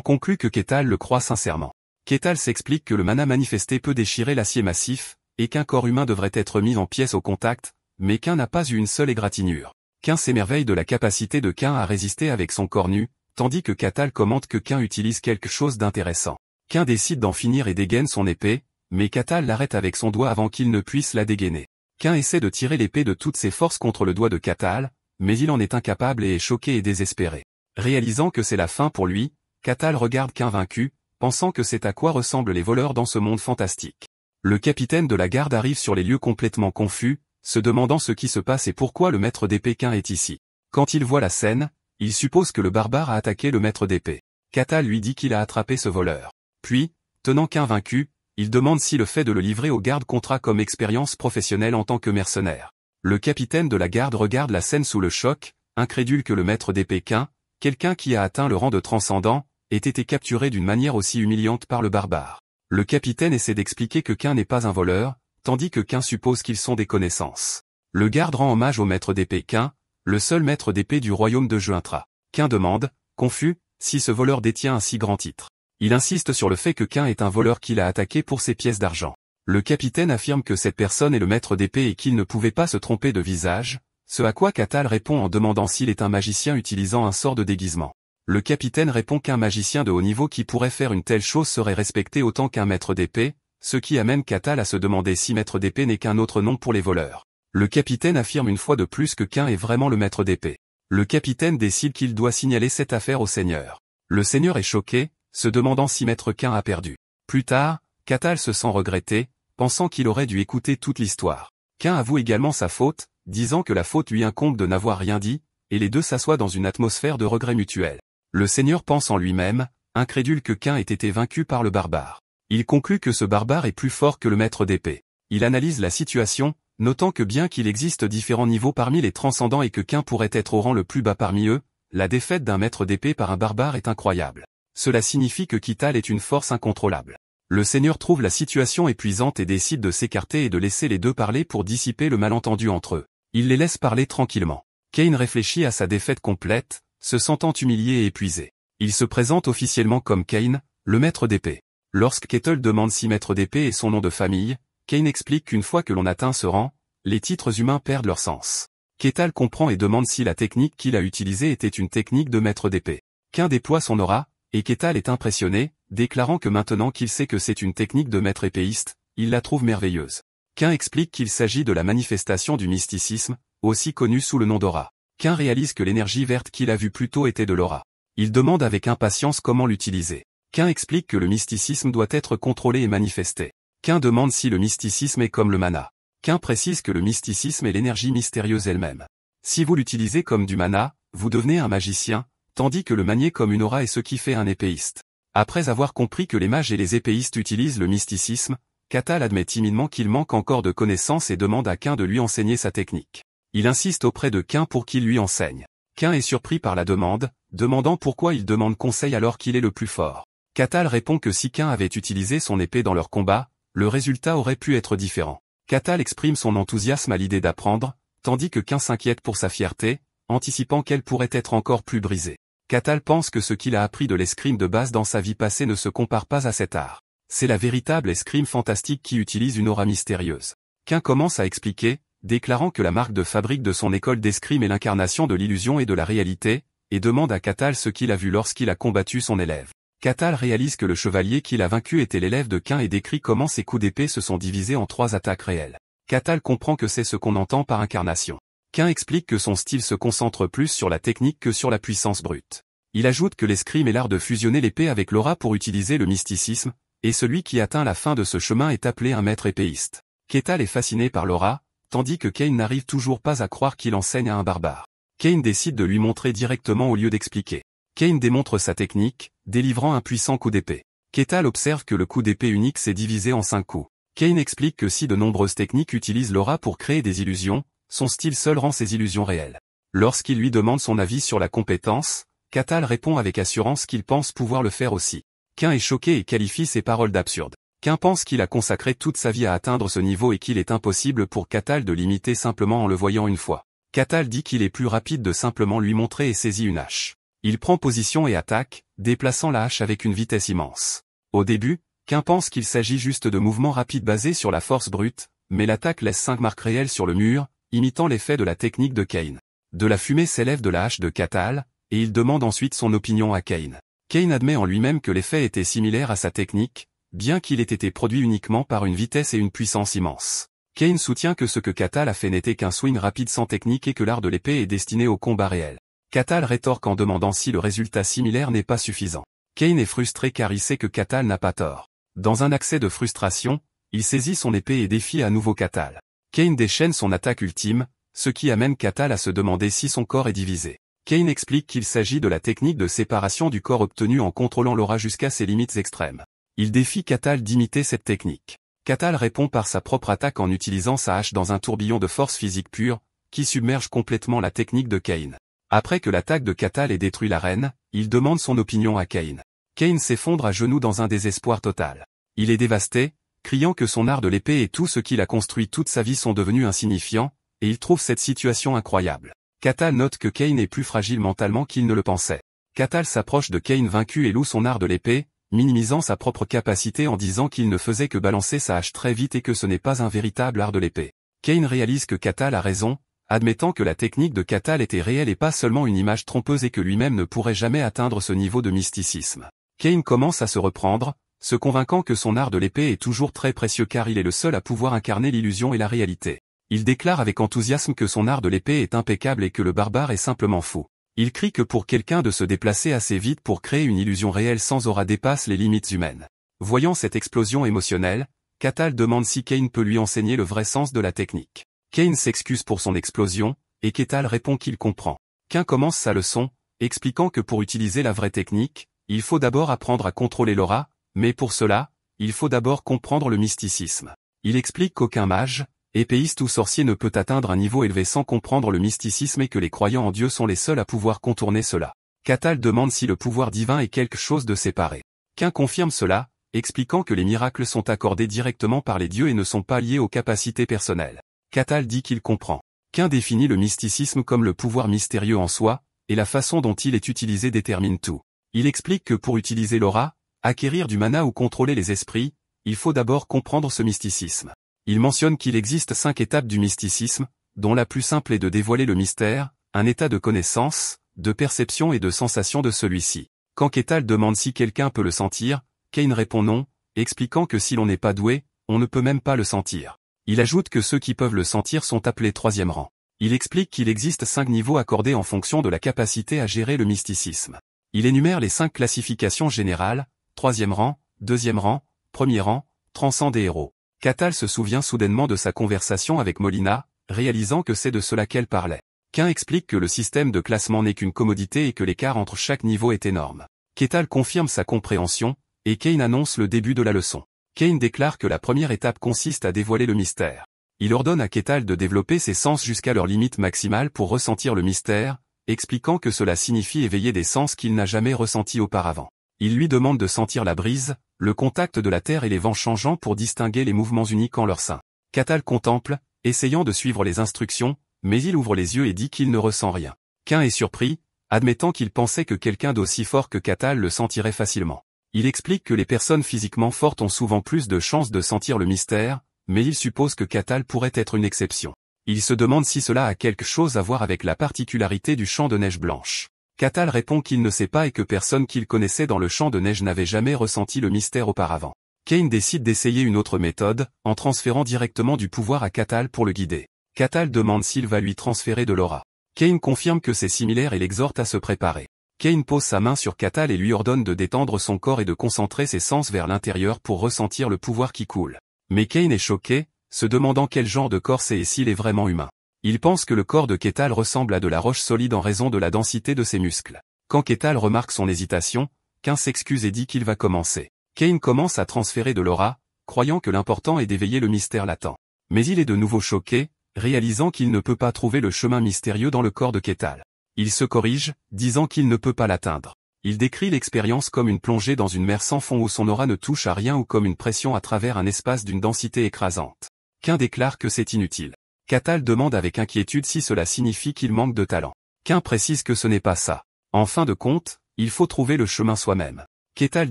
conclut que Ketal le croit sincèrement. Ketal s'explique que le mana manifesté peut déchirer l'acier massif, et qu'un corps humain devrait être mis en pièces au contact, mais Kain n'a pas eu une seule égratignure. Kain s'émerveille de la capacité de Kain à résister avec son corps nu, tandis que Ketal commente que Kain utilise quelque chose d'intéressant. Kain décide d'en finir et dégaine son épée, mais Ketal l'arrête avec son doigt avant qu'il ne puisse la dégainer. Kain essaie de tirer l'épée de toutes ses forces contre le doigt de Ketal, mais il en est incapable et est choqué et désespéré. Réalisant que c'est la fin pour lui, Ketal regarde Kain vaincu, pensant que c'est à quoi ressemblent les voleurs dans ce monde fantastique. Le capitaine de la garde arrive sur les lieux complètement confus, se demandant ce qui se passe et pourquoi le maître d'épée Kain est ici. Quand il voit la scène, il suppose que le barbare a attaqué le maître d'épée. Ketal lui dit qu'il a attrapé ce voleur. Puis, tenant Kain vaincu, il demande si le fait de le livrer aux gardes comptera comme expérience professionnelle en tant que mercenaire. Le capitaine de la garde regarde la scène sous le choc, incrédule que le maître d'épée Kain, quelqu'un qui a atteint le rang de transcendant, ait été capturé d'une manière aussi humiliante par le barbare. Le capitaine essaie d'expliquer que Kain n'est pas un voleur, tandis que Kain suppose qu'ils sont des connaissances. Le garde rend hommage au maître d'épée Kain, le seul maître d'épée du royaume de Juintra. Kain demande, confus, si ce voleur détient un si grand titre. Il insiste sur le fait que Kain est un voleur qu'il a attaqué pour ses pièces d'argent. Le capitaine affirme que cette personne est le maître d'épée et qu'il ne pouvait pas se tromper de visage, ce à quoi Ketal répond en demandant s'il est un magicien utilisant un sort de déguisement. Le capitaine répond qu'un magicien de haut niveau qui pourrait faire une telle chose serait respecté autant qu'un maître d'épée, ce qui amène Ketal à se demander si maître d'épée n'est qu'un autre nom pour les voleurs. Le capitaine affirme une fois de plus que Kain est vraiment le maître d'épée. Le capitaine décide qu'il doit signaler cette affaire au seigneur. Le seigneur est choqué, se demandant si maître Kain a perdu. Plus tard, Ketal se sent regretté, pensant qu'il aurait dû écouter toute l'histoire. Kain avoue également sa faute, disant que la faute lui incombe de n'avoir rien dit, et les deux s'assoient dans une atmosphère de regret mutuel. Le seigneur pense en lui-même, incrédule que Kain ait été vaincu par le barbare. Il conclut que ce barbare est plus fort que le maître d'épée. Il analyse la situation, notant que bien qu'il existe différents niveaux parmi les transcendants et que Kain pourrait être au rang le plus bas parmi eux, la défaite d'un maître d'épée par un barbare est incroyable. Cela signifie que Ketal est une force incontrôlable. Le seigneur trouve la situation épuisante et décide de s'écarter et de laisser les deux parler pour dissiper le malentendu entre eux. Il les laisse parler tranquillement. Kain réfléchit à sa défaite complète, se sentant humilié et épuisé. Il se présente officiellement comme Kain, le maître d'épée. Lorsque Ketal demande si maître d'épée est son nom de famille, Kain explique qu'une fois que l'on atteint ce rang, les titres humains perdent leur sens. Ketal comprend et demande si la technique qu'il a utilisée était une technique de maître d'épée. Kain déploie son aura, et Ketal est impressionné, déclarant que maintenant qu'il sait que c'est une technique de maître épéiste, il la trouve merveilleuse. Kain explique qu'il s'agit de la manifestation du mysticisme, aussi connue sous le nom d'aura. Kain réalise que l'énergie verte qu'il a vue plus tôt était de l'aura. Il demande avec impatience comment l'utiliser. Kain explique que le mysticisme doit être contrôlé et manifesté. Kain demande si le mysticisme est comme le mana. Kain précise que le mysticisme est l'énergie mystérieuse elle-même. Si vous l'utilisez comme du mana, vous devenez un magicien, tandis que le manier comme une aura est ce qui fait un épéiste. Après avoir compris que les mages et les épéistes utilisent le mysticisme, Ketal admet timidement qu'il manque encore de connaissances et demande à Kain de lui enseigner sa technique. Il insiste auprès de Kain pour qu'il lui enseigne. Kain est surpris par la demande, demandant pourquoi il demande conseil alors qu'il est le plus fort. Ketal répond que si Kain avait utilisé son épée dans leur combat, le résultat aurait pu être différent. Ketal exprime son enthousiasme à l'idée d'apprendre, tandis que Kain s'inquiète pour sa fierté, anticipant qu'elle pourrait être encore plus brisée. Ketal pense que ce qu'il a appris de l'escrime de base dans sa vie passée ne se compare pas à cet art. C'est la véritable escrime fantastique qui utilise une aura mystérieuse. Kain commence à expliquer, déclarant que la marque de fabrique de son école d'escrime est l'incarnation de l'illusion et de la réalité, et demande à Ketal ce qu'il a vu lorsqu'il a combattu son élève. Ketal réalise que le chevalier qu'il a vaincu était l'élève de Kain et décrit comment ses coups d'épée se sont divisés en 3 attaques réelles. Ketal comprend que c'est ce qu'on entend par incarnation. Kain explique que son style se concentre plus sur la technique que sur la puissance brute. Il ajoute que l'escrime est l'art de fusionner l'épée avec l'aura pour utiliser le mysticisme, et celui qui atteint la fin de ce chemin est appelé un maître épéiste. Ketal est fasciné par l'aura, tandis que Kain n'arrive toujours pas à croire qu'il enseigne à un barbare. Kain décide de lui montrer directement au lieu d'expliquer. Kain démontre sa technique, délivrant un puissant coup d'épée. Ketal observe que le coup d'épée unique s'est divisé en 5 coups. Kane explique que si de nombreuses techniques utilisent l'aura pour créer des illusions, son style seul rend ces illusions réelles. Lorsqu'il lui demande son avis sur la compétence, Ketal répond avec assurance qu'il pense pouvoir le faire aussi. Kane est choqué et qualifie ses paroles d'absurdes. Kane pense qu'il a consacré toute sa vie à atteindre ce niveau et qu'il est impossible pour Ketal de l'imiter simplement en le voyant une fois. Ketal dit qu'il est plus rapide de simplement lui montrer et saisit une hache. Il prend position et attaque, déplaçant la hache avec une vitesse immense. Au début, Kane pense qu'il s'agit juste de mouvements rapides basés sur la force brute, mais l'attaque laisse 5 marques réelles sur le mur, imitant l'effet de la technique de Kane. De la fumée s'élève de la hache de Ketal, et il demande ensuite son opinion à Kane. Kane admet en lui-même que l'effet était similaire à sa technique, bien qu'il ait été produit uniquement par une vitesse et une puissance immense. Kane soutient que ce que Ketal a fait n'était qu'un swing rapide sans technique et que l'art de l'épée est destiné au combat réel. Ketal rétorque en demandant si le résultat similaire n'est pas suffisant. Kane est frustré car il sait que Ketal n'a pas tort. Dans un accès de frustration, il saisit son épée et défie à nouveau Ketal. Kane déchaîne son attaque ultime, ce qui amène Ketal à se demander si son corps est divisé. Kane explique qu'il s'agit de la technique de séparation du corps obtenue en contrôlant l'aura jusqu'à ses limites extrêmes. Il défie Ketal d'imiter cette technique. Ketal répond par sa propre attaque en utilisant sa hache dans un tourbillon de force physique pure, qui submerge complètement la technique de Kane. Après que l'attaque de Ketal ait détruit l'arène, il demande son opinion à Kane. Kane s'effondre à genoux dans un désespoir total. Il est dévasté, criant que son art de l'épée et tout ce qu'il a construit toute sa vie sont devenus insignifiants, et il trouve cette situation incroyable. Ketal note que Kane est plus fragile mentalement qu'il ne le pensait. Ketal s'approche de Kane vaincu et loue son art de l'épée, minimisant sa propre capacité en disant qu'il ne faisait que balancer sa hache très vite et que ce n'est pas un véritable art de l'épée. Kane réalise que Ketal a raison, admettant que la technique de Ketal était réelle et pas seulement une image trompeuse et que lui-même ne pourrait jamais atteindre ce niveau de mysticisme. Kane commence à se reprendre, se convainquant que son art de l'épée est toujours très précieux car il est le seul à pouvoir incarner l'illusion et la réalité. Il déclare avec enthousiasme que son art de l'épée est impeccable et que le barbare est simplement fou. Il crie que pour quelqu'un de se déplacer assez vite pour créer une illusion réelle sans aura dépasse les limites humaines. Voyant cette explosion émotionnelle, Ketal demande si Kane peut lui enseigner le vrai sens de la technique. Kane s'excuse pour son explosion, et Ketal répond qu'il comprend. Kane commence sa leçon, expliquant que pour utiliser la vraie technique, il faut d'abord apprendre à contrôler l'aura, mais pour cela, il faut d'abord comprendre le mysticisme. Il explique qu'aucun mage, épéiste ou sorcier ne peut atteindre un niveau élevé sans comprendre le mysticisme et que les croyants en Dieu sont les seuls à pouvoir contourner cela. Ketal demande si le pouvoir divin est quelque chose de séparé. Kane confirme cela, expliquant que les miracles sont accordés directement par les dieux et ne sont pas liés aux capacités personnelles. Ketal dit qu'il comprend. Kane définit le mysticisme comme le pouvoir mystérieux en soi, et la façon dont il est utilisé détermine tout. Il explique que pour utiliser l'aura, acquérir du mana ou contrôler les esprits, il faut d'abord comprendre ce mysticisme. Il mentionne qu'il existe 5 étapes du mysticisme, dont la plus simple est de dévoiler le mystère, un état de connaissance, de perception et de sensation de celui-ci. Quand Ketal demande si quelqu'un peut le sentir, Kane répond non, expliquant que si l'on n'est pas doué, on ne peut même pas le sentir. Il ajoute que ceux qui peuvent le sentir sont appelés 3e rang. Il explique qu'il existe 5 niveaux accordés en fonction de la capacité à gérer le mysticisme. Il énumère les 5 classifications générales, 3e rang, 2e rang, 1er rang, transcende et héros. Ketal se souvient soudainement de sa conversation avec Molina, réalisant que c'est de cela qu'elle parlait. Kane explique que le système de classement n'est qu'une commodité et que l'écart entre chaque niveau est énorme. Ketal confirme sa compréhension, et Kane annonce le début de la leçon. Kane déclare que la première étape consiste à dévoiler le mystère. Il ordonne à Ketal de développer ses sens jusqu'à leur limite maximale pour ressentir le mystère, expliquant que cela signifie éveiller des sens qu'il n'a jamais ressentis auparavant. Il lui demande de sentir la brise, le contact de la terre et les vents changeants pour distinguer les mouvements uniques en leur sein. Ketal contemple, essayant de suivre les instructions, mais il ouvre les yeux et dit qu'il ne ressent rien. Kane est surpris, admettant qu'il pensait que quelqu'un d'aussi fort que Ketal le sentirait facilement. Il explique que les personnes physiquement fortes ont souvent plus de chances de sentir le mystère, mais il suppose que Ketal pourrait être une exception. Il se demande si cela a quelque chose à voir avec la particularité du champ de neige blanche. Ketal répond qu'il ne sait pas et que personne qu'il connaissait dans le champ de neige n'avait jamais ressenti le mystère auparavant. Kane décide d'essayer une autre méthode, en transférant directement du pouvoir à Ketal pour le guider. Ketal demande s'il va lui transférer de l'aura. Kane confirme que c'est similaire et l'exhorte à se préparer. Kane pose sa main sur Ketal et lui ordonne de détendre son corps et de concentrer ses sens vers l'intérieur pour ressentir le pouvoir qui coule. Mais Kane est choqué, se demandant quel genre de corps c'est et s'il est vraiment humain. Il pense que le corps de Ketal ressemble à de la roche solide en raison de la densité de ses muscles. Quand Ketal remarque son hésitation, Kane s'excuse et dit qu'il va commencer. Kane commence à transférer de l'aura, croyant que l'important est d'éveiller le mystère latent. Mais il est de nouveau choqué, réalisant qu'il ne peut pas trouver le chemin mystérieux dans le corps de Ketal. Il se corrige, disant qu'il ne peut pas l'atteindre. Il décrit l'expérience comme une plongée dans une mer sans fond où son aura ne touche à rien ou comme une pression à travers un espace d'une densité écrasante. Kain déclare que c'est inutile. Ketal demande avec inquiétude si cela signifie qu'il manque de talent. Kain précise que ce n'est pas ça. En fin de compte, il faut trouver le chemin soi-même. Ketal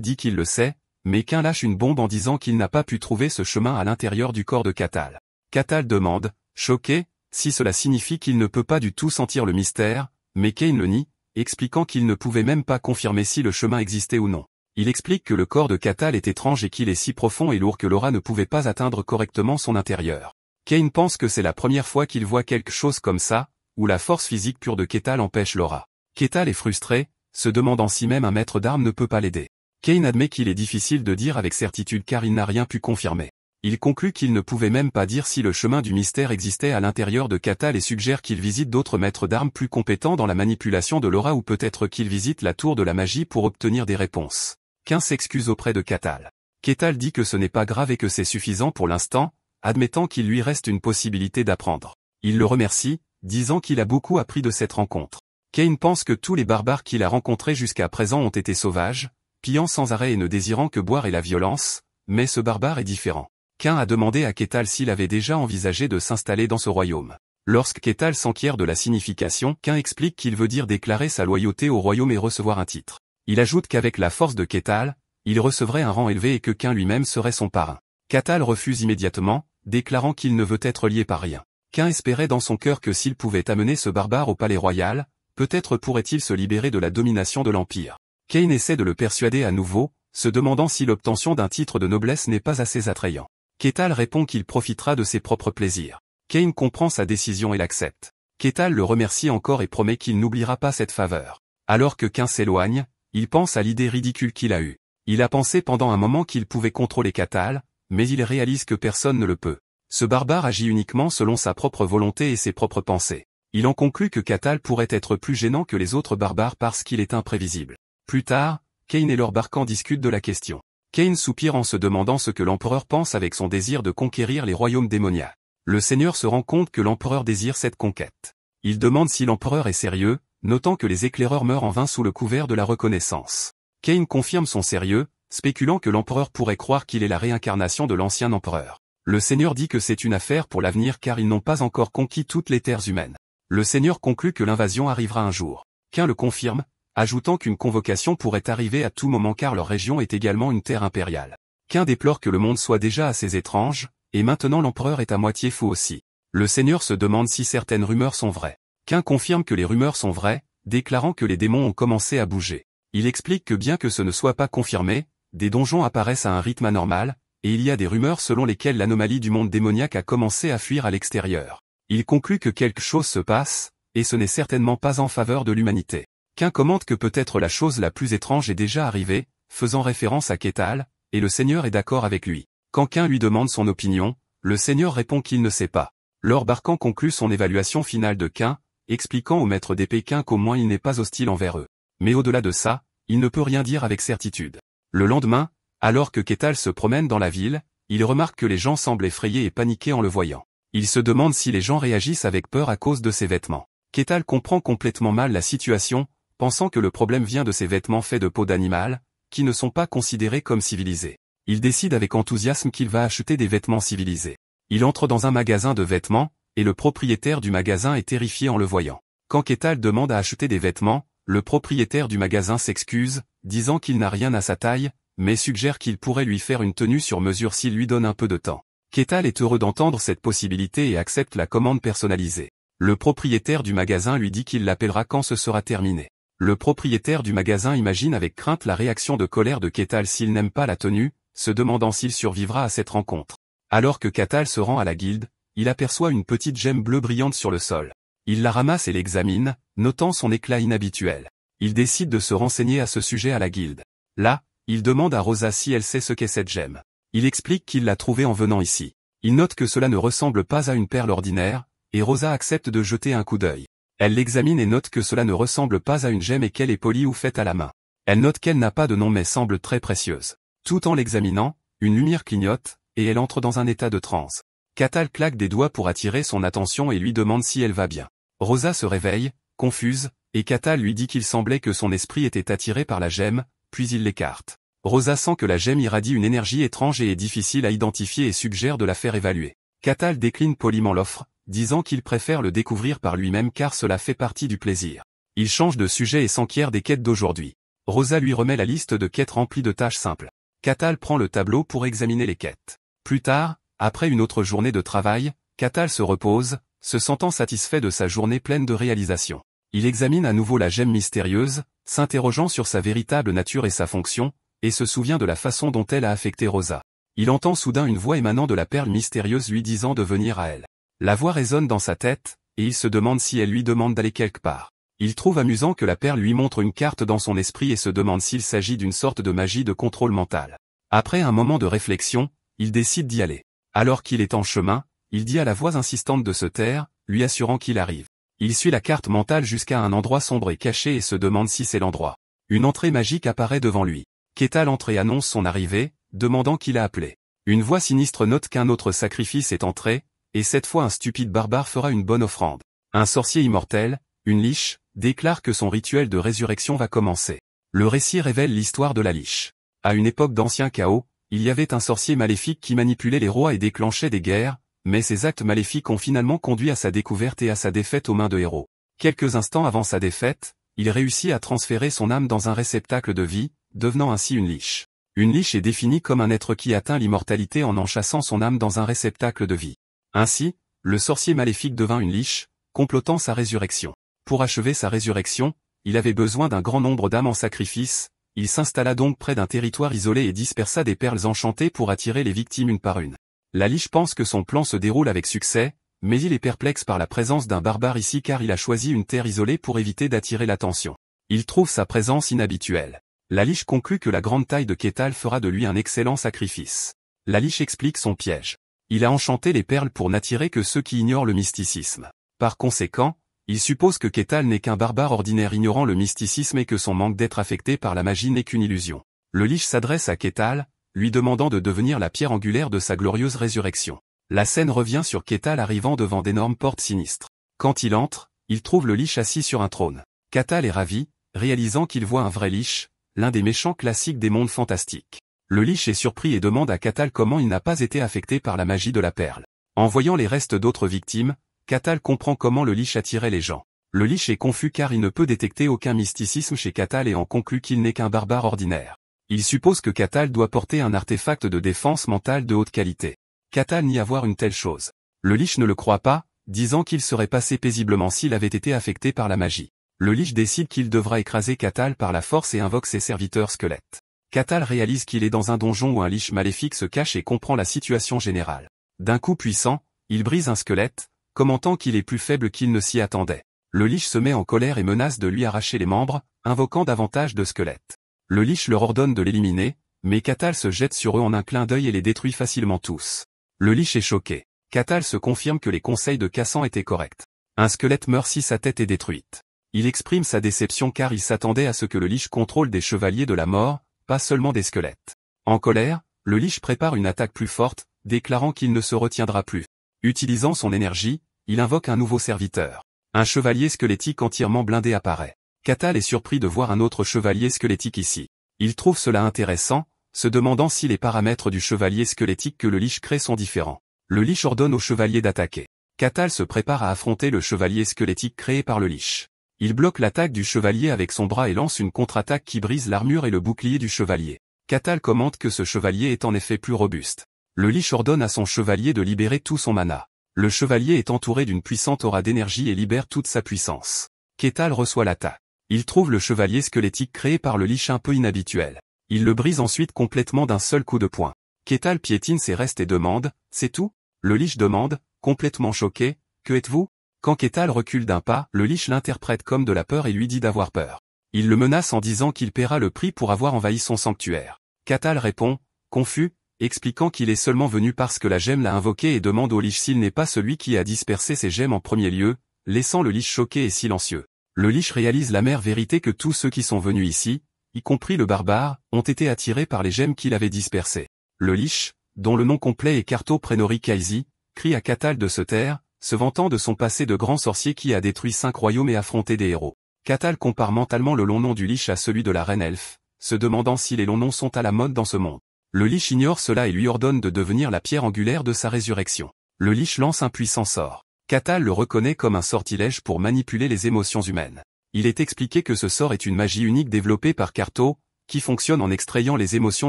dit qu'il le sait, mais Kain lâche une bombe en disant qu'il n'a pas pu trouver ce chemin à l'intérieur du corps de Ketal. Ketal demande, choqué, si cela signifie qu'il ne peut pas du tout sentir le mystère, mais Kain le nie, expliquant qu'il ne pouvait même pas confirmer si le chemin existait ou non. Il explique que le corps de Ketal est étrange et qu'il est si profond et lourd que l'aura ne pouvait pas atteindre correctement son intérieur. Kain pense que c'est la première fois qu'il voit quelque chose comme ça, où la force physique pure de Ketal empêche l'aura. Ketal est frustré, se demandant si même un maître d'armes ne peut pas l'aider. Kain admet qu'il est difficile de dire avec certitude car il n'a rien pu confirmer. Il conclut qu'il ne pouvait même pas dire si le chemin du mystère existait à l'intérieur de Ketal et suggère qu'il visite d'autres maîtres d'armes plus compétents dans la manipulation de l'aura ou peut-être qu'il visite la tour de la magie pour obtenir des réponses. Kain s'excuse auprès de Ketal. Ketal dit que ce n'est pas grave et que c'est suffisant pour l'instant, admettant qu'il lui reste une possibilité d'apprendre. Il le remercie, disant qu'il a beaucoup appris de cette rencontre. Kain pense que tous les barbares qu'il a rencontrés jusqu'à présent ont été sauvages, pillant sans arrêt et ne désirant que boire et la violence, mais ce barbare est différent. Kain a demandé à Ketal s'il avait déjà envisagé de s'installer dans ce royaume. Lorsque Ketal s'enquiert de la signification, Kain explique qu'il veut dire déclarer sa loyauté au royaume et recevoir un titre. Il ajoute qu'avec la force de Ketal, il recevrait un rang élevé et que Kain lui-même serait son parrain. Ketal refuse immédiatement, déclarant qu'il ne veut être lié par rien. Kain espérait dans son cœur que s'il pouvait amener ce barbare au palais royal, peut-être pourrait-il se libérer de la domination de l'Empire. Kain essaie de le persuader à nouveau, se demandant si l'obtention d'un titre de noblesse n'est pas assez attrayant. Ketal répond qu'il profitera de ses propres plaisirs. Kain comprend sa décision et l'accepte. Ketal le remercie encore et promet qu'il n'oubliera pas cette faveur. Alors que Kain s'éloigne, il pense à l'idée ridicule qu'il a eue. Il a pensé pendant un moment qu'il pouvait contrôler Ketal, mais il réalise que personne ne le peut. Ce barbare agit uniquement selon sa propre volonté et ses propres pensées. Il en conclut que Ketal pourrait être plus gênant que les autres barbares parce qu'il est imprévisible. Plus tard, Kain et leur Barkan discutent de la question. Kain soupire en se demandant ce que l'empereur pense avec son désir de conquérir les royaumes démoniaques. Le seigneur se rend compte que l'empereur désire cette conquête. Il demande si l'empereur est sérieux, notant que les éclaireurs meurent en vain sous le couvert de la reconnaissance. Kain confirme son sérieux, spéculant que l'empereur pourrait croire qu'il est la réincarnation de l'ancien empereur. Le seigneur dit que c'est une affaire pour l'avenir car ils n'ont pas encore conquis toutes les terres humaines. Le seigneur conclut que l'invasion arrivera un jour. Kain le confirme, ajoutant qu'une convocation pourrait arriver à tout moment car leur région est également une terre impériale. Kain déplore que le monde soit déjà assez étrange, et maintenant l'empereur est à moitié fou aussi. Le seigneur se demande si certaines rumeurs sont vraies. Kain confirme que les rumeurs sont vraies, déclarant que les démons ont commencé à bouger. Il explique que bien que ce ne soit pas confirmé, des donjons apparaissent à un rythme anormal, et il y a des rumeurs selon lesquelles l'anomalie du monde démoniaque a commencé à fuir à l'extérieur. Il conclut que quelque chose se passe, et ce n'est certainement pas en faveur de l'humanité. Kain commente que peut-être la chose la plus étrange est déjà arrivée, faisant référence à Ketal, et le seigneur est d'accord avec lui. Quand Kain lui demande son opinion, le seigneur répond qu'il ne sait pas. Lord Barkan conclut son évaluation finale de Kain, expliquant au maître d'épée Kain qu'au moins il n'est pas hostile envers eux. Mais au-delà de ça, il ne peut rien dire avec certitude. Le lendemain, alors que Ketal se promène dans la ville, il remarque que les gens semblent effrayés et paniqués en le voyant. Il se demande si les gens réagissent avec peur à cause de ses vêtements. Ketal comprend complètement mal la situation, pensant que le problème vient de ses vêtements faits de peau d'animal, qui ne sont pas considérés comme civilisés. Il décide avec enthousiasme qu'il va acheter des vêtements civilisés. Il entre dans un magasin de vêtements, et le propriétaire du magasin est terrifié en le voyant. Quand Ketal demande à acheter des vêtements, le propriétaire du magasin s'excuse, disant qu'il n'a rien à sa taille, mais suggère qu'il pourrait lui faire une tenue sur mesure s'il lui donne un peu de temps. Ketal est heureux d'entendre cette possibilité et accepte la commande personnalisée. Le propriétaire du magasin lui dit qu'il l'appellera quand ce sera terminé. Le propriétaire du magasin imagine avec crainte la réaction de colère de Ketal s'il n'aime pas la tenue, se demandant s'il survivra à cette rencontre. Alors que Ketal se rend à la guilde, il aperçoit une petite gemme bleue brillante sur le sol. Il la ramasse et l'examine, notant son éclat inhabituel. Il décide de se renseigner à ce sujet à la guilde. Là, il demande à Rosa si elle sait ce qu'est cette gemme. Il explique qu'il l'a trouvée en venant ici. Il note que cela ne ressemble pas à une perle ordinaire, et Rosa accepte de jeter un coup d'œil. Elle l'examine et note que cela ne ressemble pas à une gemme et qu'elle est polie ou faite à la main. Elle note qu'elle n'a pas de nom mais semble très précieuse. Tout en l'examinant, une lumière clignote, et elle entre dans un état de transe. Catal claque des doigts pour attirer son attention et lui demande si elle va bien. Rosa se réveille, confuse, et Catal lui dit qu'il semblait que son esprit était attiré par la gemme, puis il l'écarte. Rosa sent que la gemme irradie une énergie étrange et est difficile à identifier et suggère de la faire évaluer. Catal décline poliment l'offre, disant qu'il préfère le découvrir par lui-même car cela fait partie du plaisir. Il change de sujet et s'enquiert des quêtes d'aujourd'hui. Rosa lui remet la liste de quêtes remplies de tâches simples. Catal prend le tableau pour examiner les quêtes. Plus tard, après une autre journée de travail, Catal se repose, se sentant satisfait de sa journée pleine de réalisations. Il examine à nouveau la gemme mystérieuse, s'interrogeant sur sa véritable nature et sa fonction, et se souvient de la façon dont elle a affecté Rosa. Il entend soudain une voix émanant de la perle mystérieuse lui disant de venir à elle. La voix résonne dans sa tête, et il se demande si elle lui demande d'aller quelque part. Il trouve amusant que la perle lui montre une carte dans son esprit et se demande s'il s'agit d'une sorte de magie de contrôle mental. Après un moment de réflexion, il décide d'y aller. Alors qu'il est en chemin, il dit à la voix insistante de se taire, lui assurant qu'il arrive. Il suit la carte mentale jusqu'à un endroit sombre et caché et se demande si c'est l'endroit. Une entrée magique apparaît devant lui. Catal entre et annonce son arrivée, demandant qui l'a appelé. Une voix sinistre note qu'un autre sacrifice est entré, et cette fois un stupide barbare fera une bonne offrande. Un sorcier immortel, une liche, déclare que son rituel de résurrection va commencer. Le récit révèle l'histoire de la liche. À une époque d'ancien chaos, il y avait un sorcier maléfique qui manipulait les rois et déclenchait des guerres, mais ces actes maléfiques ont finalement conduit à sa découverte et à sa défaite aux mains de héros. Quelques instants avant sa défaite, il réussit à transférer son âme dans un réceptacle de vie, devenant ainsi une liche. Une liche est définie comme un être qui atteint l'immortalité en enchâssant son âme dans un réceptacle de vie. Ainsi, le sorcier maléfique devint une liche, complotant sa résurrection. Pour achever sa résurrection, il avait besoin d'un grand nombre d'âmes en sacrifice, il s'installa donc près d'un territoire isolé et dispersa des perles enchantées pour attirer les victimes une par une. La liche pense que son plan se déroule avec succès, mais il est perplexe par la présence d'un barbare ici car il a choisi une terre isolée pour éviter d'attirer l'attention. Il trouve sa présence inhabituelle. La liche conclut que la grande taille de Catal fera de lui un excellent sacrifice. La liche explique son piège. Il a enchanté les perles pour n'attirer que ceux qui ignorent le mysticisme. Par conséquent, il suppose que Catal n'est qu'un barbare ordinaire ignorant le mysticisme et que son manque d'être affecté par la magie n'est qu'une illusion. Le liche s'adresse à Catal, lui demandant de devenir la pierre angulaire de sa glorieuse résurrection. La scène revient sur Catal arrivant devant d'énormes portes sinistres. Quand il entre, il trouve le liche assis sur un trône. Catal est ravi, réalisant qu'il voit un vrai liche, l'un des méchants classiques des mondes fantastiques. Le liche est surpris et demande à Catal comment il n'a pas été affecté par la magie de la perle. En voyant les restes d'autres victimes, Catal comprend comment le liche attirait les gens. Le liche est confus car il ne peut détecter aucun mysticisme chez Catal et en conclut qu'il n'est qu'un barbare ordinaire. Il suppose que Catal doit porter un artefact de défense mentale de haute qualité. Catal nie avoir une telle chose. Le liche ne le croit pas, disant qu'il serait passé paisiblement s'il avait été affecté par la magie. Le liche décide qu'il devra écraser Catal par la force et invoque ses serviteurs squelettes. Catal réalise qu'il est dans un donjon où un liche maléfique se cache et comprend la situation générale. D'un coup puissant, il brise un squelette, commentant qu'il est plus faible qu'il ne s'y attendait. Le liche se met en colère et menace de lui arracher les membres, invoquant davantage de squelettes. Le liche leur ordonne de l'éliminer, mais Catal se jette sur eux en un clin d'œil et les détruit facilement tous. Le liche est choqué. Catal se confirme que les conseils de Cassan étaient corrects. Un squelette meurt si sa tête est détruite. Il exprime sa déception car il s'attendait à ce que le liche contrôle des chevaliers de la mort, pas seulement des squelettes. En colère, le liche prépare une attaque plus forte, déclarant qu'il ne se retiendra plus. Utilisant son énergie, il invoque un nouveau serviteur. Un chevalier squelettique entièrement blindé apparaît. Catal est surpris de voir un autre chevalier squelettique ici. Il trouve cela intéressant, se demandant si les paramètres du chevalier squelettique que le liche crée sont différents. Le liche ordonne au chevalier d'attaquer. Catal se prépare à affronter le chevalier squelettique créé par le liche. Il bloque l'attaque du chevalier avec son bras et lance une contre-attaque qui brise l'armure et le bouclier du chevalier. Catal commente que ce chevalier est en effet plus robuste. Le liche ordonne à son chevalier de libérer tout son mana. Le chevalier est entouré d'une puissante aura d'énergie et libère toute sa puissance. Catal reçoit l'attaque. Il trouve le chevalier squelettique créé par le liche un peu inhabituel. Il le brise ensuite complètement d'un seul coup de poing. Catal piétine ses restes et demande « C'est tout ?» Le liche demande, complètement choqué, « Que êtes-vous » Quand Catal recule d'un pas, le liche l'interprète comme de la peur et lui dit d'avoir peur. Il le menace en disant qu'il paiera le prix pour avoir envahi son sanctuaire. Catal répond, confus, expliquant qu'il est seulement venu parce que la gemme l'a invoqué et demande au liche s'il n'est pas celui qui a dispersé ces gemmes en premier lieu, laissant le liche choqué et silencieux. Le liche réalise l'amère vérité que tous ceux qui sont venus ici, y compris le barbare, ont été attirés par les gemmes qu'il avait dispersées. Le lich, dont le nom complet est Carto Prenori Kaisi, crie à Catal de se taire, se vantant de son passé de grand sorcier qui a détruit 5 royaumes et affronté des héros. Catal compare mentalement le long nom du lich à celui de la reine elfe, se demandant si les longs noms sont à la mode dans ce monde. Le lich ignore cela et lui ordonne de devenir la pierre angulaire de sa résurrection. Le lich lance un puissant sort. Catal le reconnaît comme un sortilège pour manipuler les émotions humaines. Il est expliqué que ce sort est une magie unique développée par Carto, qui fonctionne en extrayant les émotions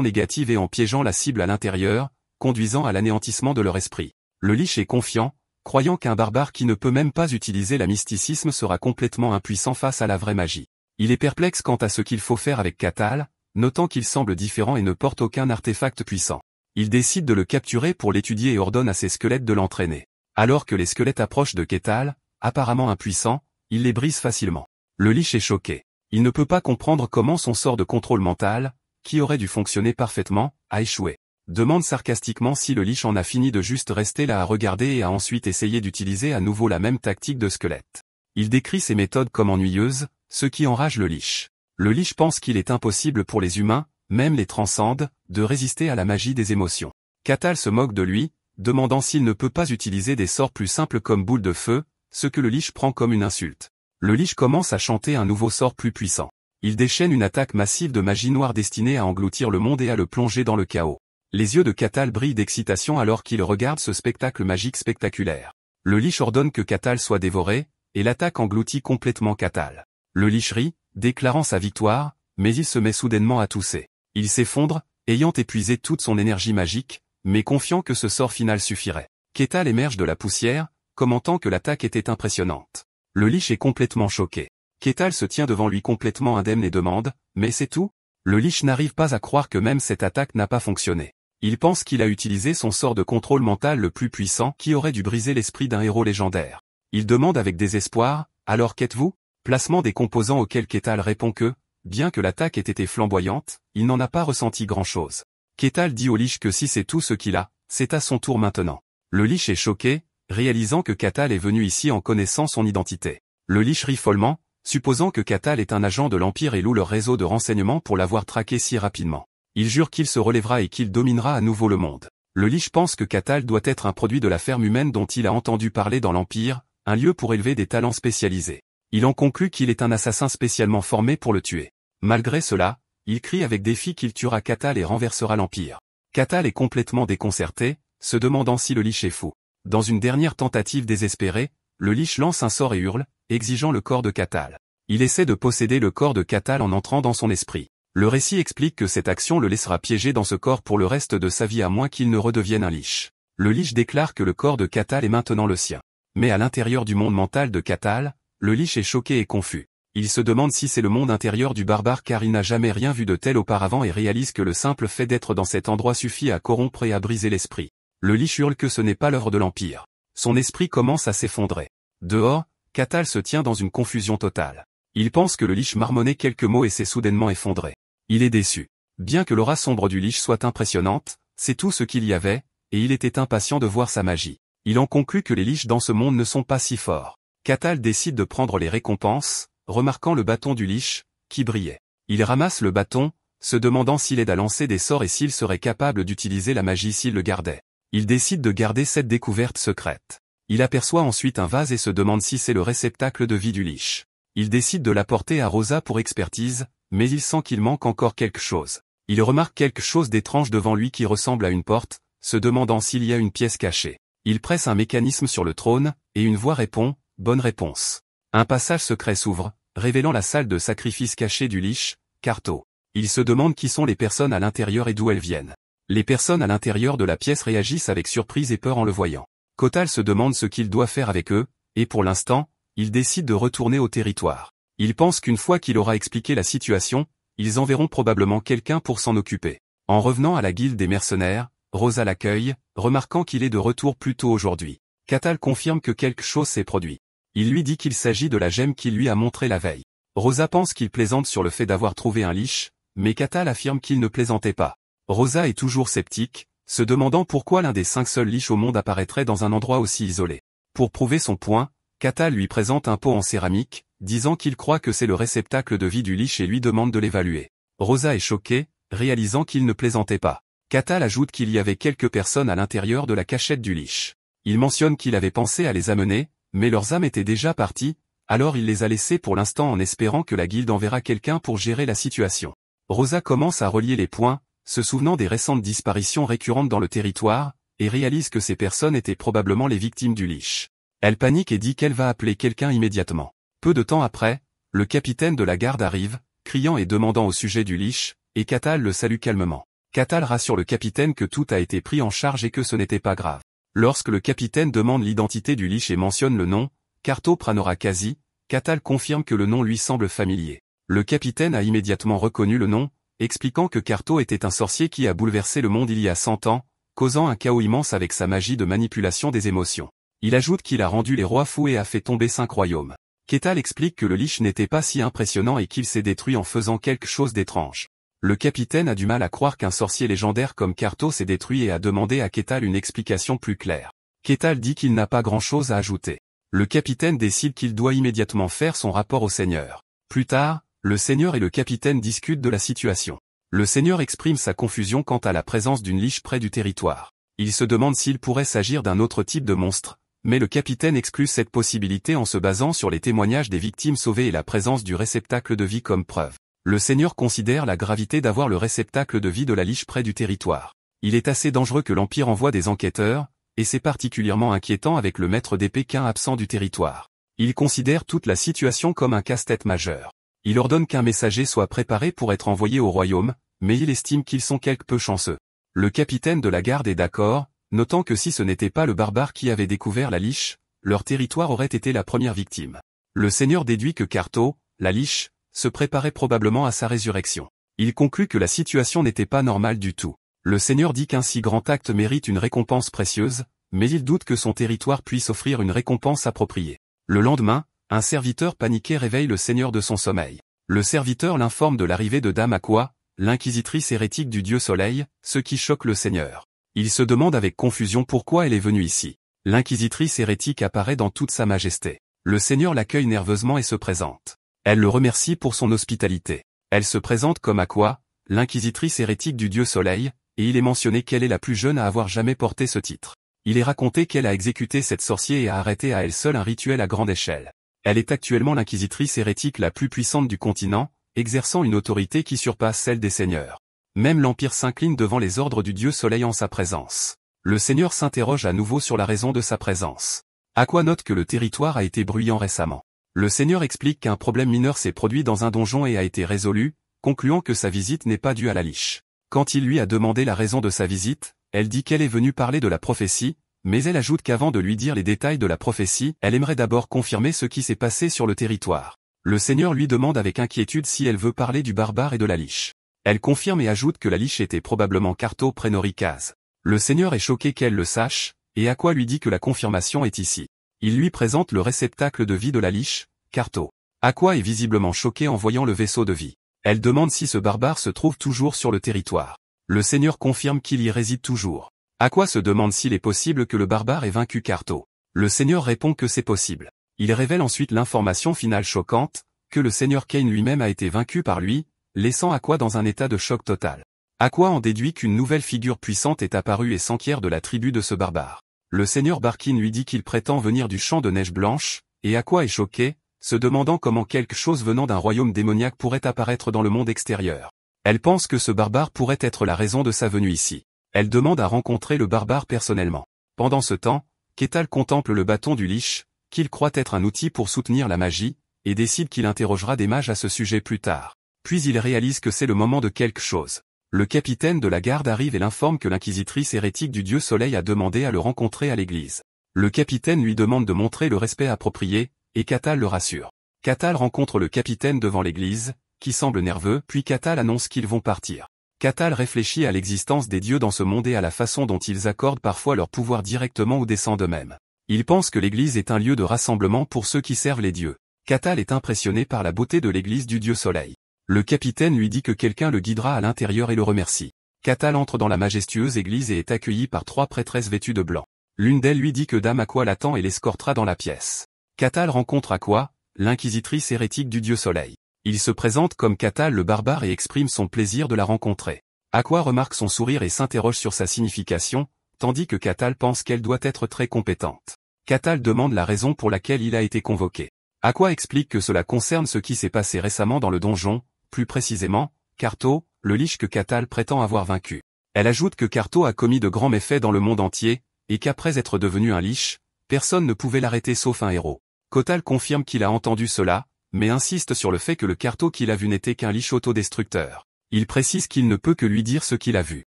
négatives et en piégeant la cible à l'intérieur, conduisant à l'anéantissement de leur esprit. Le lich est confiant, croyant qu'un barbare qui ne peut même pas utiliser la mysticisme sera complètement impuissant face à la vraie magie. Il est perplexe quant à ce qu'il faut faire avec Catal, notant qu'il semble différent et ne porte aucun artefact puissant. Il décide de le capturer pour l'étudier et ordonne à ses squelettes de l'entraîner. Alors que les squelettes approchent de Catal, apparemment impuissant, il les brise facilement. Le lich est choqué. Il ne peut pas comprendre comment son sort de contrôle mental, qui aurait dû fonctionner parfaitement, a échoué. Demande sarcastiquement si le lich en a fini de juste rester là à regarder et a ensuite essayé d'utiliser à nouveau la même tactique de squelette. Il décrit ses méthodes comme ennuyeuses, ce qui enrage le lich. Le lich pense qu'il est impossible pour les humains, même les transcendes, de résister à la magie des émotions. Catal se moque de lui, demandant s'il ne peut pas utiliser des sorts plus simples comme boule de feu, ce que le lich prend comme une insulte. Le lich commence à chanter un nouveau sort plus puissant. Il déchaîne une attaque massive de magie noire destinée à engloutir le monde et à le plonger dans le chaos. Les yeux de Catal brillent d'excitation alors qu'il regarde ce spectacle magique spectaculaire. Le lich ordonne que Catal soit dévoré, et l'attaque engloutit complètement Catal. Le lich rit, déclarant sa victoire, mais il se met soudainement à tousser. Il s'effondre, ayant épuisé toute son énergie magique, mais confiant que ce sort final suffirait. Catal émerge de la poussière, commentant que l'attaque était impressionnante. Le lich est complètement choqué. Catal se tient devant lui complètement indemne et demande « Mais c'est tout ?» Le lich n'arrive pas à croire que même cette attaque n'a pas fonctionné. Il pense qu'il a utilisé son sort de contrôle mental le plus puissant qui aurait dû briser l'esprit d'un héros légendaire. Il demande avec désespoir « Alors qu'êtes-vous ?» Placement des composants auxquels Catal répond que, bien que l'attaque ait été flamboyante, il n'en a pas ressenti grand-chose. Catal dit au lich que si c'est tout ce qu'il a, c'est à son tour maintenant. Le lich est choqué, réalisant que Catal est venu ici en connaissant son identité. Le lich rit follement, supposant que Catal est un agent de l'Empire et loue leur réseau de renseignements pour l'avoir traqué si rapidement. Il jure qu'il se relèvera et qu'il dominera à nouveau le monde. Le lich pense que Catal doit être un produit de la ferme humaine dont il a entendu parler dans l'Empire, un lieu pour élever des talents spécialisés. Il en conclut qu'il est un assassin spécialement formé pour le tuer. Malgré cela, il crie avec défi qu'il tuera Catal et renversera l'Empire. Catal est complètement déconcerté, se demandant si le lich est fou. Dans une dernière tentative désespérée, le lich lance un sort et hurle, exigeant le corps de Catal. Il essaie de posséder le corps de Catal en entrant dans son esprit. Le récit explique que cette action le laissera piégé dans ce corps pour le reste de sa vie à moins qu'il ne redevienne un lich. Le lich déclare que le corps de Catal est maintenant le sien. Mais à l'intérieur du monde mental de Catal, le lich est choqué et confus. Il se demande si c'est le monde intérieur du barbare car il n'a jamais rien vu de tel auparavant et réalise que le simple fait d'être dans cet endroit suffit à corrompre et à briser l'esprit. Le lich hurle que ce n'est pas l'œuvre de l'Empire. Son esprit commence à s'effondrer. Dehors, Catal se tient dans une confusion totale. Il pense que le lich marmonnait quelques mots et s'est soudainement effondré. Il est déçu. Bien que l'aura sombre du lich soit impressionnante, c'est tout ce qu'il y avait, et il était impatient de voir sa magie. Il en conclut que les liches dans ce monde ne sont pas si forts. Catal décide de prendre les récompenses, remarquant le bâton du lich, qui brillait. Il ramasse le bâton, se demandant s'il aide à lancer des sorts et s'il serait capable d'utiliser la magie s'il le gardait. Il décide de garder cette découverte secrète. Il aperçoit ensuite un vase et se demande si c'est le réceptacle de vie du lich. Il décide de l'apporter à Rosa pour expertise, mais il sent qu'il manque encore quelque chose. Il remarque quelque chose d'étrange devant lui qui ressemble à une porte, se demandant s'il y a une pièce cachée. Il presse un mécanisme sur le trône, et une voix répond, « Bonne réponse ». Un passage secret s'ouvre, révélant la salle de sacrifice cachée du lich, Carto. Il se demande qui sont les personnes à l'intérieur et d'où elles viennent. Les personnes à l'intérieur de la pièce réagissent avec surprise et peur en le voyant. Catal se demande ce qu'il doit faire avec eux, et pour l'instant, il décide de retourner au territoire. Il pense qu'une fois qu'il aura expliqué la situation, ils enverront probablement quelqu'un pour s'en occuper. En revenant à la guilde des mercenaires, Rosa l'accueille, remarquant qu'il est de retour plus tôt aujourd'hui. Catal confirme que quelque chose s'est produit. Il lui dit qu'il s'agit de la gemme qu'il lui a montrée la veille. Rosa pense qu'il plaisante sur le fait d'avoir trouvé un lich, mais Catal affirme qu'il ne plaisantait pas. Rosa est toujours sceptique, se demandant pourquoi l'un des 5 seuls liches au monde apparaîtrait dans un endroit aussi isolé. Pour prouver son point, Catal lui présente un pot en céramique, disant qu'il croit que c'est le réceptacle de vie du lich et lui demande de l'évaluer. Rosa est choquée, réalisant qu'il ne plaisantait pas. Catal ajoute qu'il y avait quelques personnes à l'intérieur de la cachette du Lich. Il mentionne qu'il avait pensé à les amener, mais leurs âmes étaient déjà parties, alors il les a laissés pour l'instant en espérant que la guilde enverra quelqu'un pour gérer la situation. Rosa commence à relier les points, se souvenant des récentes disparitions récurrentes dans le territoire, et réalise que ces personnes étaient probablement les victimes du Lich. Elle panique et dit qu'elle va appeler quelqu'un immédiatement. Peu de temps après, le capitaine de la garde arrive, criant et demandant au sujet du Lich, et Catal le salue calmement. Catal rassure le capitaine que tout a été pris en charge et que ce n'était pas grave. Lorsque le capitaine demande l'identité du Lich et mentionne le nom, Carto Pranorakazi, Catal confirme que le nom lui semble familier. Le capitaine a immédiatement reconnu le nom, expliquant que Carto était un sorcier qui a bouleversé le monde il y a 100 ans, causant un chaos immense avec sa magie de manipulation des émotions. Il ajoute qu'il a rendu les rois fous et a fait tomber 5 royaumes. Catal explique que le Lich n'était pas si impressionnant et qu'il s'est détruit en faisant quelque chose d'étrange. Le capitaine a du mal à croire qu'un sorcier légendaire comme Carto s'est détruit et a demandé à Catal une explication plus claire. Catal dit qu'il n'a pas grand-chose à ajouter. Le capitaine décide qu'il doit immédiatement faire son rapport au seigneur. Plus tard, le seigneur et le capitaine discutent de la situation. Le seigneur exprime sa confusion quant à la présence d'une liche près du territoire. Il se demande s'il pourrait s'agir d'un autre type de monstre, mais le capitaine exclut cette possibilité en se basant sur les témoignages des victimes sauvées et la présence du réceptacle de vie comme preuve. Le seigneur considère la gravité d'avoir le réceptacle de vie de la liche près du territoire. Il est assez dangereux que l'Empire envoie des enquêteurs, et c'est particulièrement inquiétant avec le maître des Pékins absent du territoire. Il considère toute la situation comme un casse-tête majeur. Il ordonne qu'un messager soit préparé pour être envoyé au royaume, mais il estime qu'ils sont quelque peu chanceux. Le capitaine de la garde est d'accord, notant que si ce n'était pas le barbare qui avait découvert la liche, leur territoire aurait été la première victime. Le seigneur déduit que Carto, la liche, se préparait probablement à sa résurrection. Il conclut que la situation n'était pas normale du tout. Le seigneur dit qu'un si grand acte mérite une récompense précieuse, mais il doute que son territoire puisse offrir une récompense appropriée. Le lendemain, un serviteur paniqué réveille le seigneur de son sommeil. Le serviteur l'informe de l'arrivée de Dame Aqua, l'inquisitrice hérétique du dieu Soleil, ce qui choque le seigneur. Il se demande avec confusion pourquoi elle est venue ici. L'inquisitrice hérétique apparaît dans toute sa majesté. Le seigneur l'accueille nerveusement et se présente. Elle le remercie pour son hospitalité. Elle se présente comme Aqua, l'inquisitrice hérétique du dieu Soleil, et il est mentionné qu'elle est la plus jeune à avoir jamais porté ce titre. Il est raconté qu'elle a exécuté cette sorcière et a arrêté à elle seule un rituel à grande échelle. Elle est actuellement l'inquisitrice hérétique la plus puissante du continent, exerçant une autorité qui surpasse celle des seigneurs. Même l'Empire s'incline devant les ordres du dieu Soleil en sa présence. Le seigneur s'interroge à nouveau sur la raison de sa présence. Aqua note que le territoire a été bruyant récemment. Le seigneur explique qu'un problème mineur s'est produit dans un donjon et a été résolu, concluant que sa visite n'est pas due à la liche. Quand il lui a demandé la raison de sa visite, elle dit qu'elle est venue parler de la prophétie, mais elle ajoute qu'avant de lui dire les détails de la prophétie, elle aimerait d'abord confirmer ce qui s'est passé sur le territoire. Le seigneur lui demande avec inquiétude si elle veut parler du barbare et de la liche. Elle confirme et ajoute que la liche était probablement Carto Pranorikaze. Le seigneur est choqué qu'elle le sache, et Aqua lui dit que la confirmation est ici. Il lui présente le réceptacle de vie de la liche, Carto. Aqua est visiblement choquée en voyant le vaisseau de vie. Elle demande si ce barbare se trouve toujours sur le territoire. Le seigneur confirme qu'il y réside toujours. Aqua se demande s'il est possible que le barbare ait vaincu Carto. Le seigneur répond que c'est possible. Il révèle ensuite l'information finale choquante, que le seigneur Kane lui-même a été vaincu par lui, laissant Aqua dans un état de choc total. Aqua en déduit qu'une nouvelle figure puissante est apparue et s'enquiert de la tribu de ce barbare. Le seigneur Barkin lui dit qu'il prétend venir du champ de neige blanche, et Aqua est choquée, se demandant comment quelque chose venant d'un royaume démoniaque pourrait apparaître dans le monde extérieur. Elle pense que ce barbare pourrait être la raison de sa venue ici. Elle demande à rencontrer le barbare personnellement. Pendant ce temps, Catal contemple le bâton du Lich, qu'il croit être un outil pour soutenir la magie, et décide qu'il interrogera des mages à ce sujet plus tard. Puis il réalise que c'est le moment de quelque chose. Le capitaine de la garde arrive et l'informe que l'inquisitrice hérétique du dieu Soleil a demandé à le rencontrer à l'église. Le capitaine lui demande de montrer le respect approprié, et Catal le rassure. Catal rencontre le capitaine devant l'église, qui semble nerveux, puis Catal annonce qu'ils vont partir. Catal réfléchit à l'existence des dieux dans ce monde et à la façon dont ils accordent parfois leur pouvoir directement ou descendent d'eux-mêmes. Il pense que l'église est un lieu de rassemblement pour ceux qui servent les dieux. Catal est impressionné par la beauté de l'église du dieu Soleil. Le capitaine lui dit que quelqu'un le guidera à l'intérieur et le remercie. Catal entre dans la majestueuse église et est accueilli par 3 prêtresses vêtues de blanc. L'une d'elles lui dit que Dame Aqua l'attend et l'escortera dans la pièce. Catal rencontre Aqua, l'inquisitrice hérétique du dieu Soleil. Il se présente comme Catal le barbare et exprime son plaisir de la rencontrer. Aqua remarque son sourire et s'interroge sur sa signification, tandis que Catal pense qu'elle doit être très compétente. Catal demande la raison pour laquelle il a été convoqué. Aqua explique que cela concerne ce qui s'est passé récemment dans le donjon, plus précisément, Carto, le lich que Catal prétend avoir vaincu. Elle ajoute que Carto a commis de grands méfaits dans le monde entier, et qu'après être devenu un lich, personne ne pouvait l'arrêter sauf un héros. Catal confirme qu'il a entendu cela, mais insiste sur le fait que le Carto qu'il a vu n'était qu'un lich autodestructeur. Il précise qu'il ne peut que lui dire ce qu'il a vu.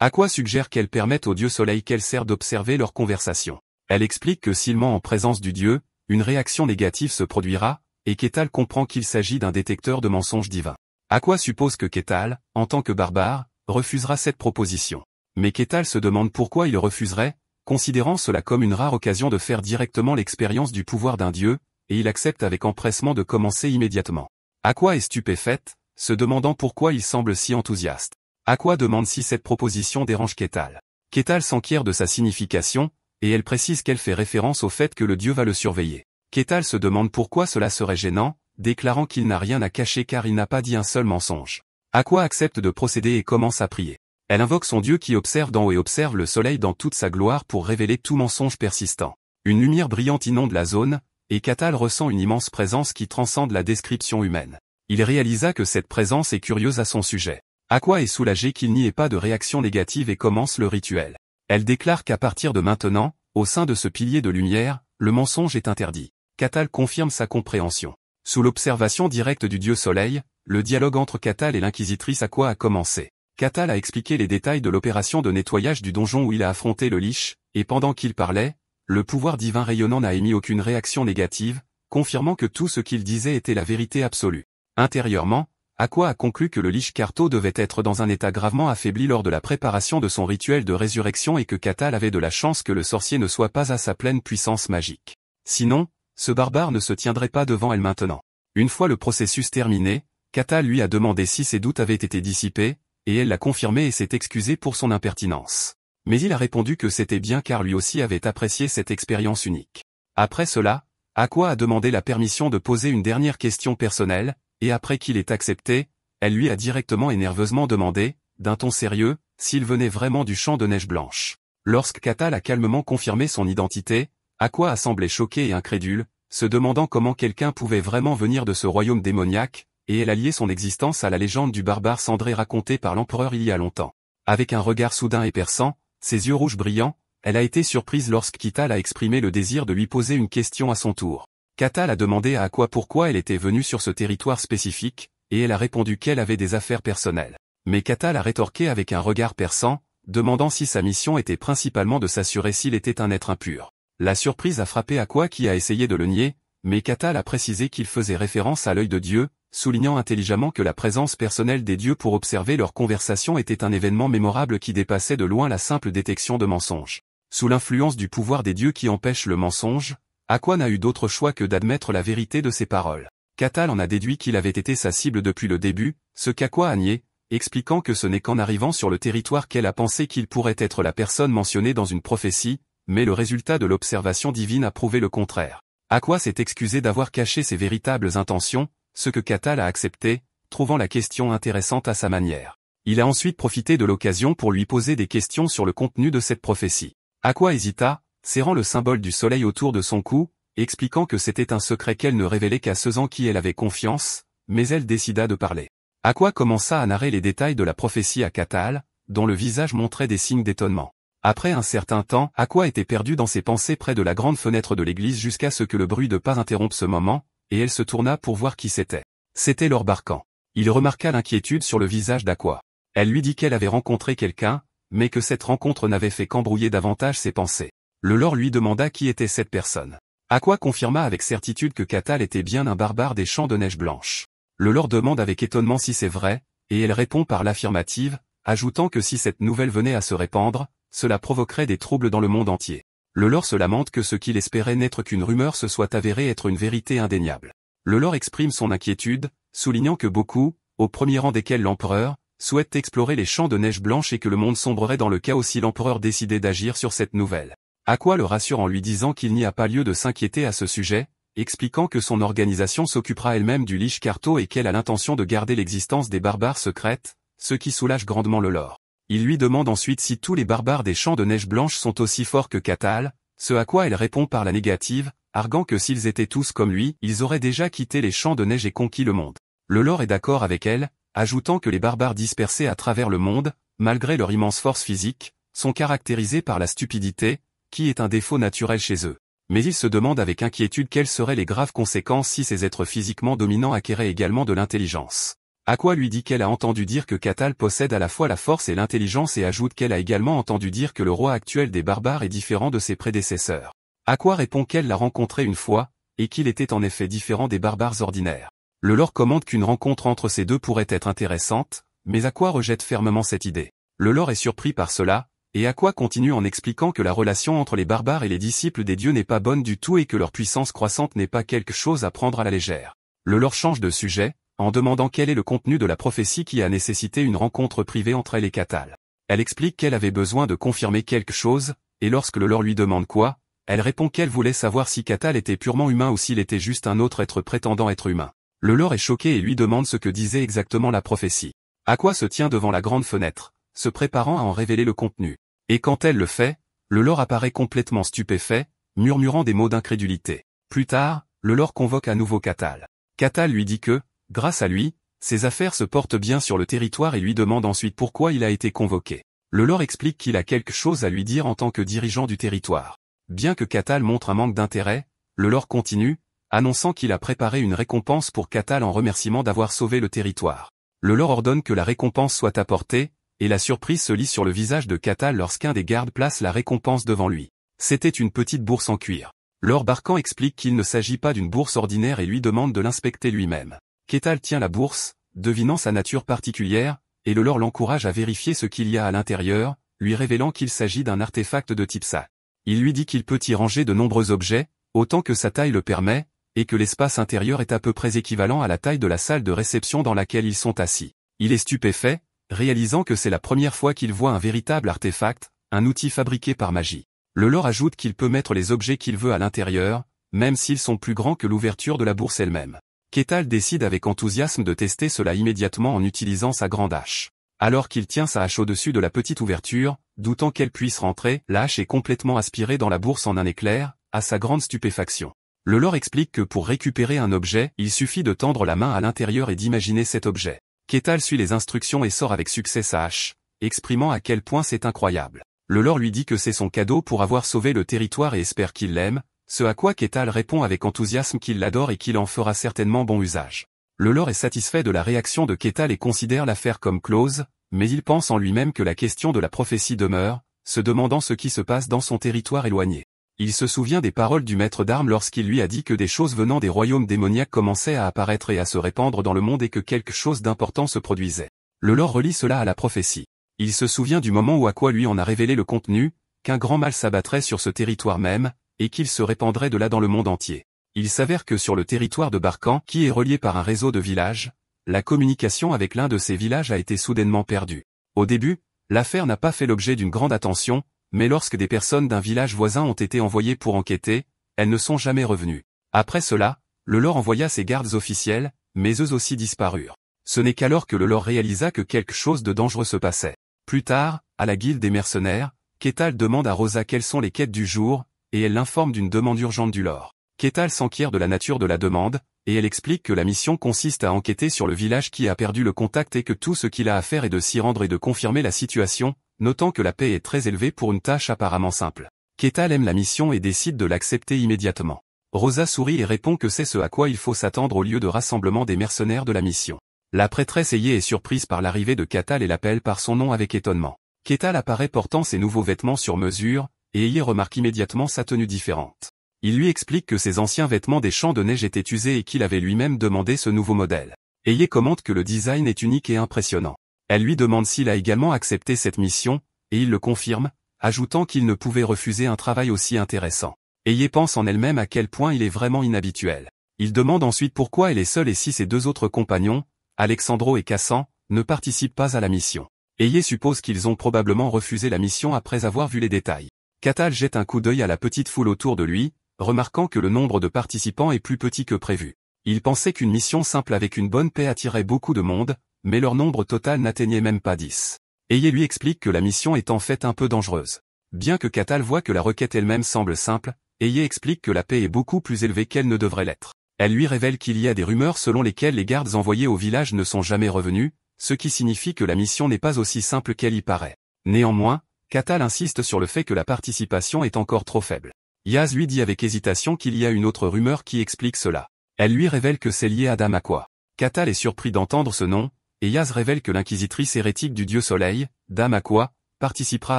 Aqua suggère qu'elle permette au dieu soleil qu'elle sert d'observer leur conversation. Elle explique que s'il ment en présence du dieu, une réaction négative se produira, et Catal comprend qu'il s'agit d'un détecteur de mensonges divins. Aqua suppose que Catal, en tant que barbare, refusera cette proposition. Mais Catal se demande pourquoi il refuserait, considérant cela comme une rare occasion de faire directement l'expérience du pouvoir d'un dieu, et il accepte avec empressement de commencer immédiatement. Aqua est stupéfaite, se demandant pourquoi il semble si enthousiaste. Aqua demande si cette proposition dérange Catal. Catal s'enquiert de sa signification, et elle précise qu'elle fait référence au fait que le dieu va le surveiller. Catal se demande pourquoi cela serait gênant, déclarant qu'il n'a rien à cacher car il n'a pas dit un seul mensonge. Aqua accepte de procéder et commence à prier. Elle invoque son dieu qui observe d'en haut et observe le soleil dans toute sa gloire pour révéler tout mensonge persistant. Une lumière brillante inonde la zone, et Catal ressent une immense présence qui transcende la description humaine. Il réalisa que cette présence est curieuse à son sujet. Aqua est soulagée qu'il n'y ait pas de réaction négative et commence le rituel. Elle déclare qu'à partir de maintenant, au sein de ce pilier de lumière, le mensonge est interdit. Catal confirme sa compréhension. Sous l'observation directe du dieu soleil, le dialogue entre Catal et l'inquisitrice Aqua a commencé. Catal a expliqué les détails de l'opération de nettoyage du donjon où il a affronté le lich, et pendant qu'il parlait, le pouvoir divin rayonnant n'a émis aucune réaction négative, confirmant que tout ce qu'il disait était la vérité absolue. Intérieurement, Aqua a conclu que le lich Carto devait être dans un état gravement affaibli lors de la préparation de son rituel de résurrection et que Catal avait de la chance que le sorcier ne soit pas à sa pleine puissance magique. Sinon, ce barbare ne se tiendrait pas devant elle maintenant. Une fois le processus terminé, Catal lui a demandé si ses doutes avaient été dissipés, et elle l'a confirmé et s'est excusée pour son impertinence. Mais il a répondu que c'était bien car lui aussi avait apprécié cette expérience unique. Après cela, Aqua a demandé la permission de poser une dernière question personnelle, et après qu'il ait accepté, elle lui a directement et nerveusement demandé, d'un ton sérieux, s'il venait vraiment du champ de neige blanche. Lorsque Catal a calmement confirmé son identité, Aqua a semblé choquée et incrédule, se demandant comment quelqu'un pouvait vraiment venir de ce royaume démoniaque, et elle a lié son existence à la légende du barbare cendré racontée par l'empereur il y a longtemps. Avec un regard soudain et perçant, ses yeux rouges brillants, elle a été surprise lorsque Catal a exprimé le désir de lui poser une question à son tour. Catal a demandé à Aqua pourquoi elle était venue sur ce territoire spécifique, et elle a répondu qu'elle avait des affaires personnelles. Mais Catal a rétorqué avec un regard perçant, demandant si sa mission était principalement de s'assurer s'il était un être impur. La surprise a frappé Aqua qui a essayé de le nier, mais Catal a précisé qu'il faisait référence à l'œil de Dieu, soulignant intelligemment que la présence personnelle des dieux pour observer leur conversation était un événement mémorable qui dépassait de loin la simple détection de mensonges. Sous l'influence du pouvoir des dieux qui empêche le mensonge, Aqua n'a eu d'autre choix que d'admettre la vérité de ses paroles. Catal en a déduit qu'il avait été sa cible depuis le début, ce qu'Aqua a nié, expliquant que ce n'est qu'en arrivant sur le territoire qu'elle a pensé qu'il pourrait être la personne mentionnée dans une prophétie, mais le résultat de l'observation divine a prouvé le contraire. Aqua s'est excusé d'avoir caché ses véritables intentions, ce que Catal a accepté, trouvant la question intéressante à sa manière. Il a ensuite profité de l'occasion pour lui poser des questions sur le contenu de cette prophétie. Aqua hésita, serrant le symbole du soleil autour de son cou, expliquant que c'était un secret qu'elle ne révélait qu'à ceux en qui elle avait confiance, mais elle décida de parler. Aqua commença à narrer les détails de la prophétie à Catal, dont le visage montrait des signes d'étonnement. Après un certain temps, Aqua était perdue dans ses pensées près de la grande fenêtre de l'église jusqu'à ce que le bruit de pas interrompe ce moment, et elle se tourna pour voir qui c'était. C'était Lord Barkan. Il remarqua l'inquiétude sur le visage d'Aqua. Elle lui dit qu'elle avait rencontré quelqu'un, mais que cette rencontre n'avait fait qu'embrouiller davantage ses pensées. Le Lord lui demanda qui était cette personne. Aqua confirma avec certitude que Catal était bien un barbare des champs de neige blanche. Le Lord demande avec étonnement si c'est vrai, et elle répond par l'affirmative, ajoutant que si cette nouvelle venait à se répandre, cela provoquerait des troubles dans le monde entier. Le Lord se lamente que ce qu'il espérait n'être qu'une rumeur se soit avéré être une vérité indéniable. Le Lord exprime son inquiétude, soulignant que beaucoup, au premier rang desquels l'empereur, souhaitent explorer les champs de neige blanche et que le monde sombrerait dans le chaos si l'empereur décidait d'agir sur cette nouvelle. Aqua le rassure en lui disant qu'il n'y a pas lieu de s'inquiéter à ce sujet, expliquant que son organisation s'occupera elle-même du Lich Carto et qu'elle a l'intention de garder l'existence des barbares secrètes, ce qui soulage grandement le lore. Il lui demande ensuite si tous les barbares des champs de neige blanche sont aussi forts que Cathal, ce à quoi elle répond par la négative, arguant que s'ils étaient tous comme lui, ils auraient déjà quitté les champs de neige et conquis le monde. Le lore est d'accord avec elle, ajoutant que les barbares dispersés à travers le monde, malgré leur immense force physique, sont caractérisés par la stupidité, qui est un défaut naturel chez eux. Mais il se demande avec inquiétude quelles seraient les graves conséquences si ces êtres physiquement dominants acquéraient également de l'intelligence. Aqua lui dit qu'elle a entendu dire que Cathal possède à la fois la force et l'intelligence et ajoute qu'elle a également entendu dire que le roi actuel des barbares est différent de ses prédécesseurs. Aqua répond qu'elle l'a rencontré une fois, et qu'il était en effet différent des barbares ordinaires. Le lore commente qu'une rencontre entre ces deux pourrait être intéressante, mais Aqua rejette fermement cette idée. Le lore est surpris par cela, et Aqua continue en expliquant que la relation entre les barbares et les disciples des dieux n'est pas bonne du tout et que leur puissance croissante n'est pas quelque chose à prendre à la légère. Le lore change de sujet, en demandant quel est le contenu de la prophétie qui a nécessité une rencontre privée entre elle et Cathal. Elle explique qu'elle avait besoin de confirmer quelque chose, et lorsque le lore lui demande quoi, elle répond qu'elle voulait savoir si Cathal était purement humain ou s'il était juste un autre être prétendant être humain. Le lore est choqué et lui demande ce que disait exactement la prophétie. Aqua se tient devant la grande fenêtre, se préparant à en révéler le contenu. Et quand elle le fait, le lore apparaît complètement stupéfait, murmurant des mots d'incrédulité. Plus tard, le lore convoque à nouveau Cathal. Cathal lui dit que, grâce à lui, ses affaires se portent bien sur le territoire et lui demande ensuite pourquoi il a été convoqué. Le lore explique qu'il a quelque chose à lui dire en tant que dirigeant du territoire. Bien que Cathal montre un manque d'intérêt, le lore continue, annonçant qu'il a préparé une récompense pour Cathal en remerciement d'avoir sauvé le territoire. Le lore ordonne que la récompense soit apportée, et la surprise se lit sur le visage de Cathal lorsqu'un des gardes place la récompense devant lui. C'était une petite bourse en cuir. Lord Barkan explique qu'il ne s'agit pas d'une bourse ordinaire et lui demande de l'inspecter lui-même. Cathal tient la bourse, devinant sa nature particulière, et le lore l'encourage à vérifier ce qu'il y a à l'intérieur, lui révélant qu'il s'agit d'un artefact de type sac. Il lui dit qu'il peut y ranger de nombreux objets, autant que sa taille le permet, et que l'espace intérieur est à peu près équivalent à la taille de la salle de réception dans laquelle ils sont assis. Il est stupéfait, réalisant que c'est la première fois qu'il voit un véritable artefact, un outil fabriqué par magie. Le lore ajoute qu'il peut mettre les objets qu'il veut à l'intérieur, même s'ils sont plus grands que l'ouverture de la bourse elle-même. Cathal décide avec enthousiasme de tester cela immédiatement en utilisant sa grande hache. Alors qu'il tient sa hache au-dessus de la petite ouverture, doutant qu'elle puisse rentrer, la hache est complètement aspirée dans la bourse en un éclair, à sa grande stupéfaction. Le lore explique que pour récupérer un objet, il suffit de tendre la main à l'intérieur et d'imaginer cet objet. Cathal suit les instructions et sort avec succès sa hache, exprimant à quel point c'est incroyable. Le lore lui dit que c'est son cadeau pour avoir sauvé le territoire et espère qu'il l'aime, ce à quoi Cathal répond avec enthousiasme qu'il l'adore et qu'il en fera certainement bon usage. Le lore est satisfait de la réaction de Cathal et considère l'affaire comme close, mais il pense en lui-même que la question de la prophétie demeure, se demandant ce qui se passe dans son territoire éloigné. Il se souvient des paroles du maître d'armes lorsqu'il lui a dit que des choses venant des royaumes démoniaques commençaient à apparaître et à se répandre dans le monde et que quelque chose d'important se produisait. Le lore relie cela à la prophétie. Il se souvient du moment où Aqua lui en a révélé le contenu, qu'un grand mal s'abattrait sur ce territoire même, et qu'il se répandrait de là dans le monde entier. Il s'avère que sur le territoire de Barkan, qui est relié par un réseau de villages, la communication avec l'un de ces villages a été soudainement perdue. Au début, l'affaire n'a pas fait l'objet d'une grande attention, mais lorsque des personnes d'un village voisin ont été envoyées pour enquêter, elles ne sont jamais revenues. Après cela, le lore envoya ses gardes officiels, mais eux aussi disparurent. Ce n'est qu'alors que le lore réalisa que quelque chose de dangereux se passait. Plus tard, à la guilde des mercenaires, Cathal demande à Rosa quelles sont les quêtes du jour, et elle l'informe d'une demande urgente du lore. Cathal s'enquiert de la nature de la demande, et elle explique que la mission consiste à enquêter sur le village qui a perdu le contact et que tout ce qu'il a à faire est de s'y rendre et de confirmer la situation, notant que la paie est très élevée pour une tâche apparemment simple. Cathal aime la mission et décide de l'accepter immédiatement. Rosa sourit et répond que c'est ce à quoi il faut s'attendre au lieu de rassemblement des mercenaires de la mission. La prêtresse Aye est surprise par l'arrivée de Cathal et l'appelle par son nom avec étonnement. Cathal apparaît portant ses nouveaux vêtements sur mesure, et Aye remarque immédiatement sa tenue différente. Il lui explique que ses anciens vêtements des champs de neige étaient usés et qu'il avait lui-même demandé ce nouveau modèle. Aye commente que le design est unique et impressionnant. Elle lui demande s'il a également accepté cette mission, et il le confirme, ajoutant qu'il ne pouvait refuser un travail aussi intéressant. Aye pense en elle-même à quel point il est vraiment inhabituel. Il demande ensuite pourquoi elle est seule et si ses deux autres compagnons, Alexandro et Cassan, ne participent pas à la mission. Aye suppose qu'ils ont probablement refusé la mission après avoir vu les détails. Cathal jette un coup d'œil à la petite foule autour de lui, remarquant que le nombre de participants est plus petit que prévu. Il pensait qu'une mission simple avec une bonne paix attirait beaucoup de monde, mais leur nombre total n'atteignait même pas 10. Aye lui explique que la mission est en fait un peu dangereuse. Bien que Catal voit que la requête elle-même semble simple, Aye explique que la paix est beaucoup plus élevée qu'elle ne devrait l'être. Elle lui révèle qu'il y a des rumeurs selon lesquelles les gardes envoyés au village ne sont jamais revenus, ce qui signifie que la mission n'est pas aussi simple qu'elle y paraît. Néanmoins, Catal insiste sur le fait que la participation est encore trop faible. Yaz lui dit avec hésitation qu'il y a une autre rumeur qui explique cela. Elle lui révèle que c'est lié à Dame Aqua. Catal est surpris d'entendre ce nom, et Yaz révèle que l'inquisitrice hérétique du dieu soleil, Dame Aqua, participera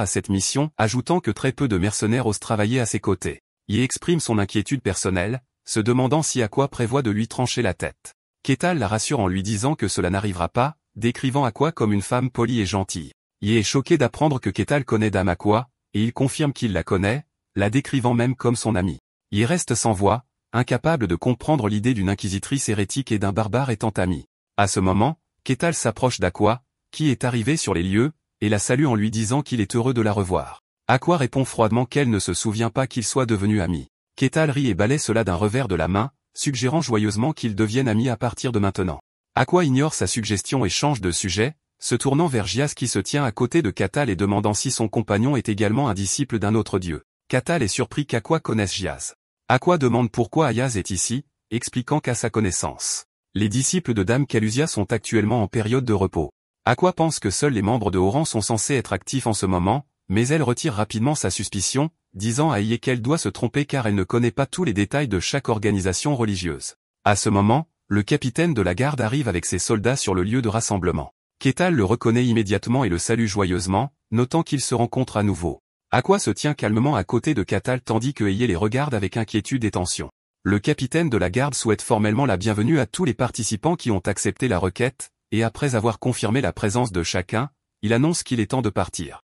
à cette mission, ajoutant que très peu de mercenaires osent travailler à ses côtés. Il exprime son inquiétude personnelle, se demandant si Aqua prévoit de lui trancher la tête. Catal la rassure en lui disant que cela n'arrivera pas, décrivant Aqua comme une femme polie et gentille. Il est choqué d'apprendre que Catal connaît Dame Aqua, et il confirme qu'il la connaît, la décrivant même comme son amie. Il reste sans voix, incapable de comprendre l'idée d'une inquisitrice hérétique et d'un barbare étant amis. À ce moment, Catal s'approche d'Aqua, qui est arrivé sur les lieux, et la salue en lui disant qu'il est heureux de la revoir. Aqua répond froidement qu'elle ne se souvient pas qu'ils soient devenus amis. Catal rit et balaie cela d'un revers de la main, suggérant joyeusement qu'ils deviennent amis à partir de maintenant. Aqua ignore sa suggestion et change de sujet, se tournant vers Giaz qui se tient à côté de Catal et demandant si son compagnon est également un disciple d'un autre dieu. Catal est surpris qu'Aqua connaisse Giaz. Aqua demande pourquoi Ayaz est ici, expliquant qu'à sa connaissance, les disciples de Dame Calusia sont actuellement en période de repos. Aqua pense que seuls les membres de haut rang sont censés être actifs en ce moment, mais elle retire rapidement sa suspicion, disant à Aye qu'elle doit se tromper car elle ne connaît pas tous les détails de chaque organisation religieuse. À ce moment, le capitaine de la garde arrive avec ses soldats sur le lieu de rassemblement. Catal le reconnaît immédiatement et le salue joyeusement, notant qu'ils se rencontrent à nouveau. Aqua se tient calmement à côté de Catal tandis que Aye les regarde avec inquiétude et tension. Le capitaine de la garde souhaite formellement la bienvenue à tous les participants qui ont accepté la requête, et après avoir confirmé la présence de chacun, il annonce qu'il est temps de partir.